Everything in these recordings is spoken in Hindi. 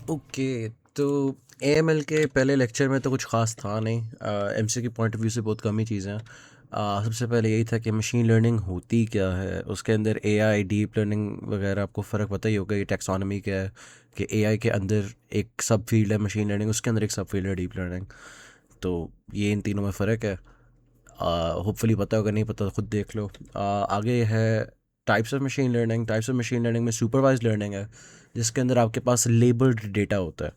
ओके। तो एएमएल के पहले लेक्चर में तो कुछ ख़ास था नहीं। एमसी के पॉइंट ऑफ व्यू से बहुत कम ही चीज़ें हैं। सबसे पहले यही था कि मशीन लर्निंग होती क्या है, उसके अंदर एआई डीप लर्निंग वगैरह आपको फ़र्क पता ही होगा। ये टैक्सोनॉमी क्या है कि एआई के अंदर एक सब फील्ड है मशीन लर्निंग, उसके अंदर एक सब फील्ड है डीप लर्निंग। तो ये इन तीनों में फ़र्क है। होपफुली पता होगा, नहीं पता तो खुद देख लो। आगे है types of machine learning. Types of machine learning में सुपरवाइज लर्निंग है, जिसके अंदर आपके पास लेबल्ड डेटा होता है,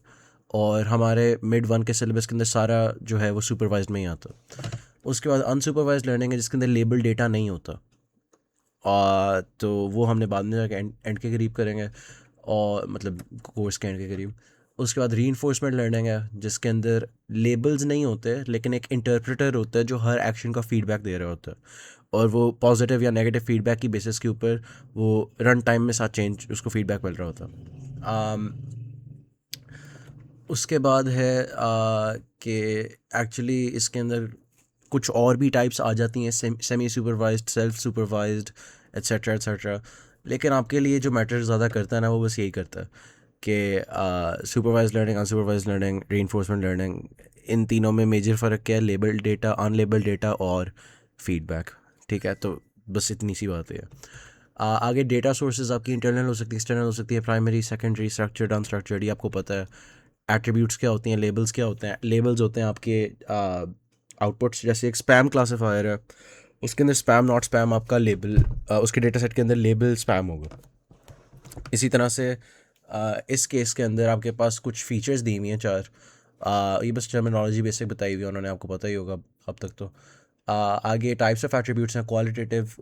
और हमारे मिड वन के सिलेबस के अंदर सारा जो है वो सुपरवाइज में ही आता है। उसके बाद अनसुपरवाइज लर्निंग है, जिसके अंदर लेबल डेटा नहीं होता। तो वो हमने बाद में जाके एंड के करीब करेंगे, और मतलब कोर्स के एंड के करीब। उसके बाद रीइंफोर्समेंट लर्निंग है, जिसके अंदर लेबल्स नहीं होते, लेकिन एक इंटरप्रेटर होता है जो हर एक्शन का फीडबैक दे रहा होता है, और वो पॉजिटिव या नेगेटिव फीडबैक की बेसिस के ऊपर वो रन टाइम में साथ चेंज उसको फीडबैक मिल रहा होता है। उसके बाद है कि एक्चुअली इसके अंदर कुछ और भी टाइप्स आ जाती हैं, semi supervised, self supervised, etcetera etcetera. लेकिन आपके लिए जो मैटर ज़्यादा करता है ना, वो बस यही करता है कि supervise learning, unsupervise learning, reinforcement learning, इन तीनों में मेजर फ़र्क क्या है? लेबल डेटा, अनलेबल डेटा और फीडबैक। ठीक है, तो बस इतनी सी बात है। आगे डेटा सोर्सेज आपकी इंटरनल हो सकती है, एक्सटर्नल हो सकती है, प्राइमरी, सेकेंडरी, स्ट्रक्चर्ड, अनस्ट्रक्चर्ड, ये आपको पता है। एट्रीब्यूट्स क्या होती हैं, लेबल्स क्या होते हैं? लेबल्स होते हैं आपके आउटपुट्स। जैसे एक स्पैम क्लासिफायर है, उसके अंदर स्पैम नॉट स्पैम आपका लेबल, उसके डेटा सेट के अंदर लेबल स्पैम होगा। इसी तरह से इस केस के अंदर आपके पास कुछ फीचर्स दी हुई हैं चार। ये बस टर्मिनोलॉजी बेसिक बताई हुई है उन्होंने, आपको पता ही होगा अब तक तो। आगे टाइप्स ऑफ एट्रीब्यूट्स हैं, क्वालिटेटिव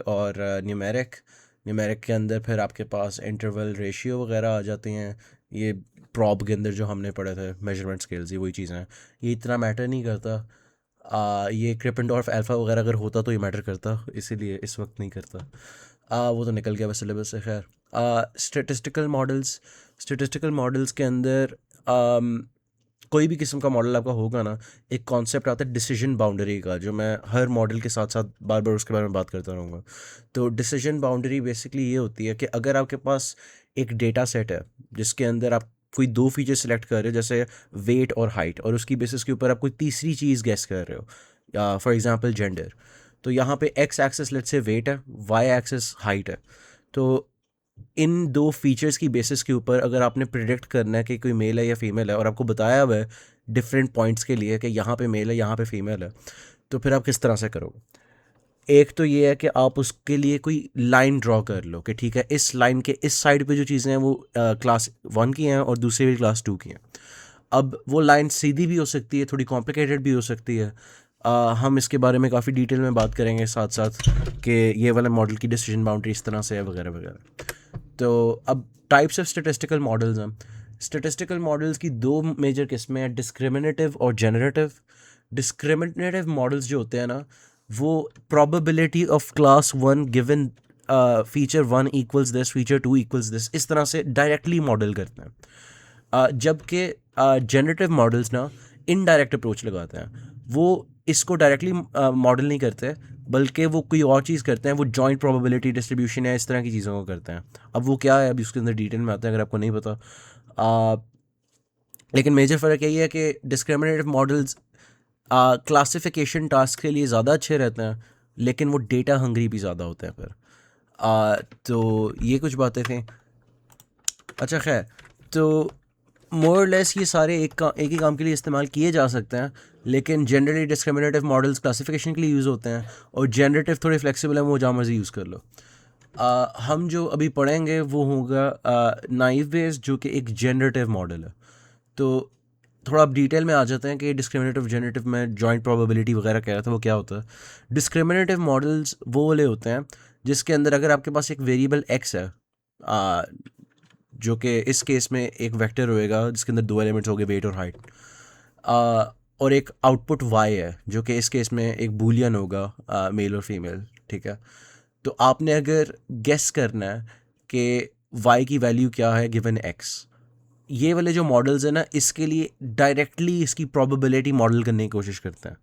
और न्यूमेरिक। न्यूमेरिक के अंदर फिर आपके पास इंटरवल, रेशियो वगैरह आ जाती हैं। ये प्रॉब के अंदर जो हमने पढ़े थे मेजरमेंट स्केल्स, ये वही चीज़ें हैं। ये इतना मैटर नहीं करता। ये क्रिपेंडॉर्फ अल्फ़ा वगैरह अगर होता तो ये मैटर करता, इसीलिए इस वक्त नहीं करता। वो तो निकल गया बस सिलेबस से, खैर। Statistical models. स्टेटिस्टिकल मॉडल्स के अंदर कोई भी किस्म का मॉडल आपका होगा ना, एक कॉन्सेप्ट आता है डिसीजन बाउंड्री का, जो मैं हर मॉडल के साथ साथ बार बार उसके बारे में बात करता रहूँगा। तो डिसीजन बाउंड्री बेसिकली ये होती है कि अगर आपके पास एक डेटा सेट है, जिसके अंदर आप कोई दो फीचर सेलेक्ट कर रहे हो, जैसे वेट और हाइट, और उसकी बेसिस के ऊपर आप कोई तीसरी चीज़ गेस कर रहे हो, फॉर एग्जांपल जेंडर। तो यहाँ पे X axis let's say weight है, वाई एक्सेस हाइट है। तो इन दो फीचर्स की बेसिस के ऊपर अगर आपने प्रिडिक्ट करना है कि कोई मेल है या फीमेल है, और आपको बताया हुआ है डिफरेंट पॉइंट्स के लिए कि यहाँ पे मेल है, यहाँ पे फीमेल है, तो फिर आप किस तरह से करोगे? एक तो ये है कि आप उसके लिए कोई लाइन ड्रॉ कर लो कि ठीक है, इस लाइन के इस साइड पे जो चीज़ें हैं वो क्लास वन की हैं, और दूसरी भी क्लास टू की हैं। अब वो लाइन सीधी भी हो सकती है, थोड़ी कॉम्प्लिकेटेड भी हो सकती है। हम इसके बारे में काफ़ी डिटेल में बात करेंगे साथ साथ कि ये वाला मॉडल की डिसीजन बाउंड्री इस तरह से है वगैरह वगैरह। तो अब टाइप्स ऑफ स्टेटिस्टिकल मॉडल्स हैं। स्टेटिस्टिकल मॉडल्स की दो मेजर किस्में हैं, डिस्क्रिमिनेटिव और जेनरेटिव। डिस्क्रिमिनेटिव मॉडल्स जो होते हैं ना, वो probability of class one given feature one equals this, feature two equals this, इस तरह से डायरेक्टली मॉडल करते हैं। जबकि जनरेटिव मॉडल्स ना इनडायरेक्ट अप्रोच लगाते हैं। वो इसको डायरेक्टली मॉडल नहीं करते, बल्कि वो कोई और चीज़ करते हैं, वो जॉइंट प्रोबेबिलिटी डिस्ट्रीब्यूशन है, इस तरह की चीज़ों को करते हैं। अब वो क्या है, अभी उसके अंदर डिटेल में आता है अगर आपको नहीं पता। आ, लेकिन मेजर फ़र्क यही है कि डिस्क्रिमिनेटिव मॉडल्स क्लासिफिकेशन टास्क के लिए ज़्यादा अच्छे रहते हैं, लेकिन वो डेटा हंग्री भी ज़्यादा होते हैं फिर। तो ये कुछ बातें थी। अच्छा, खैर। तो मोर लेस ये सारे एक ही काम के लिए इस्तेमाल किए जा सकते हैं, लेकिन जनरली डिस्क्रिमिनेटिव मॉडल्स क्लासिफिकेशन के लिए यूज़ होते हैं, और जनरेटिव थोड़े फ्लेक्सिबल हैं, वो जहाँ मर्जी यूज़ कर लो। हम जो अभी पढ़ेंगे वो होगा नाइव बेस, जो कि एक जनरेटिव मॉडल है। तो थोड़ा अब डिटेल में आ जाते हैं कि डिस्क्रिमिनेटिव जनरेटिव में जॉइंट प्रोबेबिलिटी वगैरह कह रहा था, वो क्या होता है। डिस्क्रिमिनेटिव मॉडल्स वो वाले होते हैं जिसके अंदर अगर आपके पास एक वेरिएबल एक्स है, जो कि इस केस में एक वेक्टर होएगा जिसके अंदर दो एलिमेंट्स हो गए, वेट और हाइट, और एक आउटपुट वाई है जो कि इस केस में एक बूलियन होगा, मेल और फीमेल। ठीक है, तो आपने अगर गेस करना है कि वाई की वैल्यू क्या है गिवन एक्स, ये वाले जो मॉडल्स हैं ना, इसके लिए डायरेक्टली इसकी प्रोबेबिलिटी मॉडल करने की कोशिश करते हैं।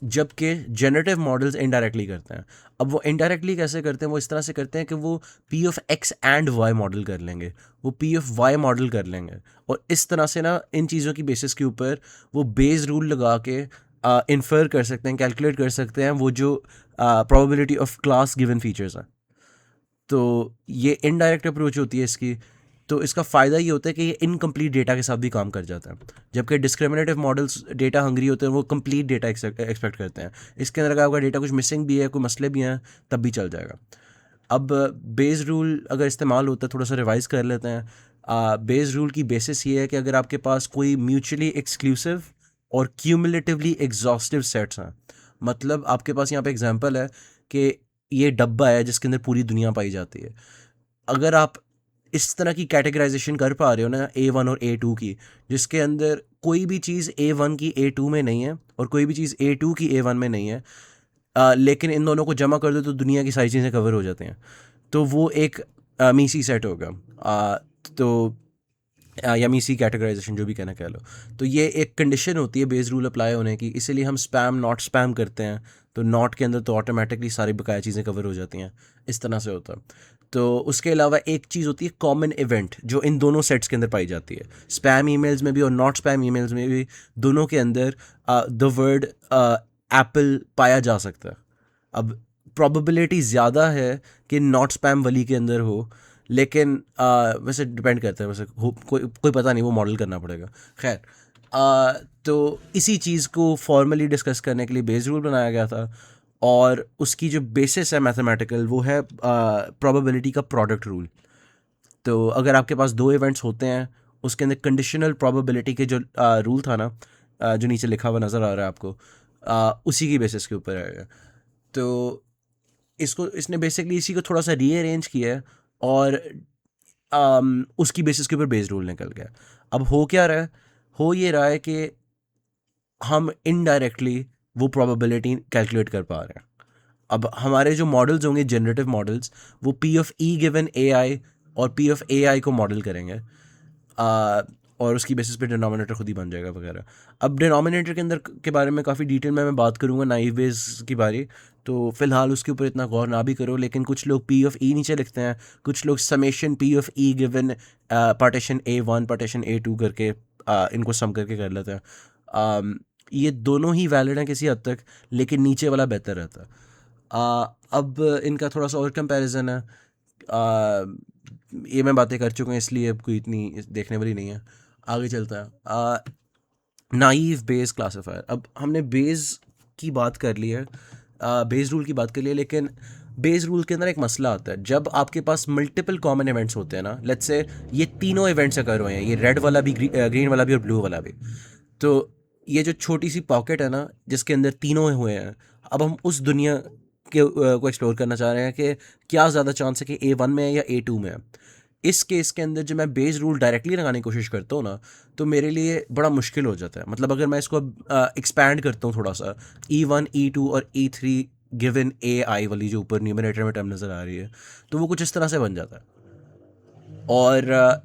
जबकि जनरेटिव मॉडल्स इनडायरेक्टली करते हैं। अब वो इनडायरेक्टली कैसे करते हैं? वो इस तरह से करते हैं कि वो P of X and Y model कर लेंगे, वो पी ऑफ वाई मॉडल कर लेंगे, और इस तरह से ना इन चीज़ों की बेसिस के ऊपर वो बेस रूल लगा के इन्फर कर सकते हैं, कैलकुलेट कर सकते हैं वो जो probability of class given features हैं। तो ये इनडायरेक्ट अप्रोच होती है इसकी। तो इसका फ़ायदा ये होता है कि ये इनकम्प्लीट डेटा के साथ भी काम कर जाता है, जबकि डिस्क्रिमिनेटिव मॉडल्स डेटा हंग्री होते हैं, वो कंप्लीट डेटा एक्सपेक्ट करते हैं। इसके अंदर अगर आपका डेटा कुछ मिसिंग भी है, कोई मसले भी हैं, तब भी चल जाएगा। अब बेस रूल अगर इस्तेमाल होता है, थोड़ा सा रिवाइज कर लेते हैं। बेस रूल की बेसिस ये है कि अगर आपके पास कोई म्यूचुअली एक्सक्लूसिव और क्यूमुलेटिवली एग्जॉस्टिव सेट्स हैं, मतलब आपके पास यहाँ पे एग्जांपल है कि ये डब्बा है जिसके अंदर पूरी दुनिया पाई जाती है। अगर आप इस तरह की कैटेगराइजेशन कर पा रहे हो ना A1 और A2 की, जिसके अंदर कोई भी चीज़ A1 की A2 में नहीं है और कोई भी चीज़ A2 की A1 में नहीं है, लेकिन इन दोनों को जमा कर दो तो दुनिया की सारी चीज़ें कवर हो जाती हैं, तो वो एक मीसी सेट होगा। तो या मीसी कैटेगराइजेशन जो भी कहना कह लो। तो ये एक कंडीशन होती है बेस रूल अप्लाई होने की, इसीलिए हम स्पैम नॉट स्पैम करते हैं। तो नॉट के अंदर तो ऑटोमेटिकली सारी बकाया चीज़ें कवर हो जाती हैं, इस तरह से होता है। तो उसके अलावा एक चीज़ होती है कॉमन इवेंट, जो इन दोनों सेट्स के अंदर पाई जाती है, स्पैम ईमेल्स में भी और नॉट स्पैम ईमेल्स में भी, दोनों के अंदर द वर्ड एप्पल पाया जा सकता है। अब प्रोबेबिलिटी ज़्यादा है कि नॉट स्पैम वाली के अंदर हो, लेकिन वैसे डिपेंड करता है, वैसे कोई पता नहीं, वो मॉडल करना पड़ेगा। खैर, तो इसी चीज़ को फॉर्मली डिस्कस करने के लिए बेस रूल बनाया गया था, और उसकी जो बेसिस है मैथमेटिकल, वो है प्रोबेबिलिटी का प्रोडक्ट रूल। तो अगर आपके पास दो इवेंट्स होते हैं, उसके अंदर कंडीशनल प्रोबेबिलिटी के जो रूल था ना, जो नीचे लिखा हुआ नज़र आ रहा है आपको, उसी की बेसिस के ऊपर है। तो इसने बेसिकली इसी को थोड़ा सा रीअरेंज किया है, और उसकी बेसिस के ऊपर बेस रूल निकल गया। अब हो क्या रहा है? हो ये रहा है कि हम इनडायरेक्टली वो प्रोबेबिलिटी कैलकुलेट कर पा रहे हैं। अब हमारे जो मॉडल्स होंगे जनरेटिव मॉडल्स, वो पी ऑफ ई गिवन ए आई और पी ऑफ ए आई को मॉडल करेंगे, और उसकी बेसिस पे डिनोमिनेटर खुद ही बन जाएगा वगैरह। अब डिनोमिनेटर के अंदर के बारे में काफ़ी डिटेल में मैं बात करूँगा नाइव बेस की बारी, तो फिलहाल उसके ऊपर इतना गौर ना भी करो। लेकिन कुछ लोग पी ऑफ ई नीचे लिखते हैं, कुछ लोग summation P of E given partition A1 partition A2 करके इनको सम करके कर लेते हैं। ये दोनों ही वैलिड हैं किसी हद तक, लेकिन नीचे वाला बेहतर रहता है। अब इनका थोड़ा सा और कंपैरिजन है। ये मैं बातें कर चुका हूँ, इसलिए अब कोई इतनी देखने वाली नहीं है। आगे चलता है। Naive Bayes classifier. अब हमने बेस की बात कर ली है, बेस रूल की बात कर ली है, लेकिन बेस रूल के अंदर एक मसला आता है। जब आपके पास मल्टीपल कॉमन इवेंट्स होते हैं ना, लेट्स से ये तीनों इवेंट्स अगर हुए हैं, ये रेड वाला भी, ग्रीन वाला भी और ब्लू वाला भी, तो ये जो छोटी सी पॉकेट है ना जिसके अंदर तीनों हुए हैं, अब हम उस दुनिया के को एक्सप्लोर करना चाह रहे हैं कि क्या ज़्यादा चांस है कि A1 में है या A2 में है। इस केस के अंदर जब मैं बेस रूल डायरेक्टली लगाने की कोशिश करता हूँ ना, तो मेरे लिए बड़ा मुश्किल हो जाता है। मतलब अगर मैं इसको एक्सपैंड करता हूँ थोड़ा सा, E1 E2 और E3 गिवन ए आई वाली जो ऊपर न्यूमरेटर में टर्म नज़र आ रही है, तो वो कुछ इस तरह से बन जाता है। और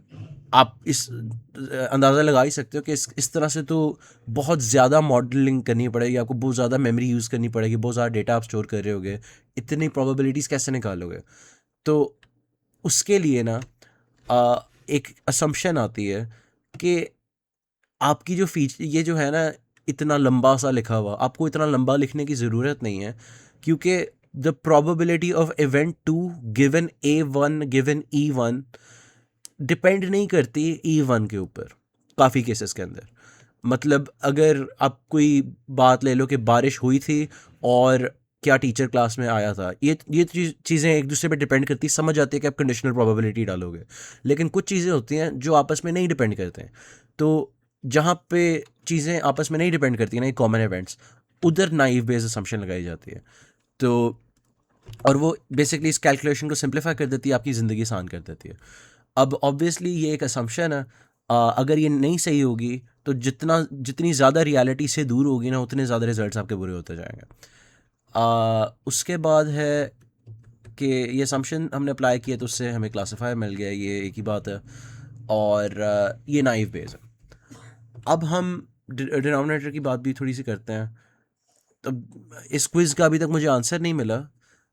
आप इस अंदाज़ा लगा ही सकते हो कि इस तरह से तो बहुत ज़्यादा मॉडलिंग करनी पड़ेगी आपको, बहुत ज़्यादा मेमोरी यूज़ करनी पड़ेगी, बहुत ज़्यादा डेटा आप स्टोर कर रहे होगे, इतनी प्रोबेबिलिटीज़ कैसे निकालोगे? तो उसके लिए ना एक असम्पशन आती है कि आपकी जो ये जो है ना, इतना लंबा सा लिखा हुआ, आपको इतना लंबा लिखने की ज़रूरत नहीं है, क्योंकि the probability of event 2 given A1 given E1 depend नहीं करती E1 के ऊपर काफ़ी केसेस के अंदर। मतलब अगर आप कोई बात ले लो कि बारिश हुई थी और क्या टीचर क्लास में आया था, ये चीज़ें एक दूसरे पे डिपेंड करती, समझ आती है कि आप कंडीशनल प्रोबेबिलिटी डालोगे। लेकिन कुछ चीज़ें होती हैं जो आपस में नहीं डिपेंड करते हैं। तो जहाँ पे चीज़ें आपस में नहीं डिपेंड करती ना, कॉमन इवेंट्स, उधर नाइव बेस्ड असम्पशन लगाई जाती है। तो और वो बेसिकली इस कैलकुलेशन को सिंप्लीफाई कर देती है, आपकी ज़िंदगी आसान कर देती है। अब ऑब्वियसली ये एक असम्पशन है, अगर ये नहीं सही होगी तो जितनी ज़्यादा रियलिटी से दूर होगी ना, उतने ज़्यादा रिजल्ट्स आपके बुरे होते जाएंगे। उसके बाद है कि ये असम्पशन हमने अप्लाई किया तो उससे हमें क्लासीफायर मिल गया, ये एक ही बात है। और ये नाइव बेस है। अब हम डिनोमिनेटर की बात भी थोड़ी सी करते हैं। तब इस क्विज़ का अभी तक मुझे आंसर नहीं मिला,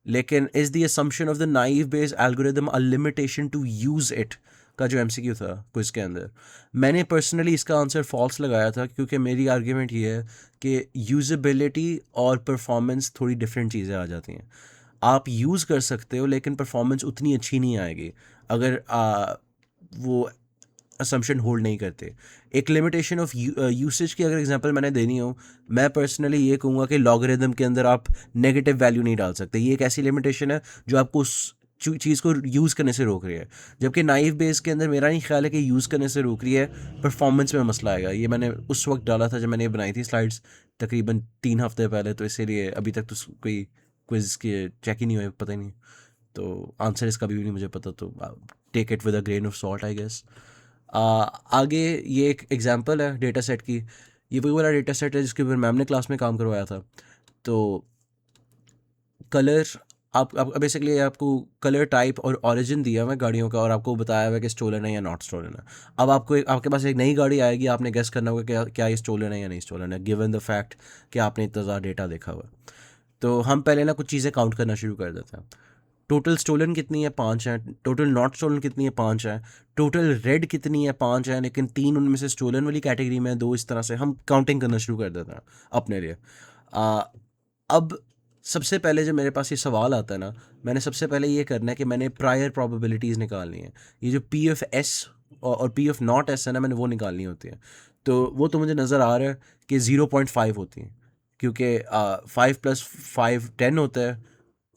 लेकिन is the assumption of the naive based algorithm a limitation to use it का जो एमसीक्यू था क्विज़ के अंदर, मैंने पर्सनली इसका आंसर फॉल्स लगाया था, क्योंकि मेरी आर्ग्यूमेंट ये है कि यूज़ेबिलिटी और परफॉर्मेंस थोड़ी डिफरेंट चीज़ें आ जाती हैं। आप यूज़ कर सकते हो लेकिन परफॉर्मेंस उतनी अच्छी नहीं आएगी अगर वो असम्पशन होल्ड नहीं करते। एक लिमिटेशन ऑफ यूसेज की अगर एग्जांपल मैंने देनी हो, मैं पर्सनली ये कहूँगा कि लॉगरिदम के अंदर आप नेगेटिव वैल्यू नहीं डाल सकते। ये एक ऐसी लिमिटेशन है जो आपको उस चीज़ को यूज़ करने से रोक रही है, जबकि नाइव बेस के अंदर मेरा नहीं ख्याल है कि यूज़ करने से रोक रही है, परफॉर्मेंस में मसला आएगा। ये मैंने उस वक्त डाला था जब मैंने ये बनाई थी स्लाइड्स, तकरीबन 3 हफ्ते पहले, तो इसीलिए अभी तक तो कोई क्विज़ के चेक ही नहीं हुए, पता ही नहीं। तो आंसर इसका भी नहीं मुझे पता, तो take it with a grain of salt I guess. आगे ये एक एग्जांपल है डेटा सेट की। ये वही वाला डेटा सेट है जिसके ऊपर मैम ने क्लास में काम करवाया था। तो कलर, आप बेसिकली आपको कलर टाइप और ओरिजिन दिया हुआ है गाड़ियों का, और आपको बताया हुआ है कि स्टोलन है या नॉट स्टोलन है। अब आपके पास एक नई गाड़ी आएगी, आपने गेस करना होगा क्या क्या ये स्टोलन है या नहीं स्टोलन है, गिवन द फैक्ट कि आपने इतना ज़्यादा डेटा देखा हुआ है। तो हम पहले ना कुछ चीज़ें काउंट करना शुरू कर देते हैं। टोटल स्टोलन कितनी है, 5 है। टोटल नॉट स्टोलन कितनी है, 5 है। टोटल रेड कितनी है, 5 है, लेकिन 3 उनमें से स्टोलन वाली कैटेगरी में है, 2 इस तरह से हम काउंटिंग करना शुरू कर देते हैं अपने लिए। आ, अब सबसे पहले जब मेरे पास ये सवाल आता है ना, मैंने सबसे पहले ये करना है कि मैंने प्रायर प्रोबेबिलिटीज़ निकालनी है। ये जो पी ऑफ एस और पी ऑफ नॉट एस है ना, मैंने वो निकालनी होती है। तो वो तो मुझे नज़र आ रहा है कि 0.5 होती है, क्योंकि 5 + 5 10 होता है,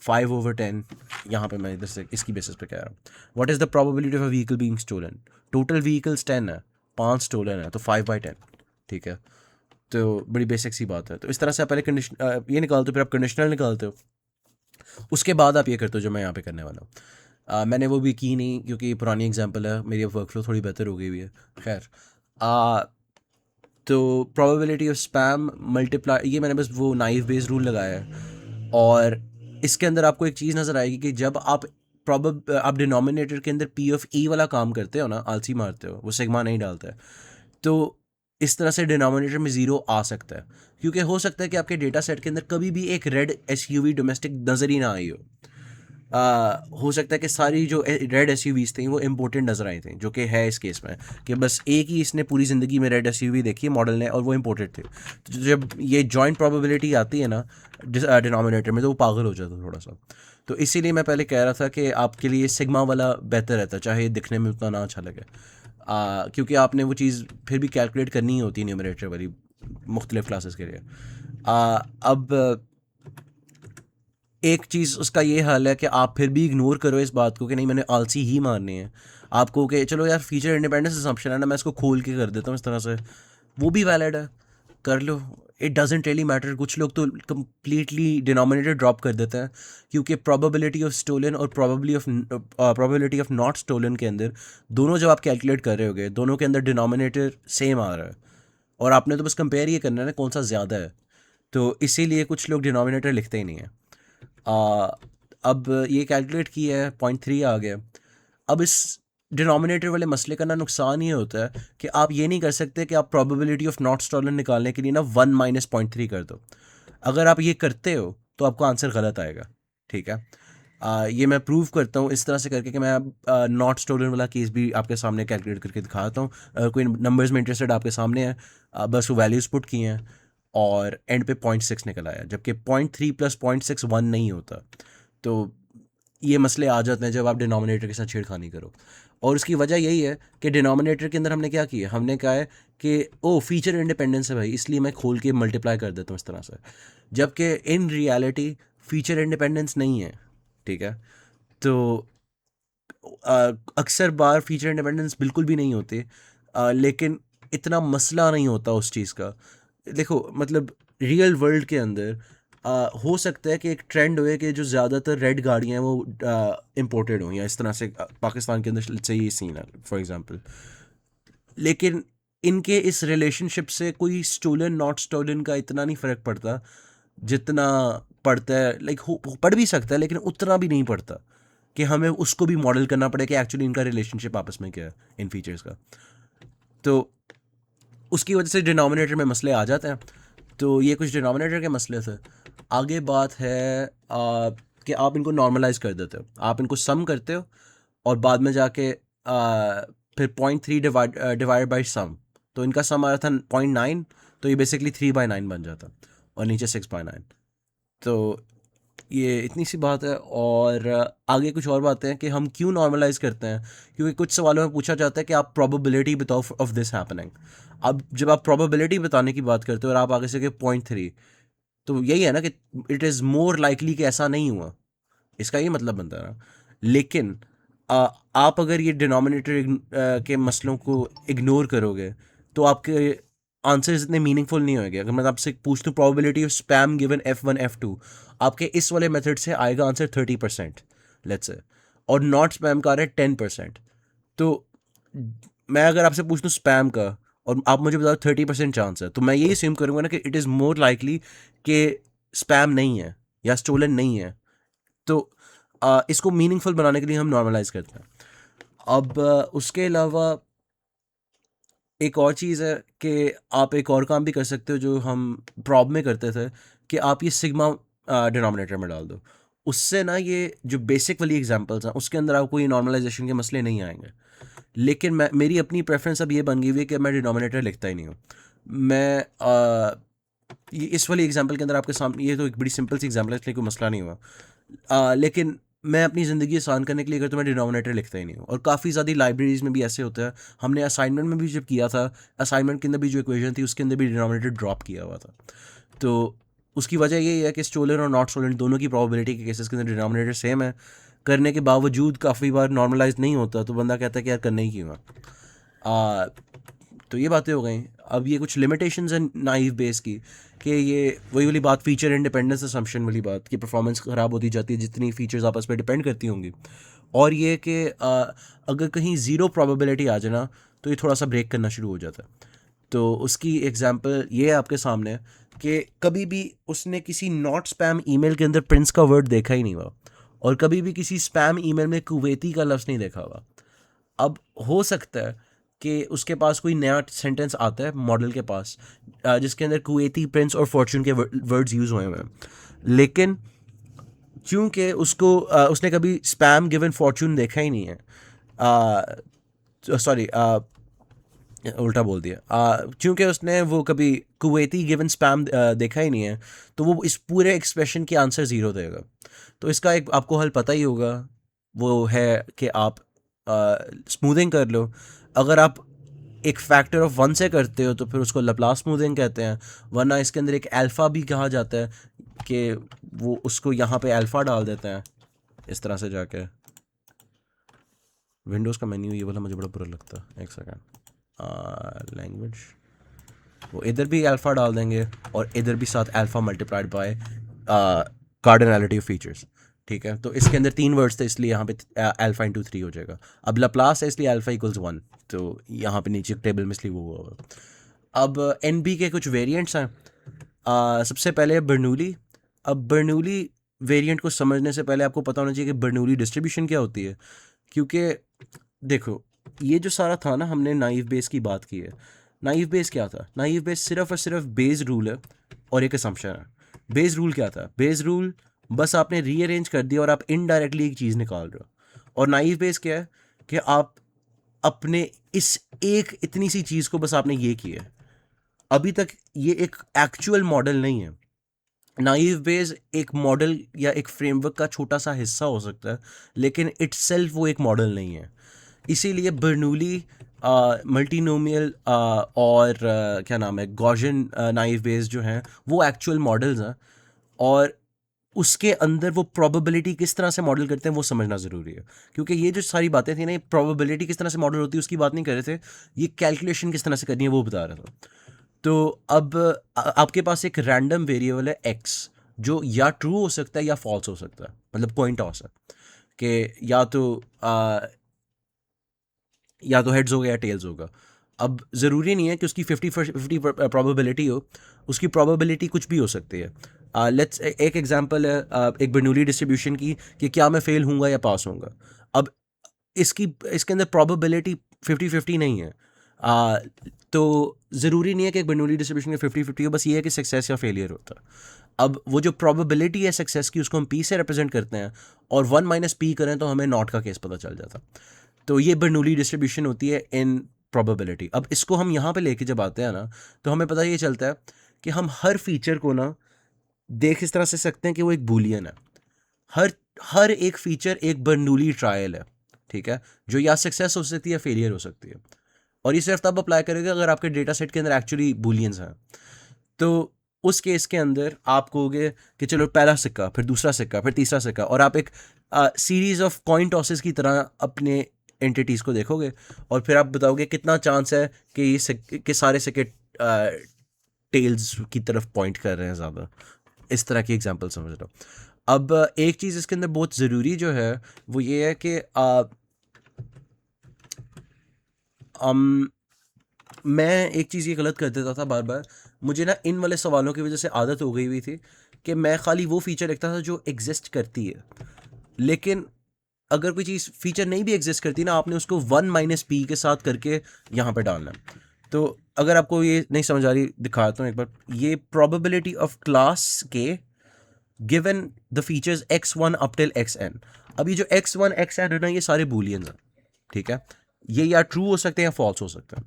5/10। यहाँ पे मैं इधर से इसकी बेसिस पे कह रहा हूँ। What is the probability of a vehicle being stolen? Total vehicles 10 है, 5 स्टोलन है, तो 5/10। ठीक है, तो बड़ी बेसिक सी बात है। तो इस तरह से आप पहले कंडीशन ये निकालते हो, फिर आप कंडीशनल निकालते हो, उसके बाद आप ये करते हो जो मैं यहाँ पे करने वाला हूँ। मैंने वो भी की नहीं क्योंकि पुरानी एग्जांपल है, मेरी अब वर्कफ्लो थोड़ी बेहतर हो गई हुई है। खैर, तो प्रोबेबिलिटी ऑफ स्पैम मल्टीप्लाई, ये मैंने बस वो नाइव बेस्ड रूल लगाया है। और इसके अंदर आपको एक चीज़ नज़र आएगी कि जब आप डिनोमिनेटर के अंदर पी ऑफ ई वाला काम करते हो ना, आलसी मारते हो, वो सिग्मा नहीं डालता है, तो इस तरह से डिनोमिनेटर में ज़ीरो आ सकता है, क्योंकि हो सकता है कि आपके डेटा सेट के अंदर कभी भी एक रेड एसयूवी डोमेस्टिक नज़र ही ना आई हो। हो सकता है कि सारी जो रेड एसयूवीज़ थी वो इम्पोर्टेड नज़र आई थी, जो कि है इस केस में, कि बस एक ही इसने पूरी ज़िंदगी में रेड एसयूवी देखी है मॉडल ने, और वो इम्पोर्टेड थे। तो जब ये जॉइंट प्रोबेबिलिटी आती है ना डिनोमिनेटर में, तो वो पागल हो जाता है थोड़ा सा। तो इसीलिए मैं पहले कह रहा था कि आपके लिए सिग्मा वाला बेहतर रहता है, चाहे दिखने में उतना ना अच्छा लगे, क्योंकि आपने वो चीज़ फिर भी कैलकुलेट करनी ही होती है न्यूमरेटर वाली मुख्तलिफ क्लासेस के लिए। अब एक चीज़ उसका ये हाल है कि आप फिर भी इग्नोर करो इस बात को कि नहीं मैंने आलसी ही मारनी है। आपको कि चलो यार फीचर इंडिपेंडेंस असम्पशन है ना, मैं इसको खोल के कर देता हूँ इस तरह से, वो भी वैलिड है, कर लो। It doesn't really matter. कुछ लोग तो कम्प्लीटली डिनोमिनेटर ड्रॉप कर देते हैं, क्योंकि प्रोबेबिलिटी ऑफ स्टोलन और प्रोबेबिलिटी ऑफ नॉट स्टोलन के अंदर दोनों जब आप कैलकुलेट कर रहे होगे, दोनों के अंदर डिनोमिनेटर सेम आ रहा है, और आपने तो बस कंपेयर ये करना है ना कौन सा ज़्यादा है। तो इसीलिए कुछ लोग डिनोमिनेटर लिखते ही नहीं है। आ, अब ये कैलकुलेट किया है, 0.3 आ गया। अब इस डिनोमिनेटर वाले मसले का ना नुकसान ये होता है कि आप ये नहीं कर सकते कि आप प्रोबेबिलिटी ऑफ नॉट स्टोलन निकालने के लिए ना 1 - 0.3 कर दो। अगर आप ये करते हो तो आपको आंसर गलत आएगा। ठीक है, ये मैं प्रूव करता हूँ इस तरह से करके कि मैं नॉट स्टोलन वाला केस भी आपके सामने कैलकुलेट करके दिखाता हूँ। कोई नंबर्स में इंटरेस्टेड आपके सामने है, बस वो वैल्यूज़ पुट की हैं और एंड पे 0.6 निकल आया, जबकि 0.3 + 0.6 1 नहीं होता। तो ये मसले आ जाते हैं जब आप डिनोमिनेटर के साथ छेड़खानी करो, और उसकी वजह यही है कि डिनोमिनेटर के अंदर हमने क्या किया, हमने कहा है कि ओ फीचर इंडिपेंडेंस है भाई, इसलिए मैं खोल के मल्टीप्लाई कर देता हूँ इस तरह से, जबकि इन रियलिटी फीचर इंडिपेंडेंस नहीं है। ठीक है, तो अक्सर बार फीचर इंडिपेंडेंस बिल्कुल भी नहीं होते, लेकिन इतना मसला नहीं होता उस चीज़ का। देखो मतलब रियल वर्ल्ड के अंदर हो सकता है कि एक ट्रेंड होए कि जो ज़्यादातर रेड गाड़ियाँ हैं वो इम्पोर्टेड हों, या इस तरह से पाकिस्तान के अंदर से ये सीन है फॉर एग्जांपल, लेकिन इनके इस रिलेशनशिप से कोई स्टोलन नॉट स्टोलन का इतना नहीं फ़र्क पड़ता जितना पड़ता है। लाइक पढ़ भी सकता है, लेकिन उतना भी नहीं पड़ता कि हमें उसको भी मॉडल करना पड़े कि एक्चुअली इनका रिलेशनशिप आपस में क्या है इन फीचर्स का। तो उसकी वजह से डिनोमिनेटर में मसले आ जाते हैं। तो ये कुछ डिनोमिनेटर के मसले थे। आगे बात है कि आप इनको नॉर्मलाइज कर देते हो, आप इनको सम करते हो और बाद में जाके फिर 0.3 डिवाइड बाई सम, तो इनका सम आ रहा था 0.9, तो ये बेसिकली 3/9 बन जाता और नीचे 6/9। तो ये इतनी सी बात है। और आगे कुछ और बातें हैं कि हम क्यों नॉर्मलाइज करते हैं, क्योंकि कुछ सवालों में पूछा जाता है कि आप प्रोबेबिलिटी बताओ ऑफ दिस हैपनिंग। अब जब आप प्रोबेबिलिटी बताने की बात करते हो और आप आगे से 0.3, तो यही है ना कि इट इज़ मोर लाइकली कि ऐसा नहीं हुआ, इसका ये मतलब बनता है ना। लेकिन आप अगर ये डिनोमिनेटर के मसलों को इग्नोर करोगे तो आपके आंसर्स इतने मीनिंगफुल नहीं होंगे। अगर मैं आपसे पूछ दूँ probability of spam given F1 F2, आपके इस वाले मेथड से आएगा आंसर 30%, लेट्स से, और नॉट स्पैम का आ रहा है 10%। तो मैं अगर आपसे पूछ दूँ स्पैम का और आप मुझे बताओ 30% चांस है, तो मैं यही assume करूंगा ना कि इट इज़ मोर लाइकली कि स्पैम नहीं है या स्टोलन नहीं है। तो इसको मीनिंगफुल बनाने के लिए हम नॉर्मलाइज करते हैं। अब उसके अलावा एक और चीज़ है कि आप एक और काम भी कर सकते हो जो हम प्रॉब में करते थे, कि आप ये सिग्मा डिनोमिनेटर में डाल दो। उससे ना ये जो बेसिक वाली एग्जांपल्स हैं उसके अंदर आपको ये नॉर्मलाइजेशन के मसले नहीं आएंगे। लेकिन मैं मेरी अपनी प्रेफरेंस अब ये बन गई हुई है कि मैं डिनोमिनेटर लिखता ही नहीं हूँ। मैं ये इस वाली एग्जांपल के अंदर आपके सामने, ये तो एक बड़ी सिंपल सी एग्जांपल है इसलिए कोई मसला नहीं हुआ। लेकिन मैं अपनी ज़िंदगी आसान करने के लिए अगर तो मैं डिनोमिनेटर लिखता ही नहीं हूँ। और काफ़ी ज़्यादा लाइब्रेरीज़ में भी ऐसे होता है। हमने असाइनमेंट में भी जब किया था, असाइनमेंट के अंदर भी जो इक्वेशन थी उसके अंदर भी डिनोमिनेटर ड्रॉप किया हुआ था। तो उसकी वजह यही है कि स्टोलन और नॉट स्टोलन दोनों की प्रोबेबिलिटी के केसेस के अंदर डिनोमिनेटर सेम है, करने के बावजूद काफ़ी बार नॉर्मलाइज नहीं होता, तो बंदा कहता है कि यार करना ही क्यों है। तो ये बातें हो गई। अब ये कुछ लिमिटेशंस हैं नाइव बेस की, कि ये वही वाली बात, फीचर इंडिपेंडेंस असम्पशन वाली बात, कि परफॉर्मेंस ख़राब होती जाती है जितनी फीचर्स आपस पर डिपेंड करती होंगी। और ये कि अगर कहीं ज़ीरो प्रोबेबिलिटी आ जाए ना, तो ये थोड़ा सा ब्रेक करना शुरू हो जाता है। तो उसकी एग्जांपल ये है आपके सामने, कि कभी भी उसने किसी नॉट स्पैम ईमेल के अंदर प्रिंस का वर्ड देखा ही नहीं हुआ, और कभी भी किसी स्पैम ईमेल में कुवैती का लफ्ज़ नहीं देखा हुआ। अब हो सकता है कि उसके पास कोई नया सेंटेंस आता है मॉडल के पास, जिसके अंदर कुवैती, प्रिंस और फॉर्चून के वर्ड्स यूज़ हुए हुए हैं, लेकिन क्योंकि उसने कभी स्पैम गिवन फॉर्चून देखा ही नहीं है, सॉरी उल्टा बोल दिया, क्योंकि उसने वो कभी कुवैती गिवन स्पैम देखा ही नहीं है, तो वो इस पूरे एक्सप्रेशन की आंसर ज़ीरो देगा। तो इसका एक आपको हल पता ही होगा, वो है कि आप स्मूथिंग कर लो। अगर आप एक फैक्टर ऑफ 1 से करते हो तो फिर उसको लप्लास स्मूथिंग कहते हैं, वरना इसके अंदर एक अल्फ़ा भी कहा जाता है, कि वो उसको यहाँ पे अल्फ़ा डाल देते हैं इस तरह से जाके। विंडोज़ का मेन्यू ये वाला मुझे बड़ा बुरा लगता है, एक सेकेंड। लैंग्वेज, वो इधर भी अल्फ़ा डाल देंगे और इधर भी साथ alpha multiplied by cardinality of features. ठीक है, तो इसके अंदर 3 वर्ड्स थे इसलिए यहाँ पे अल्फ़ा इंटू 3 हो जाएगा। अब लप्लास है इसलिए अल्फ़ा इक्वल्स 1, तो यहाँ पे नीचे टेबल में इसलिए वो हुआ होगा। अब एन बी के कुछ वेरिएंट्स हैं। सबसे पहले बर्नूली। अब बर्नूली वेरिएंट को समझने से पहले आपको पता होना चाहिए कि बर्नूली डिस्ट्रीब्यूशन क्या होती है, क्योंकि देखो ये जो सारा था ना, हमने नाइव बेस की बात की है। नाइव बेस क्या था? नाइव बेस सिर्फ और सिर्फ बेस रूल है और एक असम्पशन है। बेस रूल क्या था? बेस रूल बस आपने रीअरेंज कर दिया और आप इनडायरेक्टली एक चीज़ निकाल रहे हो। और नाइव बेस क्या है कि आप अपने इस एक इतनी सी चीज़ को बस आपने ये किया है। अभी तक ये एक एक्चुअल मॉडल नहीं है। नाइव बेस एक मॉडल या एक फ्रेमवर्क का छोटा सा हिस्सा हो सकता है, लेकिन इटसेल्फ वो एक मॉडल नहीं है। इसीलिए बर्नूली, मल्टीनोमियल और क्या नाम है, गॉसियन नाइव बेस जो हैं वो एक्चुअल मॉडल्स हैं, और उसके अंदर वो प्रोबेबिलिटी किस तरह से मॉडल करते हैं वो समझना ज़रूरी है। क्योंकि ये जो सारी बातें थी ना, ये प्रोबेबिलिटी किस तरह से मॉडल होती है उसकी बात नहीं कर रहे थे, ये कैलकुलेशन किस तरह से करनी है वो बता रहा था। तो अब आपके पास एक रैंडम वेरिएबल है एक्स, जो या ट्रू हो सकता है या फॉल्स हो सकता है, मतलब कॉइन टॉस है कि या तो हेड्स होगा या टेल्स होगा। अब ज़रूरी नहीं है कि उसकी 50 प्रोबेबिलिटी हो, उसकी प्रोबेबिलिटी कुछ भी हो सकती है। लेट्स एक एग्जांपल है एक बर्नूली डिस्ट्रीब्यूशन की, कि क्या मैं फेल होऊंगा या पास होऊंगा। अब इसके अंदर प्रोबेबिलिटी 50-50 नहीं है। तो ज़रूरी नहीं है कि एक बर्नौली डिस्ट्रीब्यूशन के 50-50 हो, बस ये है कि सक्सेस या फेलियर होता है। अब वो जो प्रोबेबिलिटी है सक्सेस की उसको हम पी से रिप्रेजेंट करते हैं, और 1 माइनस पी करें तो हमें नॉट का केस पता चल जाता। तो ये बर्नौली डिस्ट्रीब्यूशन होती है इन प्रोबेबिलिटी। अब इसको हम यहाँ पे लेके जब आते हैं ना, तो हमें पता ये चलता है कि हम हर फीचर को ना देख इस तरह से सकते हैं कि वो एक बूलियन है। हर हर एक फीचर एक बर्नौली ट्रायल है, ठीक है, जो या सक्सेस हो सकती है या फेलियर हो सकती है। और ये सिर्फ तब अप्लाई करेगा अगर आपके डेटा सेट के अंदर एक्चुअली बूलियंस हैं। तो उस केस के अंदर आप कहोगे कि चलो पहला सिक्का, फिर दूसरा सिक्का, फिर तीसरा सिक्का, और आप एक सीरीज ऑफ कॉइन टॉसेस की तरह अपने एंटिटीज़ को देखोगे, और फिर आप बताओगे कितना चांस है कि कि सारे सिक्के टेल्स की तरफ पॉइंट कर रहे हैं ज़्यादा। इस तरह की एग्जांपल समझ रहा हूँ। अब एक चीज़ इसके अंदर बहुत ज़रूरी जो है वो ये है कि मैं एक चीज़ ये गलत कर देता था बार बार। मुझे ना इन वाले सवालों की वजह से आदत हो गई हुई थी कि मैं खाली वो फीचर लिखता था जो एग्जिस्ट करती है। लेकिन अगर कोई चीज़ फीचर नहीं भी एग्जिस्ट करती ना, आपने उसको 1 माइनस पी के साथ करके यहाँ पे डालना है। तो अगर आपको ये नहीं समझ आ रही, दिखाता हूँ एक बार। ये प्रोबेबिलिटी ऑफ क्लास के given the features x1 up till xn। अब ये जो x1 xn है ना, ये सारे बूलियंस हैं, ठीक है। ये या ट्रू हो सकते हैं या फॉल्स हो सकते हैं,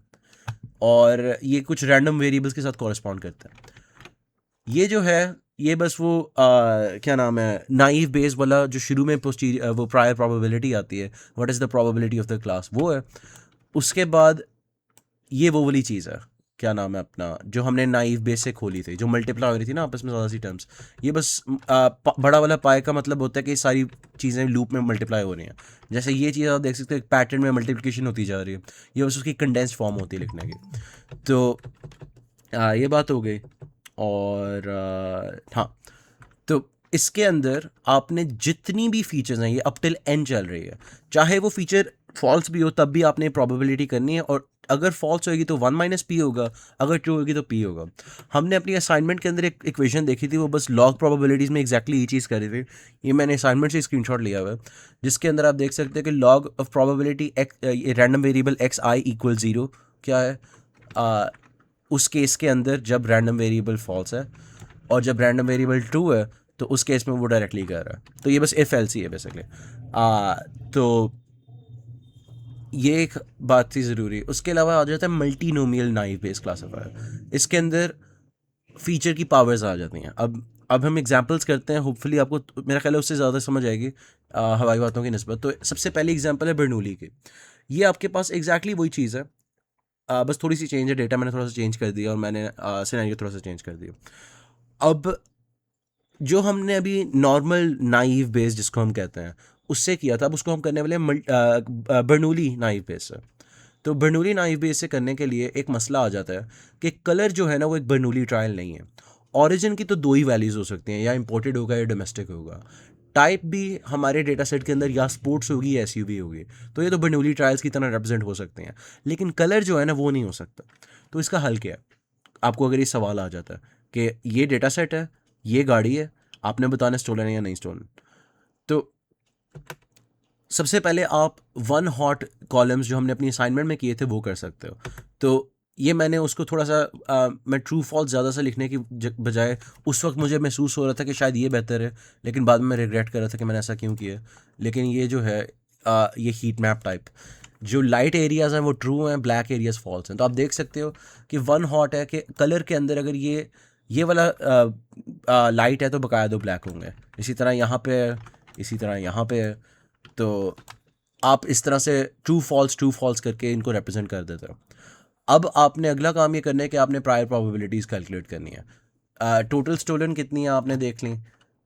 और ये कुछ रैंडम वेरिएबल्स के साथ कॉरेस्पॉन्ड करते हैं। ये जो है ये बस वो क्या नाम है, नाइव बेस वाला जो शुरू में वो प्रायर प्रोबेबिलिटी आती है, what is the probability of the class, वो है। उसके बाद ये वो वाली चीज़ है, क्या नाम है अपना, जो हमने नाइव बेस से खोली थी, जो मल्टीप्लाई हो रही थी ना आपस में ज़्यादा सी टर्म्स। ये बस बड़ा वाला पाई का मतलब होता है कि सारी चीज़ें लूप में मल्टीप्लाई हो रही हैं। जैसे ये चीज़ आप देख सकते हो, एक पैटर्न में मल्टीप्लिकेशन होती जा रही है, ये बस उसकी कंडेंस्ड फॉर्म होती है लिखने की। तो ये बात हो गई। और हाँ, तो इसके अंदर आपने जितनी भी फीचर्स हैं, ये अप टिल एन चल रही है, चाहे वो फीचर फॉल्स भी हो तब भी आपने प्रोबेबिलिटी करनी है, और अगर फॉल्स होगी तो 1 माइनस पी होगा, अगर ट्रू होगी तो पी होगा। हमने अपनी असाइनमेंट के अंदर एक इक्वेशन देखी थी, वो बस लॉग प्रोबेबिलिटीज़ में एग्जैक्टली ये चीज़ करी थी। ये मैंने असाइनमेंट से स्क्रीनशॉट लिया हुआ है, जिसके अंदर आप देख सकते हैं कि log of probability random variable x I equal 0 क्या है, आ, उस केस के अंदर जब रैंडम वेरिएबल फॉल्स है, और जब रैंडम वेरिएबल ट्रू है तो उस केस में वो डायरेक्टली कर रहा है। तो ये बस इफ एल्स ही है बेसिकली। तो ये एक बात थी ज़रूरी। उसके अलावा आ जाता है मल्टीनोमियल नाइव बेस क्लासिफायर। इसके अंदर फीचर की पावर्स आ जाती हैं। अब हम एग्जांपल्स करते हैं, होपफुली आपको मेरा ख्याल है उससे ज़्यादा समझ आएगी हवाई बातों की निस्बत। तो सबसे पहली एग्जांपल है बर्नौली की। ये आपके पास एग्जैक्टली वही चीज़ है, बस थोड़ी सी चेंज है, डेटा मैंने थोड़ा सा चेंज कर दिया और मैंने सिनेरियो थोड़ा सा चेंज कर दिया। अब जो हमने अभी नॉर्मल नाइव बेस जिसको हम कहते हैं उससे किया था, अब उसको हम करने वाले हैं बर्नौली नाइव बेस से। तो बर्नौली नाइव बेस से करने के लिए एक मसला आ जाता है कि कलर जो है ना वो एक बर्नौली ट्रायल नहीं है। ऑरिजिन की तो दो ही वैल्यूज़ हो सकती हैं, या इंपोर्टेड होगा या डोमेस्टिक होगा। टाइप भी हमारे डेटा सेट के अंदर या स्पोर्ट्स होगी या एसयूवी होगी, तो ये तो बर्नौली ट्रायल्स की तरह रिप्रेजेंट हो सकते हैं। लेकिन कलर जो है ना वो नहीं हो सकता। तो इसका हल क्या है? आपको अगर ये सवाल आ जाता है कि ये डेटा सेट है, ये गाड़ी है, आपने बताना स्टोलन है या नहीं स्टोलन, तो सबसे पहले आप वन हॉट कॉलम्स जो हमने अपनी असाइनमेंट में किए थे वो कर सकते हो। तो ये मैंने उसको थोड़ा सा मैं ट्रू फॉल्स ज़्यादा सा लिखने की बजाय, उस वक्त मुझे महसूस हो रहा था कि शायद ये बेहतर है, लेकिन बाद में मैं रिग्रेट कर रहा था कि मैंने ऐसा क्यों किया। लेकिन ये जो है ये हीट मैप टाइप, जो लाइट एरियाज़ हैं वो ट्रू हैं, ब्लैक एरियाज फॉल्स हैं। तो आप देख सकते हो कि वन हॉट है कि कलर के अंदर अगर ये वाला लाइट है तो बकाया दो ब्लैक होंगे, इसी तरह यहाँ पे है, इसी तरह यहाँ पे है। तो आप इस तरह से ट्रू फॉल्स करके इनको रिप्रेजेंट कर देते हो। अब आपने अगला काम ये करना है कि आपने प्रायर प्रोबेबिलिटीज़ कैलकुलेट करनी है। टोटल स्टोलन कितनी है आपने देख ली,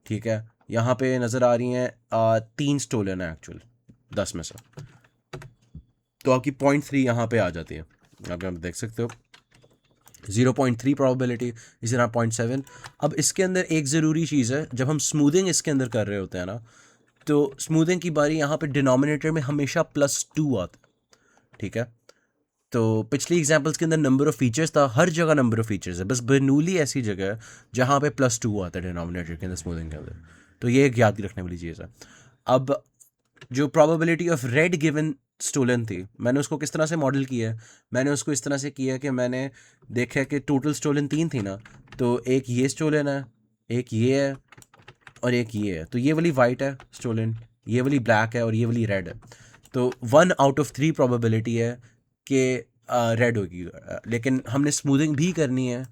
ठीक है। यहाँ पे नज़र आ रही हैं 3 स्टोलन है एक्चुअल 10 में से, तो आपकी 0.3 यहाँ पे आ जाती है। आप देख सकते हो 0.3 प्रोबेबिलिटी, इसी तरह 0.7। अब इसके अंदर एक ज़रूरी चीज़ है, जब हम स्मूथिंग इसके अंदर कर रहे होते हैं ना, तो स्मूथिंग की बारी यहाँ पे डिनोमिनेटर में हमेशा +2 आता है, ठीक है। तो पिछली एग्जांपल्स के अंदर नंबर ऑफ़ फीचर्स था, हर जगह नंबर ऑफ़ फीचर्स है, बस बर्नौली ऐसी जगह है जहाँ पे +2 आता है डिनोमिनेटर के अंदर स्मूथिंग के अंदर। तो ये एक याद रखने वाली चीज़ है। अब जो probability of red given stolen थी, मैंने उसको किस तरह से मॉडल किया है, मैंने उसको इस तरह से किया कि मैंने देखा कि टोटल स्टोलन 3 थी ना, तो एक ये स्टोलन है, एक ये है, और एक ये है। तो ये वाली वाइट है स्टोलन, ये वाली ब्लैक है, और ये वाली रेड है। तो 1 आउट ऑफ 3 प्रोबेबिलिटी है कि रेड होगी, लेकिन हमने स्मूथिंग भी करनी है,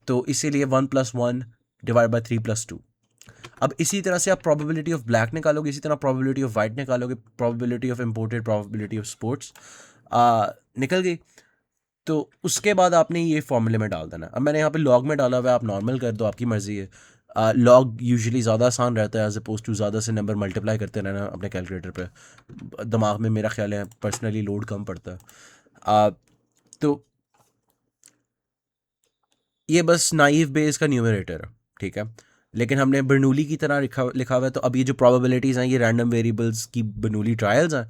तो इसीलिए 1+1 डिवाइड बाई 3+2। अब इसी तरह से आप प्रोबेबिलिटी ऑफ ब्लैक निकालोगे, इसी तरह प्रोबेबिलिटी ऑफ वाइट निकालोगे, probability of imported, probability of sports निकल गई। तो उसके बाद आपने ये फॉर्मूले में डाल देना। अब मैंने यहाँ पे लॉग में डाला हुआ है, आप नॉर्मल कर दो, आपकी मर्ज़ी है। लॉग यूजुअली ज़्यादा आसान रहता है एज अपोज टू ज़्यादा से नंबर मल्टीप्लाई करते रहना अपने कैलकुलेटर पे, दिमाग में मेरा ख्याल है पर्सनली लोड कम पड़ता है। तो ये बस नाइव बेस का न्यूमरेटर है, ठीक है, लेकिन हमने बर्नूली की तरह लिखा हुआ है। तो अब ये जो प्रोबेबिलिटीज़ हैं ये रैंडम वेरिएबल्स की बर्नूली ट्रायल्स हैं,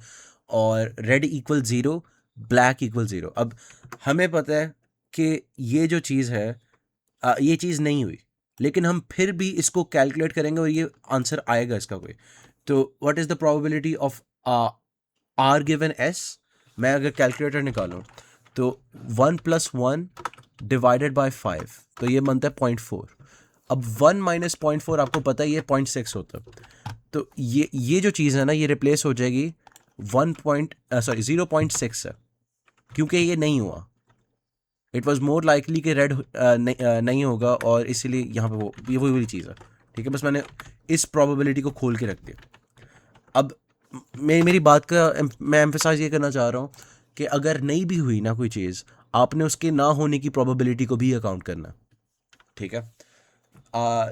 और रेड इक्वल 0, ब्लैक इक्वल 0। अब हमें पता है कि ये जो चीज़ है ये चीज़ नहीं हुई, लेकिन हम फिर भी इसको कैलकुलेट करेंगे और ये आंसर आएगा इसका कोई। तो what is the probability of R given S? मैं अगर कैलकुलेटर निकालूं तो 1+1 डिवाइडेड बाय 5, तो ये बनता है 0.4। अब 1 माइनस 0.4 आपको पता है ये 0.6 होता है। तो ये जो चीज़ है ना ये रिप्लेस हो जाएगी 0.6 है, क्योंकि ये नहीं हुआ। इट वॉज मोर लाइकली कि रेड नहीं होगा, और इसीलिए यहाँ पे ये वही वाली चीज़ है, ठीक है। बस मैंने इस प्रोबेबिलिटी को खोल के रख दिया। अब मेरी बात का मैं एम्फेसाइज ये करना चाह रहा हूँ कि अगर नहीं भी हुई ना कोई चीज़, आपने उसके ना होने की प्रोबेबिलिटी को भी अकाउंट करना, ठीक है।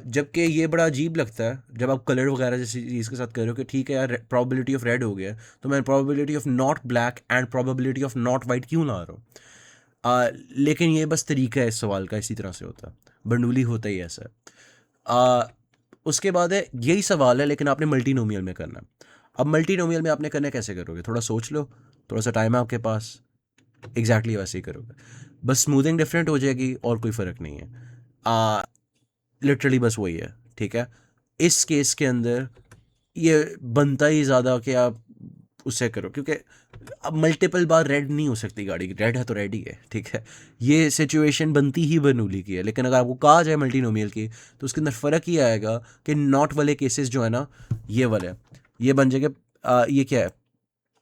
जबकि ये बड़ा अजीब लगता है जब आप कलर वगैरह जैसी चीज़ के साथ कर रहे हो कि ठीक है यार प्रोबेबिलिटी ऑफ रेड हो गया, तो मैं probability of not black and probability of not white क्यों ला रहा हूँ। लेकिन ये बस तरीका है इस सवाल का, इसी तरह से होता है, बर्नूली होता ही ऐसा है। उसके बाद है यही सवाल है, लेकिन आपने मल्टीनोमियल में करना है। अब मल्टीनोमियल में आपने करना कैसे करोगे, थोड़ा सोच लो, थोड़ा सा टाइम है आपके पास, एग्जैक्टली वैसे ही करोगे, बस स्मूथिंग डिफरेंट हो जाएगी और कोई फ़र्क नहीं है। लिटरली बस वही है, ठीक है। इस केस के अंदर ये बनता ही ज़्यादा कि आप उसे करो, क्योंकि अब मल्टीपल बार रेड नहीं हो सकती गाड़ी, रेड है तो रेड ही है, ठीक है। ये सिचुएशन बनती ही बर्नूली की है, लेकिन अगर आपको कहा जाए मल्टीनोमियल की, तो उसके अंदर फ़र्क ये आएगा कि नॉट वाले केसेस जो है ना, ये वाले ये बन जाएगा। ये क्या है,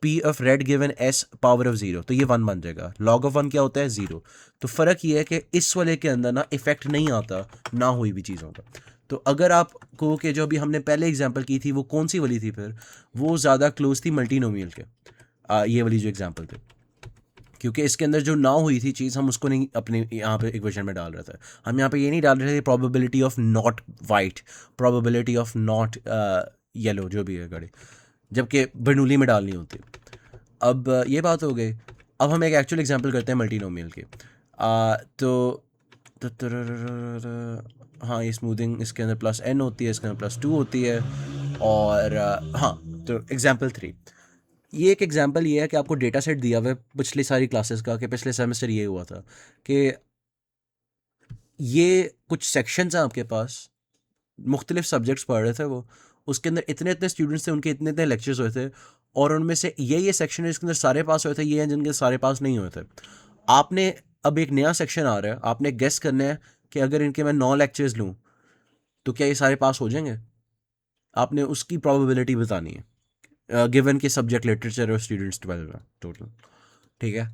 P of red given S power of 0, तो ये 1 बन जाएगा। लॉग ऑफ 1 क्या होता है, 0। तो फ़र्क ये है कि इस वाले के अंदर ना इफेक्ट नहीं आता ना हुई भी चीज़ों का। तो अगर आपको कि जो अभी हमने पहले एग्जांपल की थी वो कौन सी वाली थी, फिर वो ज़्यादा क्लोज थी मल्टीनोमियल के, ये वाली जो एग्जांपल थी, क्योंकि इसके अंदर जो ना हुई थी चीज़ हम उसको नहीं अपने यहाँ पे इक्वेशन में डाल रहे थे। हम यहाँ पे ये नहीं डाल रहे थे probability of not white, probability of not yellow, जो भी है गाड़ी, जबकि बर्नूली में डालनी होती। अब ये बात हो गई। अब हम एक एक्चुअल एग्जांपल करते हैं मल्टीनोमियल की। तो हाँ, ये स्मूथिंग इसके अंदर +n होती है, इसके अंदर +2 होती है, और हाँ, तो एग्जांपल 3, ये एक एग्जांपल ये है कि आपको डेटा सेट दिया हुआ है पिछली सारी क्लासेस का, कि पिछले सेमेस्टर ये हुआ था कि ये कुछ सेक्शंस हैं आपके पास, मुख्तलिफ सब्जेक्ट्स पढ़ रहे थे वो, उसके अंदर इतने इतने स्टूडेंट्स थे, उनके इतने इतने लेक्चर्स हुए थे, और उनमें से ये सेक्शन है जिसके अंदर सारे पास हुए थे, ये हैं जिनके सारे पास नहीं हुए थे। आपने अब एक नया सेक्शन आ रहा है, आपने गेस करना है कि अगर इनके मैं 9 लेक्चर्स लूँ तो क्या ये सारे पास हो जाएंगे। आपने उसकी प्रोबेबिलिटी बतानी है, गिवन के सब्जेक्ट लिटरेचर और स्टूडेंट्स 12 है टोटल, ठीक है।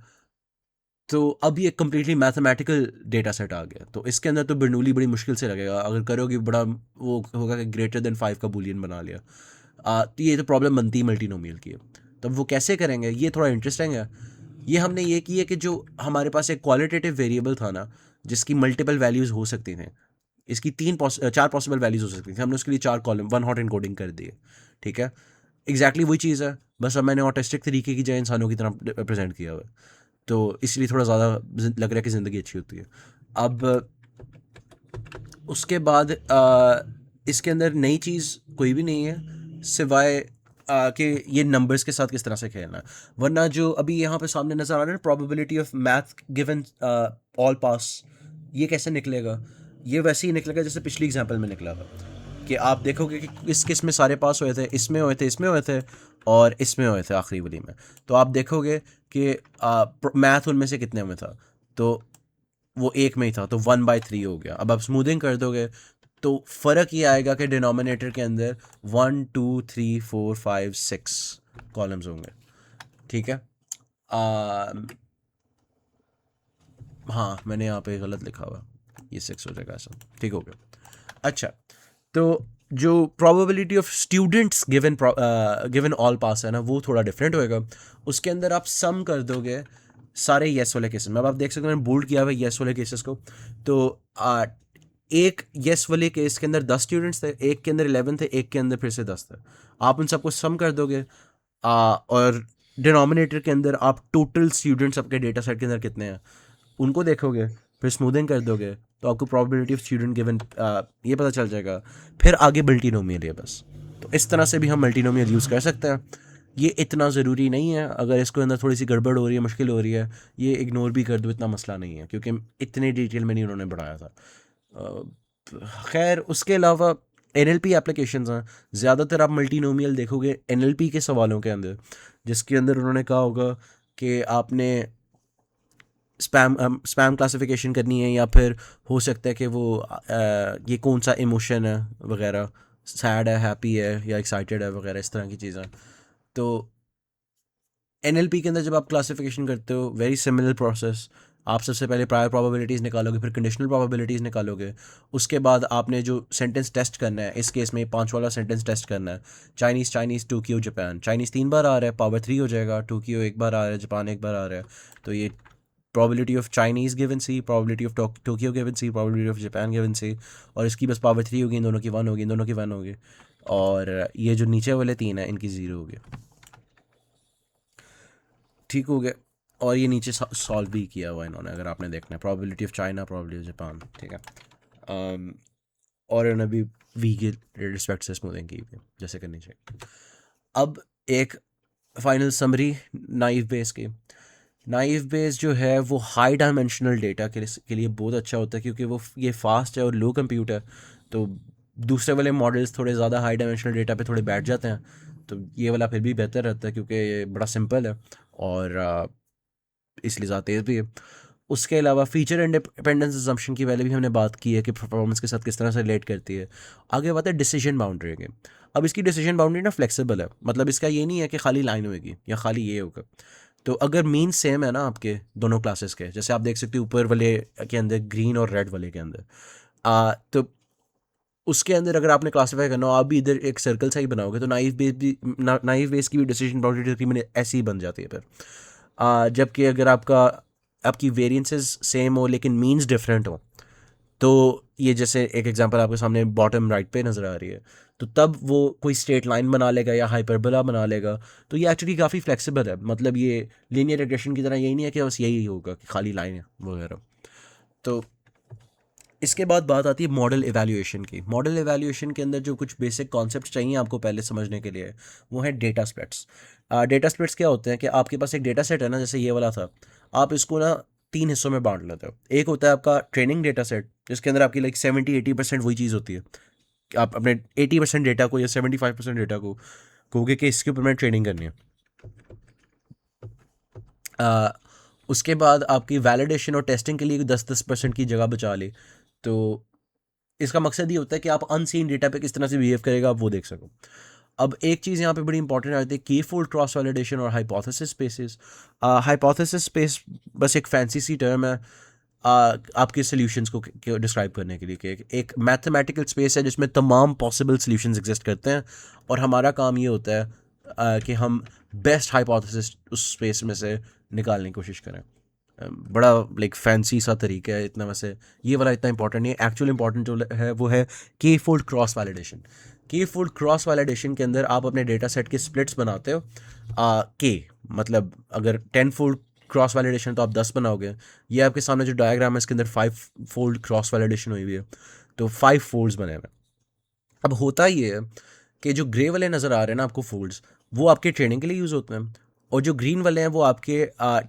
तो अब ये कम्प्लीटली मैथमेटिकल डेटा सेट आ गया, तो इसके अंदर तो बर्नूली बड़ी मुश्किल से लगेगा, अगर करोगे बड़ा वो होगा कि ग्रेटर देन 5 का बूलियन बना लिया। तो ये तो प्रॉब्लम बनती है मल्टीनोमियल की। तब वो कैसे करेंगे, ये थोड़ा इंटरेस्टिंग है। ये हमने ये किया कि जो हमारे पास एक क्वालिटेटिव वेरिएबल था ना, जिसकी मल्टीपल वैल्यूज़ हो सकती थी, इसकी 4 पॉसिबल वैल्यूज़ हो सकती थी, हमने उसके लिए 4 कॉलम 1 हॉट एनकोडिंग कर दिए, ठीक है। एग्जैक्टली वही चीज़ है, बस अब मैंने ऑटिस्टिक तरीके की जाए इंसानों की तरह प्रेजेंट किया हुआ है, तो इसलिए थोड़ा ज़्यादा लग रहा है कि ज़िंदगी अच्छी होती है। अब उसके बाद इसके अंदर नई चीज़ कोई भी नहीं है सिवाय कि ये नंबर्स के साथ किस तरह से खेलना है। वरना जो अभी यहाँ पे सामने नज़र आ रहा है ना, probability of math given all pass, ये कैसे निकलेगा, ये वैसे ही निकलेगा जैसे पिछली एग्जांपल में निकला था, कि आप देखोगे कि किस किस में सारे पास हुए थे, इसमें हुए थे, इसमें हुए थे, और इसमें हुए थे आखिरी वाली में। तो आप देखोगे कि मैथ उनमें से कितने में था, तो वो एक में ही था, तो 1/3 हो गया। अब आप स्मूथिंग कर दोगे तो फ़र्क ये आएगा कि डिनोमिनेटर के अंदर 1 2 3 4 5 6 कॉलम्स होंगे। ठीक है। हाँ, मैंने यहाँ पे गलत लिखा हुआ, ये 6 हो जाएगा ऐसा, ठीक हो गया। अच्छा, तो जो probability of students given given all pass है ना, वो थोड़ा डिफरेंट होएगा। उसके अंदर आप सम कर दोगे सारे येस वाले केसेस में। अब आप देख सकते हो मैंने बोल्ड किया हुआ येस वाले केसेस को। तो एक येस वाले केस के अंदर 10 स्टूडेंट्स थे, एक के अंदर 11 थे, एक के अंदर फिर से 10 थे। आप उन सबको सम कर दोगे, और डिनोमिनेटर के अंदर आप टोटल स्टूडेंट्स आपके डेटा सेट के अंदर कितने हैं उनको देखोगे, फिर स्मूथिंग कर दोगे तो आपको प्रोबेबिलिटी ऑफ स्टूडेंट गिवन ये पता चल जाएगा। फिर आगे मल्टीनोमियल है बस। तो इस तरह से भी हम मल्टीनोमियल यूज़ कर सकते हैं। ये इतना ज़रूरी नहीं है, अगर इसको अंदर थोड़ी सी गड़बड़ हो रही है, मुश्किल हो रही है, ये इग्नोर भी कर दो, इतना मसला नहीं है, क्योंकि इतने डिटेल में नहीं उन्होंने बढ़ाया था। खैर, उसके अलावा NLP एप्लीकेशंस हैं। ज़्यादातर आप मल्टीनोमियल देखोगे NLP के सवालों के अंदर, जिसके अंदर उन्होंने कहा होगा कि आपने स्पैम क्लासिफिकेशन करनी है, या फिर हो सकता है कि वो ये कौन सा इमोशन है वगैरह, सैड है, हैप्पी है, या एक्साइटेड है वगैरह, इस तरह की चीज़ें। तो NLP के अंदर जब आप क्लासिफिकेशन करते हो, वेरी सिमिलर प्रोसेस। आप सबसे पहले प्रायर प्रोबेबिलिटीज़ निकालोगे, फिर कंडीशनल प्रोबेबिलिटीज़ निकालोगे। उसके बाद आपने जो सेंटेंस टेस्ट करना है, इस केस में 5 वाला सेंटेंस टेस्ट करना है। Chinese, Chinese, Tokyo, Japan. Chinese 3 बार आ रहा है, पावर 3 हो जाएगा। टोक्यो 1 बार आ रहा है, जापान 1 बार आ रहा है। तो ये probability of Chinese given C, probability of Tokyo given C, probability of Japan given C, और इसकी बस पावर 3 होगी, इन दोनों की 1 होगी, इन दोनों की 1 होगी, और ये जो नीचे वाले 3 हैं इनकी 0 होगी। ठीक हो गया। और ये नीचे सॉल्व भी किया हुआ इन्होंने, अगर आपने देखना है, probability of China, probability of Japan. ठीक है। और इन्होंने भी वी के रिस्पेक्ट से स्मूथिंग की हुई है, जैसे करनी चाहिए। अब एक फाइनल समरी नाइव बेस की। नाइव बेस जो है वो हाई डायमेंशनल डेटा के लिए बहुत अच्छा होता है, क्योंकि वो ये फास्ट है और लो कंप्यूट है। तो दूसरे वाले मॉडल्स थोड़े ज़्यादा हाई डायमेंशनल डेटा पे थोड़े बैठ जाते हैं, तो ये वाला फिर भी बेहतर रहता है, क्योंकि ये बड़ा सिंपल है और इसलिए ज़्यादा तेज़ भी है। उसके अलावा फीचर इंडिपेंडेंस असम्पशन की पहले भी हमने बात की है कि परफॉर्मेंस के साथ किस तरह से रिलेट करती है। आगे बात है डिसीजन बाउंड्री की। अब इसकी डिसीजन बाउंड्री ना फ्लेक्सिबल है, मतलब इसका ये नहीं है कि खाली लाइन होगी या खाली ये होगा। तो अगर मीन सेम है ना आपके दोनों क्लासेस के, जैसे आप देख सकते हो ऊपर वाले के अंदर ग्रीन और रेड वाले के अंदर, तो उसके अंदर अगर आपने क्लासीफाई करना हो, आप भी इधर एक सर्कल सा ही बनाओगे, तो नाइव बेस की भी डिसीजन बाउंड्री तकरीबन ऐसी ही बन जाती है फिर। जबकि अगर आपकी वेरिएंसेस सेम हो लेकिन मीन्स डिफरेंट हो, तो ये जैसे एक एग्जांपल आपके सामने बॉटम राइट पे नज़र आ रही है, तो तब वो कोई स्ट्रेट लाइन बना लेगा या हाइपरबोला बना लेगा। तो ये एक्चुअली काफ़ी फ्लेक्सिबल है, मतलब ये लीनियर रिग्रेशन की तरह यही नहीं है कि बस यही होगा कि खाली लाइन है वगैरह। तो इसके बाद बात आती है मॉडल इवैल्यूएशन की। मॉडल इवैल्यूएशन के अंदर जो कुछ बेसिक कॉन्सेप्ट चाहिए आपको पहले समझने के लिए, वो है डेटा स्प्लिट्स। डेटा स्प्लिट्स क्या होते हैं कि आपके पास एक डेटा सेट है ना, जैसे ये वाला था, आप इसको ना 3 हिस्सों में बांट लेते हो। एक होता है आपका ट्रेनिंग डेटा सेट, जिसके अंदर आपकी लाइक 70-80% वही चीज़ होती है कि आप अपने 80% डेटा को या 75% डेटा को कहोगे कि इसके ऊपर मैंने ट्रेनिंग करनी है। आ, उसके बाद आपकी वैलिडेशन और टेस्टिंग के लिए 10-10% की जगह बचा ली। तो इसका मकसद ये होता है कि आप अनसीन डेटा पे किस तरह से बिहेव करेगा आप वो देख सको। अब एक चीज़ यहाँ पे बड़ी इंपॉर्टेंट आती है, की फोल्ड क्रॉस वैलिडेशन और हाइपोथेसिस स्पेसेस। हाइपोथेसिस स्पेस बस एक फैंसी सी टर्म है आपके सॉल्यूशंस को डिस्क्राइब करने के लिए, कि एक मैथमेटिकल स्पेस है जिसमें तमाम पॉसिबल सॉल्यूशंस एग्जिस्ट करते हैं, और हमारा काम ये होता है कि हम बेस्ट हाइपोथेसिस उस स्पेस में से निकालने की कोशिश करें। बड़ा लाइक फैंसी सा तरीका है इतना, वैसे ये वाला इतना इंपॉर्टेंट नहीं है। एक्चुअल इंपॉर्टेंट जो है वो है की फोल्ड क्रॉस वैलिडेशन। की फोल्ड क्रॉस वैलिडेशन के अंदर आप अपने डेटा सेट के स्प्लिट्स बनाते हो। के मतलब अगर 10 फोल्ड क्रॉस वैलिडेशन तो आप 10 बनाओगे। ये आपके सामने जो डायग्राम है इसके अंदर 5 फोल्ड क्रॉस वैलिडेशन हुई हुई है, तो 5 फोल्ड्स बने हुए। अब होता ये है कि जो ग्रे वाले नज़र आ रहे हैं ना आपको फोल्ड्स, वो आपके ट्रेनिंग के लिए यूज़ होते हैं, और जो ग्रीन वाले हैं वो आपके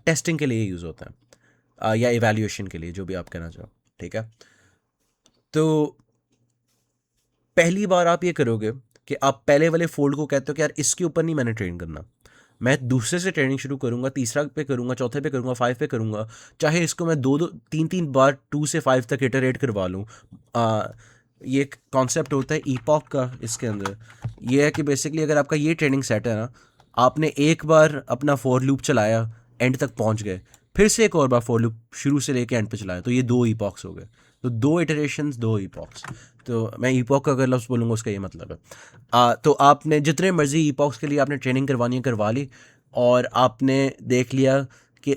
टेस्टिंग के लिए यूज़ होते हैं, या इवैल्यूएशन के लिए, जो भी आप कहना चाहो। ठीक है। तो पहली बार आप ये करोगे कि आप पहले वाले फोल्ड को कहते हो कि यार इसके ऊपर नहीं मैंने ट्रेन करना, मैं दूसरे से ट्रेनिंग शुरू करूँगा, तीसरा पे करूँगा, चौथे पे करूँगा, 5 पे करूँगा, चाहे इसको मैं 2-2 3-3 बार 2 से 5 तक इटरेट करवा लूँ। ये एक कॉन्सेप्ट होता है ईपॉक का इसके अंदर। ये है कि बेसिकली अगर आपका ये ट्रेनिंग सेट है ना, आपने एक बार अपना फॉर लूप चलाया, एंड तक पहुँच गए, फिर से एक और बार फॉर लूप शुरू से लेके एंड पे चलाया, तो ये 2 ईपॉक्स हो गए। तो 2 इटरेशंस 2 ईपॉक्स। तो मैं ईपॉक का अगर लफ्ज़ बोलूँगा उसका ये मतलब है। तो आपने जितने मर्जी ईपॉक्स के लिए आपने ट्रेनिंग करवानी है करवा ली, और आपने देख लिया कि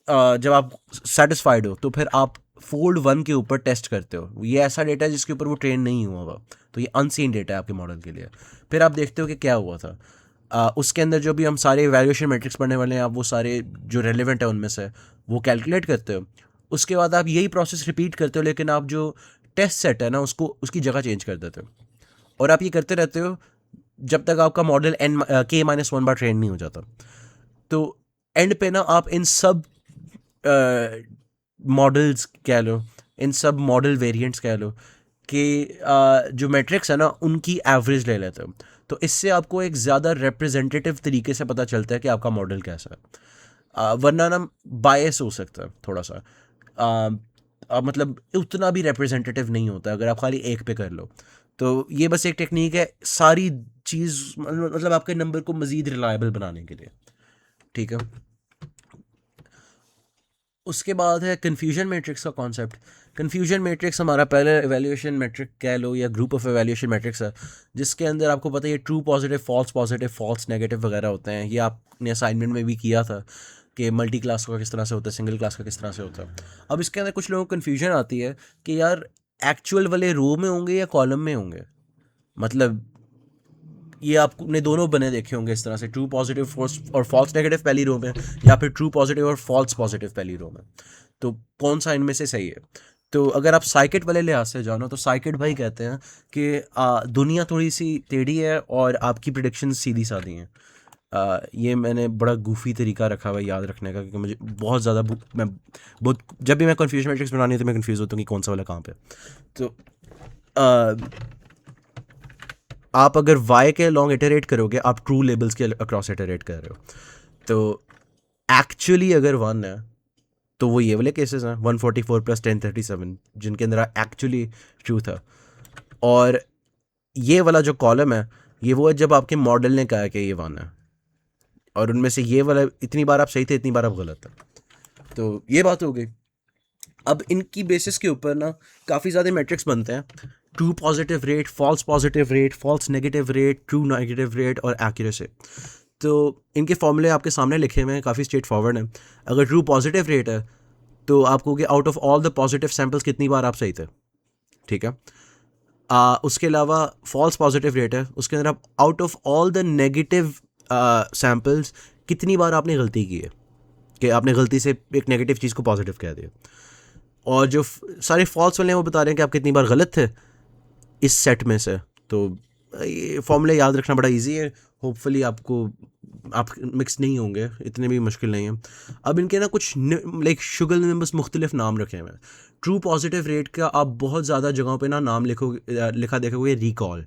जब आप सेटिस्फाइड हो तो फिर आप फोल्ड 1 के ऊपर टेस्ट करते हो। ये ऐसा डेटा है जिसके ऊपर वो ट्रेन नहीं हुआ हुआ, तो ये अनसीन डेटा है आपके मॉडल के लिए। फिर आप देखते हो कि क्या हुआ था। उसके अंदर जो भी हम सारे वैल्यूएशन मैट्रिक्स पढ़ने वाले हैं, आप वो सारे जो रेलिवेंट है उनमें से वो कैलकुलेट करते हो। उसके बाद आप यही प्रोसेस रिपीट करते हो, लेकिन आप जो टेस्ट सेट है ना उसको उसकी जगह चेंज कर देते हो, और आप ये करते रहते हो जब तक आपका मॉडल k-1 बार ट्रेन नहीं हो जाता। तो एंड पे ना आप इन सब मॉडल्स कह लो, इन सब मॉडल वेरिएंट्स कह लो कि जो मैट्रिक्स है ना उनकी एवरेज ले लेते हो। तो इससे आपको एक ज़्यादा रिप्रेजेंटेटिव तरीके से पता चलता है कि आपका मॉडल कैसा है। वरना ना बायस हो सकता है थोड़ा सा। मतलब उतना भी रिप्रेजेंटेटिव नहीं होता अगर आप खाली एक पे कर लो। तो ये बस एक टेक्निक है सारी चीज़, मतलब आपके नंबर को मज़ीद रिलायबल बनाने के लिए। ठीक है। उसके बाद है कन्फ्यूजन मैट्रिक्स का कॉन्सेप्ट। कन्फ्यूजन मैट्रिक्स हमारा पहले एवेल्यूएशन मैट्रिक कह लो या ग्रुप ऑफ एवेल्यूएशन मैट्रिक्स है, जिसके अंदर आपको पता है ये ट्रू पॉजिटिव, फॉल्स नेगेटिव वगैरह होते हैं। ये आपने असाइनमेंट में भी किया था कि मल्टी क्लास का किस तरह से होता है, सिंगल क्लास का किस तरह से होता है। अब इसके अंदर कुछ लोगों को कन्फ्यूजन आती है कि यार एक्चुअल वाले रो में होंगे या कॉलम में होंगे। मतलब ये आपने दोनों बने देखे होंगे इस तरह से, ट्रू पॉजिटिव और फॉल्स नेगेटिव पहली रो में, या फिर ट्रू पॉजिटिव और फॉल्स पॉजिटिव पहली रो में। तो कौन सा इनमें से सही है? तो अगर आप साइकिट वाले लिहाज से जानो तो साइकिट भाई कहते हैं कि दुनिया थोड़ी सी टेढ़ी है और आपकी प्रिडिक्शन सीधी सादी हैं। ये मैंने बड़ा गूफी तरीका रखा हुआ है याद रखने का, क्योंकि मुझे बहुत ज़्यादा मैं बहुत जब भी मैं कन्फ्यूजन मैट्रिक्स बनानी है तो मैं कन्फ्यूज़ होता हूँ कि कौन सा वाला कहाँ पे। तो आप अगर y के लॉन्ग इटरेट करोगे, आप ट्रू लेबल्स के अक्रॉस इटरेट कर रहे हो। तो एक्चुअली अगर 1 है तो वो ये वाले केसेस हैं 144 + 1037 जिनके अंदर एक्चुअली ट्रू था। और ये वाला जो कॉलम है ये वो है जब आपके मॉडल ने कहा कि ये 1 है, और उनमें से ये वाला इतनी बार आप सही थे, इतनी बार आप गलत है। तो ये बात हो गई। अब इनकी बेसिस के ऊपर ना काफ़ी ज़्यादा मैट्रिक्स बनते हैं। True positive rate, false positive rate, false negative rate, true negative rate और एक्यूरेसी। तो इनके फॉर्मूले आपके सामने लिखे हुए हैं, काफ़ी स्ट्रेट फॉरवर्ड हैं। अगर ट्रू पॉजिटिव रेट है तो आप कहोगे out of all the positive samples कितनी बार आप सही थे। ठीक है। उसके अलावा फॉल्स पॉजिटिव रेट है, उसके अंदर आप out of all the negative samples कितनी बार आपने गलती की है, कि आपने गलती से एक नेगेटिव चीज़ को पॉजिटिव कह दिया। और जो सारे फॉल्स वाले हैं वो बता रहे हैं कि आप कितनी बार गलत थे इस सेट में से। तो ये फॉर्मूला याद रखना बड़ा इजी है, होपफुली आपको आप मिक्स नहीं होंगे, इतने भी मुश्किल नहीं है। अब इनके ना कुछ लाइक शुगल ने बस मुख्तलिफ नाम रखे हुए हैं। ट्रू पॉजिटिव रेट का आप बहुत ज़्यादा जगहों पे ना नाम लिखा देखोगे रिकॉल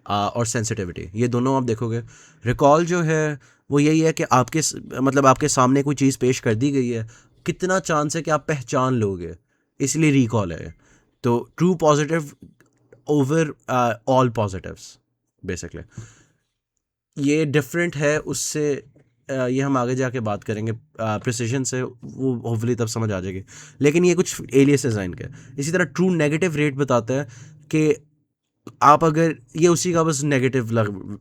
और सेंसिटिविटी, ये दोनों आप देखोगे। रिकॉल जो है वो यही है कि आपके मतलब आपके सामने कोई चीज़ पेश कर दी गई है, कितना चांस है कि आप पहचान लोगे, इसलिए रिकॉल है। तो true positive over all positives basically ये डिफरेंट है उससे। ये हम आगे जाके बात करेंगे प्रिसिजन से, वो होपफुली तब समझ आ जाएगी। लेकिन ये कुछ एलियस है इनके। इसी तरह ट्रू नेगेटिव रेट बताता है कि आप अगर ये उसी का बस नेगेटिव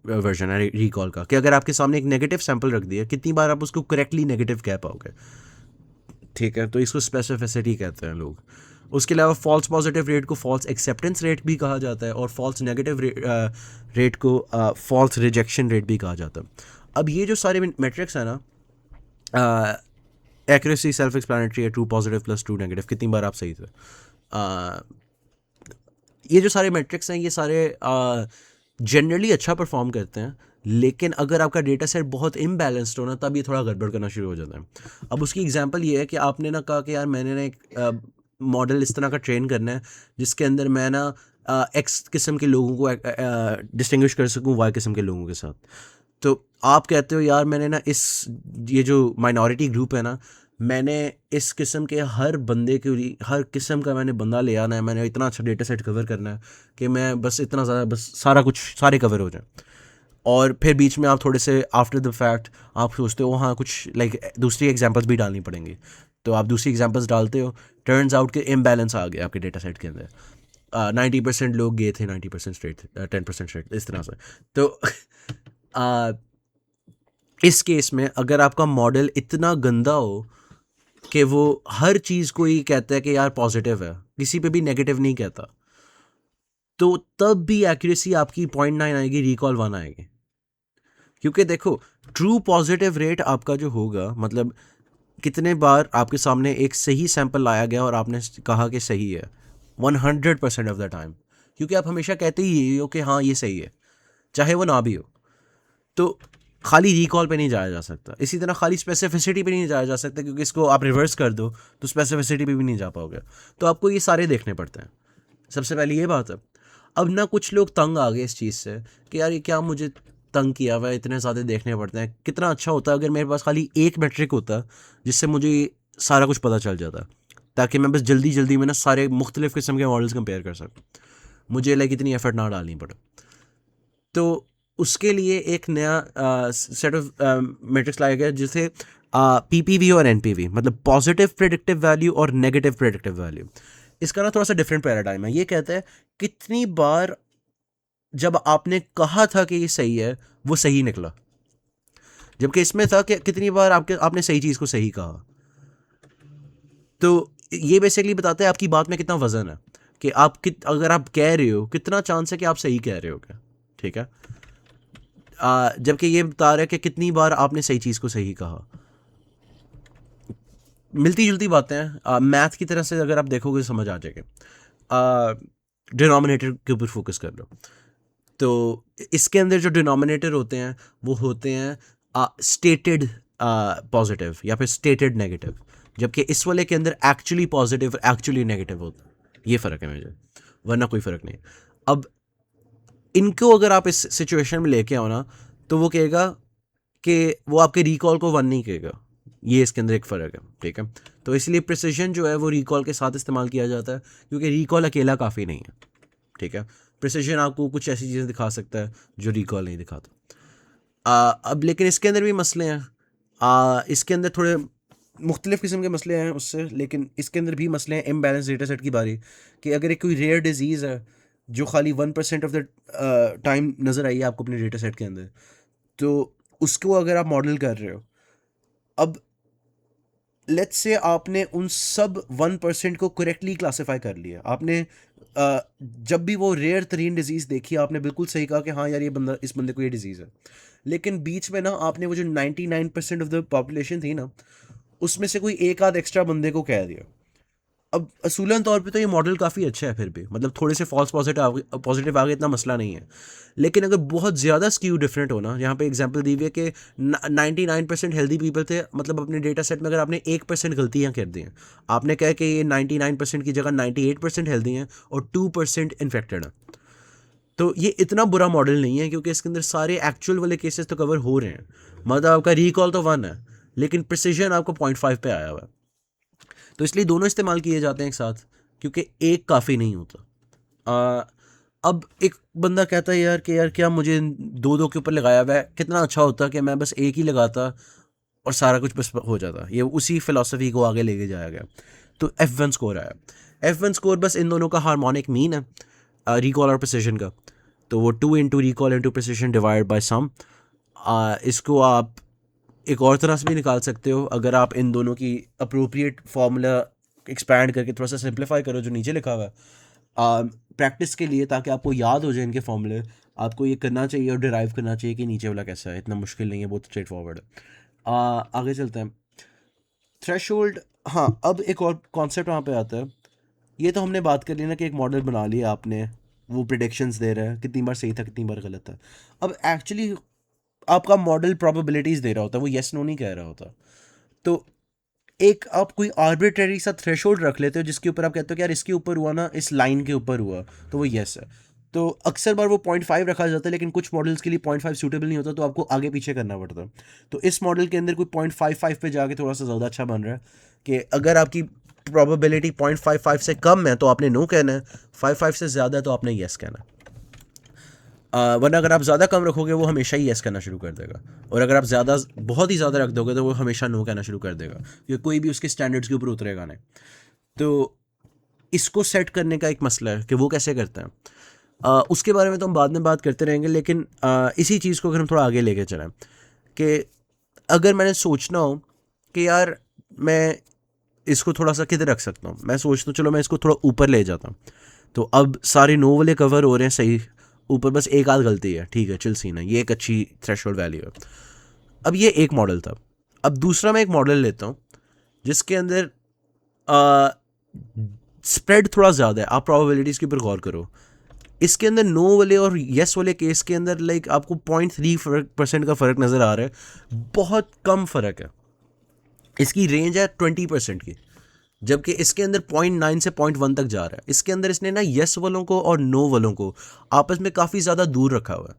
वर्जन है रिकॉल का, कि अगर आपके सामने एक नेगेटिव सैंपल रख दिया, कितनी बार आप उसको करेक्टली नेगेटिव कह पाओगे। ठीक है। तो इसको स्पेसिफिसिटी कहते हैं लोग। उसके अलावा फॉल्स पॉजिटिव रेट को फॉल्स एक्सेप्टेंस रेट भी कहा जाता है, और फॉल्स नेगेटिव रेट को फॉल्स रिजेक्शन रेट भी कहा जाता है। अब ये जो सारे मेट्रिक्स हैं ना, एक्यूरेसी सेल्फ एक्सप्लेनेटरी है, true positive plus true negative, कितनी बार आप सही थे। ये जो सारे मेट्रिक्स हैं ये सारे जनरली अच्छा परफॉर्म करते हैं, लेकिन अगर आपका डेटा सेट बहुत इम्बैलेंस्ड हो ना तब ये थोड़ा गड़बड़ करना शुरू हो जाता है। अब उसकी एग्जांपल ये है कि आपने ना कहा कि यार मैंने ना एक मॉडल इस तरह का ट्रेन करना है जिसके अंदर मैं ना एक्स किस्म के लोगों को डिस्टिंग्विश कर सकूं वाई किस्म के लोगों के साथ। तो आप कहते हो यार मैंने ना ये जो माइनॉरिटी ग्रुप है ना, मैंने इस किस्म के हर बंदे के लिए हर किस्म का मैंने बंदा ले आना है, मैंने इतना अच्छा डेटा सेट कवर करना है कि मैं बस इतना ज़्यादा बस सारा कुछ सारे कवर हो जाए। और फिर बीच में आप थोड़े से आफ्टर द फैक्ट आप सोचते हो हाँ कुछ लाइक दूसरी एग्जांपल्स भी डालनी पड़ेंगी, तो आप दूसरी एग्जांपल्स डालते हो, टर्न्स आउट के इम्बैलेंस आ गया आपके डेटा सेट के अंदर। 90% लोग गए थे, 90% स्ट्रेट थे, 10% स्ट्रेट, इस तरह से। तो आ, इस केस में अगर आपका मॉडल इतना गंदा हो कि वो हर चीज़ को ही कहता है कि यार पॉजिटिव है, किसी पे भी नेगेटिव नहीं कहता, तो तब भी एक्यूरेसी आपकी 0.9 आएगी, रिकॉल 1 आएगी। क्योंकि देखो ट्रू पॉजिटिव रेट आपका जो होगा, मतलब कितने बार आपके सामने एक सही सैंपल लाया गया और आपने कहा कि सही है, 100% ऑफ द टाइम। क्योंकि आप हमेशा कहते ही हो कि हाँ ये सही है, चाहे वो ना भी हो। तो खाली रिकॉल पे नहीं जाया जा सकता, इसी तरह खाली स्पेसिफिसिटी पे नहीं जाया जा सकता, क्योंकि इसको आप रिवर्स कर दो तो स्पेसिफिसिटी पे भी नहीं जा पाओगे। तो आपको ये सारे देखने पड़ते हैं, सबसे पहले ये बात है। अब ना कुछ लोग तंग आ गए इस चीज़ से कि यार ये क्या मुझे तंग किया हुआ है, इतने ज़्यादा देखने पड़ते हैं। कितना अच्छा होता अगर मेरे पास खाली एक मेट्रिक होता जिससे मुझे सारा कुछ पता चल जाता, ताकि मैं बस जल्दी जल्दी में ना सारे मुख्तलिफ़ किस्म के मॉडल्स कंपेयर कर सकूँ, मुझे लाइक इतनी एफर्ट ना डालनी पड़े। तो उसके लिए एक नया सेट ऑफ मैट्रिक्स लाया गया जिसे पीपीवी और एनपीवी, मतलब पॉजिटिव प्रेडिक्टिव वैल्यू और नेगेटिव प्रेडिक्टिव वैल्यू। इसका ना थोड़ा सा डिफरेंट पैराडाइम है। ये कहता है कितनी बार जब आपने कहा था कि ये सही है वो सही निकला, जबकि इसमें था कि कितनी बार आपने सही चीज़ को सही कहा। तो ये बेसिकली बताता है आपकी बात में कितना वजन है, कि अगर आप कह रहे हो कितना चांस है कि आप सही कह रहे हो क्या, ठीक है। जबकि ये बता रहा है कि कितनी बार आपने सही चीज़ को सही कहा। मिलती जुलती बातें हैं, मैथ की तरह से अगर आप देखोगे तो समझ आ जाएगा। डिनोमिनेटर के ऊपर फोकस कर लो, तो इसके अंदर जो डिनोमिनेटर होते हैं वो होते हैं स्टेटेड पॉजिटिव या फिर स्टेटेड नेगेटिव, जबकि इस वाले के अंदर एक्चुअली पॉजिटिव एक्चुअली नेगेटिव होता है। ये फ़र्क है मुझे, वरना कोई फ़र्क नहीं। अब इनको अगर आप इस सिचुएशन में लेके आओ ना, तो वो कहेगा कि वो आपके रिकॉल को 1 नहीं कहेगा। ये इसके अंदर एक फ़र्क है, ठीक है। तो इसलिए प्रिसिजन जो है वो रिकॉल के साथ इस्तेमाल किया जाता है, क्योंकि रिकॉल अकेला काफ़ी नहीं है, ठीक है। प्रिसिजन आपको कुछ ऐसी चीज़ें दिखा सकता है जो रिकॉल नहीं दिखाता। अब लेकिन इसके अंदर भी मसले हैं। इसके अंदर थोड़े मुख्तलिफ़ किस्म के मसले हैं उससे, लेकिन इसके अंदर भी मसले हैं इम्बैलेंस डेटा सेट की बारी, कि अगर एक कोई रेयर डिजीज़ है जो खाली 1% ऑफ द टाइम नज़र आई है आपको अपने डेटा सेट के अंदर, तो उसको अगर आप मॉडल कर रहे हो, अब लेट्स से आपने उन सब 1% को करेक्टली क्लासीफाई कर लिया, आपने जब भी वो रेयर तरीन डिजीज़ देखी आपने बिल्कुल सही कहा कि हाँ यार ये बंदा, इस बंदे को ये डिजीज़ है। लेकिन बीच में ना आपने वो जो 99% ऑफ द पॉपुलेशन थी ना, उसमें से कोई एक आध एक्स्ट्रा बंदे को कह दिया। अब असूलन तौर पे तो ये मॉडल काफ़ी अच्छा है, फिर भी मतलब थोड़े से फॉल्स पॉजिटिव आगे इतना मसला नहीं है। लेकिन अगर बहुत ज़्यादा स्क्यू डिफरेंट हो ना, यहाँ पे एग्जांपल दी हुई है कि 99% हेल्दी पीपल थे, मतलब अपने डेटा सेट में अगर आपने 1% गलतियाँ कर दी हैं, आपने कहा कि ये 99% की जगह 98% हेल्दी हैं और 2% इन्फेक्टेड हैं, तो ये इतना बुरा मॉडल नहीं है, क्योंकि इसके अंदर सारे एक्चुअल वाले केसेस तो कवर हो रहे हैं। मतलब आपका रिकॉल तो 1 है, लेकिन प्रिसीजन आपको 0.5 पे आया हुआ है। तो इसलिए दोनों इस्तेमाल किए जाते हैं एक साथ, क्योंकि एक काफ़ी नहीं होता। अब एक बंदा कहता है यार कि यार क्या मुझे दो दो के ऊपर लगाया हुआ है, कितना अच्छा होता कि मैं बस एक ही लगाता और सारा कुछ बस हो जाता। ये उसी फिलॉसफी को आगे लेके जाया गया। तो F1 स्कोर आया। F1 स्कोर बस इन दोनों का हार्मोनिक मीन है, रिकॉल और प्रिसिजन का। तो वो 2 into recall into precision divide by sum. इसको आप एक और तरह से भी निकाल सकते हो, अगर आप इन दोनों की अप्रोप्रिएट फार्मूला एक्सपैंड करके थोड़ा सा सिंप्लीफाई करो जो नीचे लिखा हुआ है प्रैक्टिस के लिए, ताकि आपको याद हो जाए इनके फॉर्मूले। आपको ये करना चाहिए और डिराइव करना चाहिए कि नीचे वाला कैसा है, इतना मुश्किल नहीं है, बहुत स्ट्रेट फॉरवर्ड है। आगे चलते हैं। थ्रेशोल्ड, हाँ अब एक और कॉन्सेप्ट वहाँ पे आता है। ये तो हमने बात कर ली ना कि एक मॉडल बना लिया आपने, वो प्रिडिक्शंस दे रहा है कितनी बार सही था कितनी बार गलत था। अब एक्चुअली आपका मॉडल प्रोबेबिलिटीज़ दे रहा होता है, वो येस नो नहीं कह रहा होता। तो एक आप कोई आर्बिट्रेरी सा थ्रेशोल्ड रख लेते हो जिसके ऊपर आप कहते हो कि यार इसके ऊपर हुआ ना, इस लाइन के ऊपर हुआ, तो वो येस है। तो अक्सर बार वो 0.5 रखा जाता है, लेकिन कुछ मॉडल्स के लिए 0.5 सूटेबल नहीं होता, तो आपको आगे पीछे करना पड़ता है। तो इस मॉडल के अंदर कोई 0.55 पे जाके थोड़ा सा ज़्यादा अच्छा बन रहा है कि अगर आपकी प्रोबेबिलिटी 0.55 से कम है तो आपने नो कहना है, 55 से ज़्यादा है तो आपने येस कहना है। वरना अगर आप ज़्यादा कम रखोगे वो हमेशा ही येस करना शुरू कर देगा, और अगर आप ज़्यादा बहुत ही ज़्यादा रख दोगे तो वो हमेशा नो कहना शुरू कर देगा, क्योंकि कोई भी उसके स्टैंडर्ड्स के ऊपर उतरेगा नहीं। तो इसको सेट करने का एक मसला है कि वो कैसे करते हैं। उसके बारे में तो हम बाद में बात करते रहेंगे, लेकिन इसी चीज़ को अगर हम थोड़ा आगे लेके चलें कि अगर मैंने सोचना हो कि यार मैं इसको थोड़ा सा किधर रख सकता हूँ, मैं सोचता हूँ चलो मैं इसको थोड़ा ऊपर ले जाता हूँ, तो अब सारे नो वाले कवर हो रहे हैं सही, ऊपर बस एक आध गलती है, ठीक है चिल सीन है, ये एक अच्छी थ्रेशोल्ड वैल्यू है। अब ये एक मॉडल था। अब दूसरा मैं एक मॉडल लेता हूँ जिसके अंदर स्प्रेड थोड़ा ज़्यादा है, आप प्रोबेबिलिटीज़ के ऊपर गौर करो। इसके अंदर नो वाले और येस वाले केस के अंदर लाइक आपको 0.3% का फ़र्क नज़र आ रहा है, बहुत कम फ़र्क है। इसकी रेंज है 20% की, जबकि इसके अंदर 0.9 से 0.1 तक जा रहा है। इसके अंदर इसने ना येस वालों को और नो वालों को आपस में काफ़ी ज़्यादा दूर रखा हुआ है।